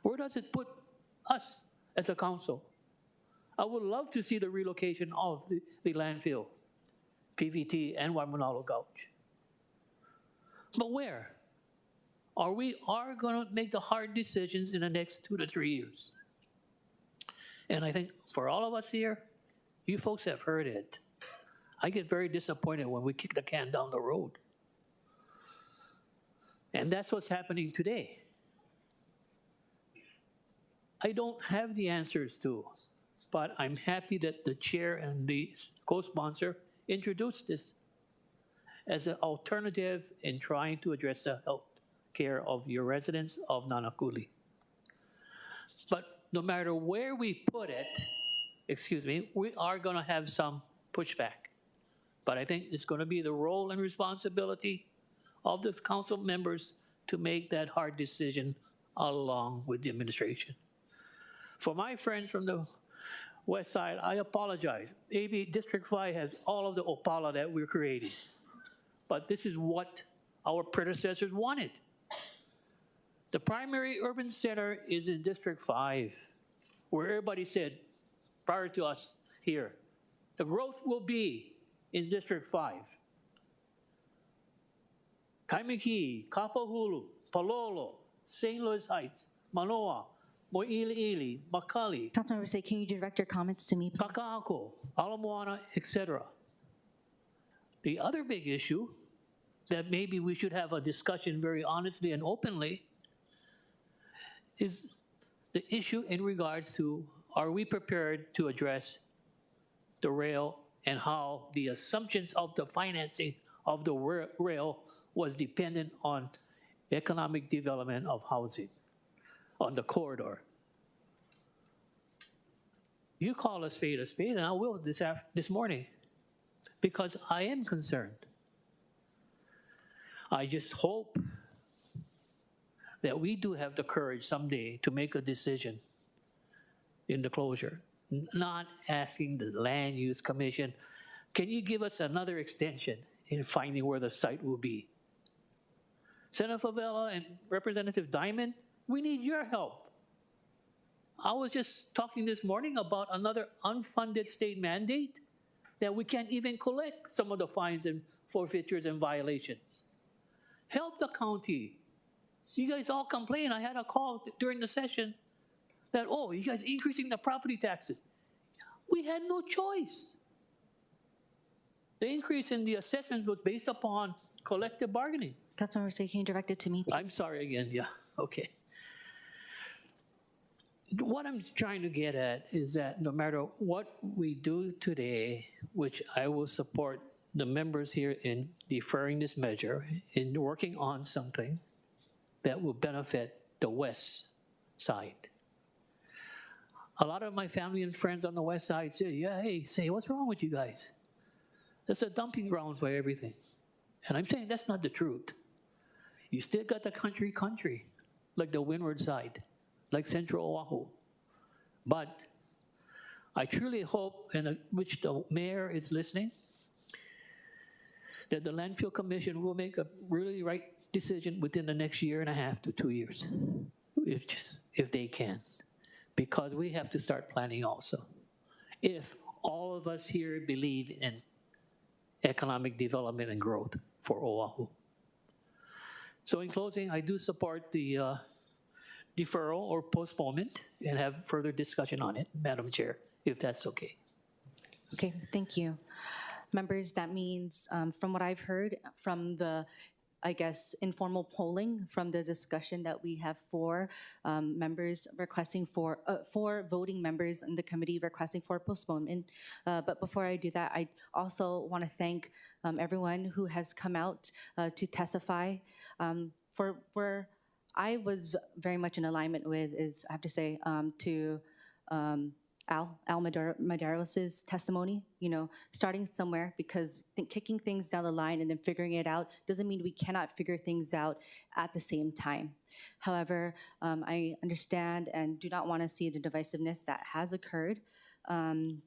Where does it put us as a council? I would love to see the relocation of the landfill, PVT and Waimanalo Gulch. But where? We are going to make the hard decisions in the next 2 to 3 years. And I think for all of us here, you folks have heard it. I get very disappointed when we kick the can down the road. And that's what's happening today. I don't have the answers to, but I'm happy that the chair and the co-sponsor introduced this as an alternative in trying to address the health care of your residents of Nanakuli. But no matter where we put it, we are going to have some pushback. But I think it's going to be the role and responsibility of the council members to make that hard decision along with the administration. For my friends from the west side, I apologize. Maybe District 5 has all of the Opala that we're creating. But this is what our predecessors wanted. The primary urban center is in District 5, where everybody said, prior to us here, the growth will be in District 5. Kaimiki, Kapahulu, Palolo, St. Louis Heights, Manoa, Mo'iliili, Makali, Councilmember Say, can you direct your comments to me, please? Kaka'ako, Ala Moana, etc. The other big issue that maybe we should have a discussion very honestly and openly is the issue in regards to, are we prepared to address the rail and how the assumptions of the financing of the rail was dependent on economic development of housing on the corridor. You call a spade, and I will this morning, because I am concerned. I just hope that we do have the courage someday to make a decision in the closure, not asking the Land Use Commission, can you give us another extension in finding where the site will be? Senator Favela and Representative Diamond, we need your help. I was just talking this morning about another unfunded state mandate that we can't even collect some of the fines and forfeitures and violations. Help the county. You guys all complain. I had a call during the session that, oh, you guys increasing the property taxes. We had no choice. The increase in the assessments was based upon collective bargaining. Councilmember Say, can you direct it to me, please? I'm sorry again, yeah, okay. What I'm trying to get at is that no matter what we do today, which I will support the members here in deferring this measure, in working on something that will benefit the west side. A lot of my family and friends on the west side say, yeah, hey, say, what's wrong with you guys? That's a dumping ground for everything. And I'm saying that's not the truth. You still got the country, like the windward side, like Central Oahu. But I truly hope, and which the mayor is listening, that the Landfill Commission will make a really right decision within the next 1.5 to 2 years, if they can. Because we have to start planning also. If all of us here believe in economic development and growth for Oahu. So in closing, I do support the deferral or postponement and have further discussion on it, Madam Chair, if that's okay. Okay, thank you. Members, that means, from what I've heard from the, I guess, informal polling from the discussion that we have for members requesting for voting members in the committee requesting for postponement. But before I do that, I also want to thank everyone who has come out to testify. For where I was very much in alignment with is, I have to say, to Al Maderos' testimony, you know, starting somewhere, because kicking things down the line and then figuring it out doesn't mean we cannot figure things out at the same time. However, I understand and do not want to see the divisiveness that has occurred. And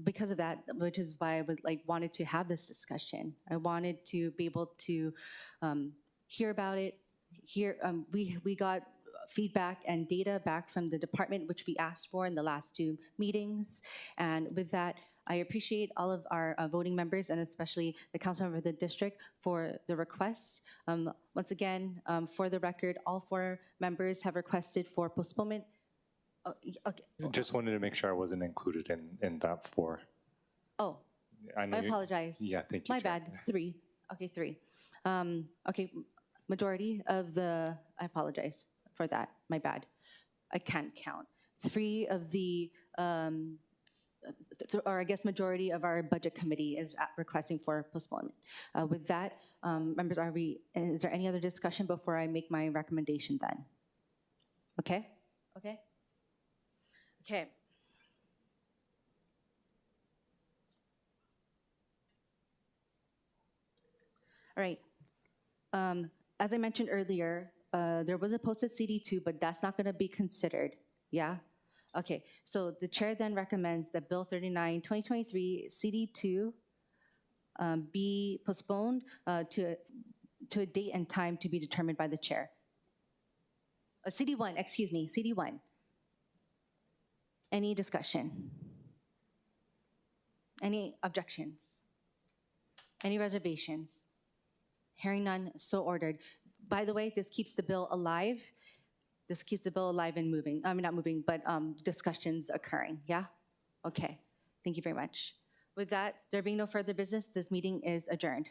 because of that, which is why I would wanted to have this discussion. I wanted to be able to hear about it. We got feedback and data back from the department, which we asked for in the last 2 meetings. And with that, I appreciate all of our voting members and especially the council member of the district for the requests. Once again, for the record, all 4 members have requested for postponement. Okay. Just wanted to make sure I wasn't included in that 4. Oh, I apologize. Yeah, thank you. My Chair. bad. 3. Okay, 3. Okay, majority of the, I apologize for that. My bad. I can't count. 3 of the, or I guess majority of our budget committee is requesting for postponement. With that, members, is there any other discussion before I make my recommendation then? Okay? Okay? Okay. All right. As I mentioned earlier, there was a posted CD2, but that's not going to be considered. Yeah? Okay. So the chair then recommends that Bill 39, 2023, CD2 be postponed to a date and time to be determined by the chair. CD1, excuse me, CD1. Any discussion? Any objections? Any reservations? Hearing none, so ordered. By the way, this keeps the bill alive. This keeps the bill alive and moving. I mean, not moving, but discussions occurring, yeah? Okay, thank you very much. With that, there being no further business, this meeting is adjourned.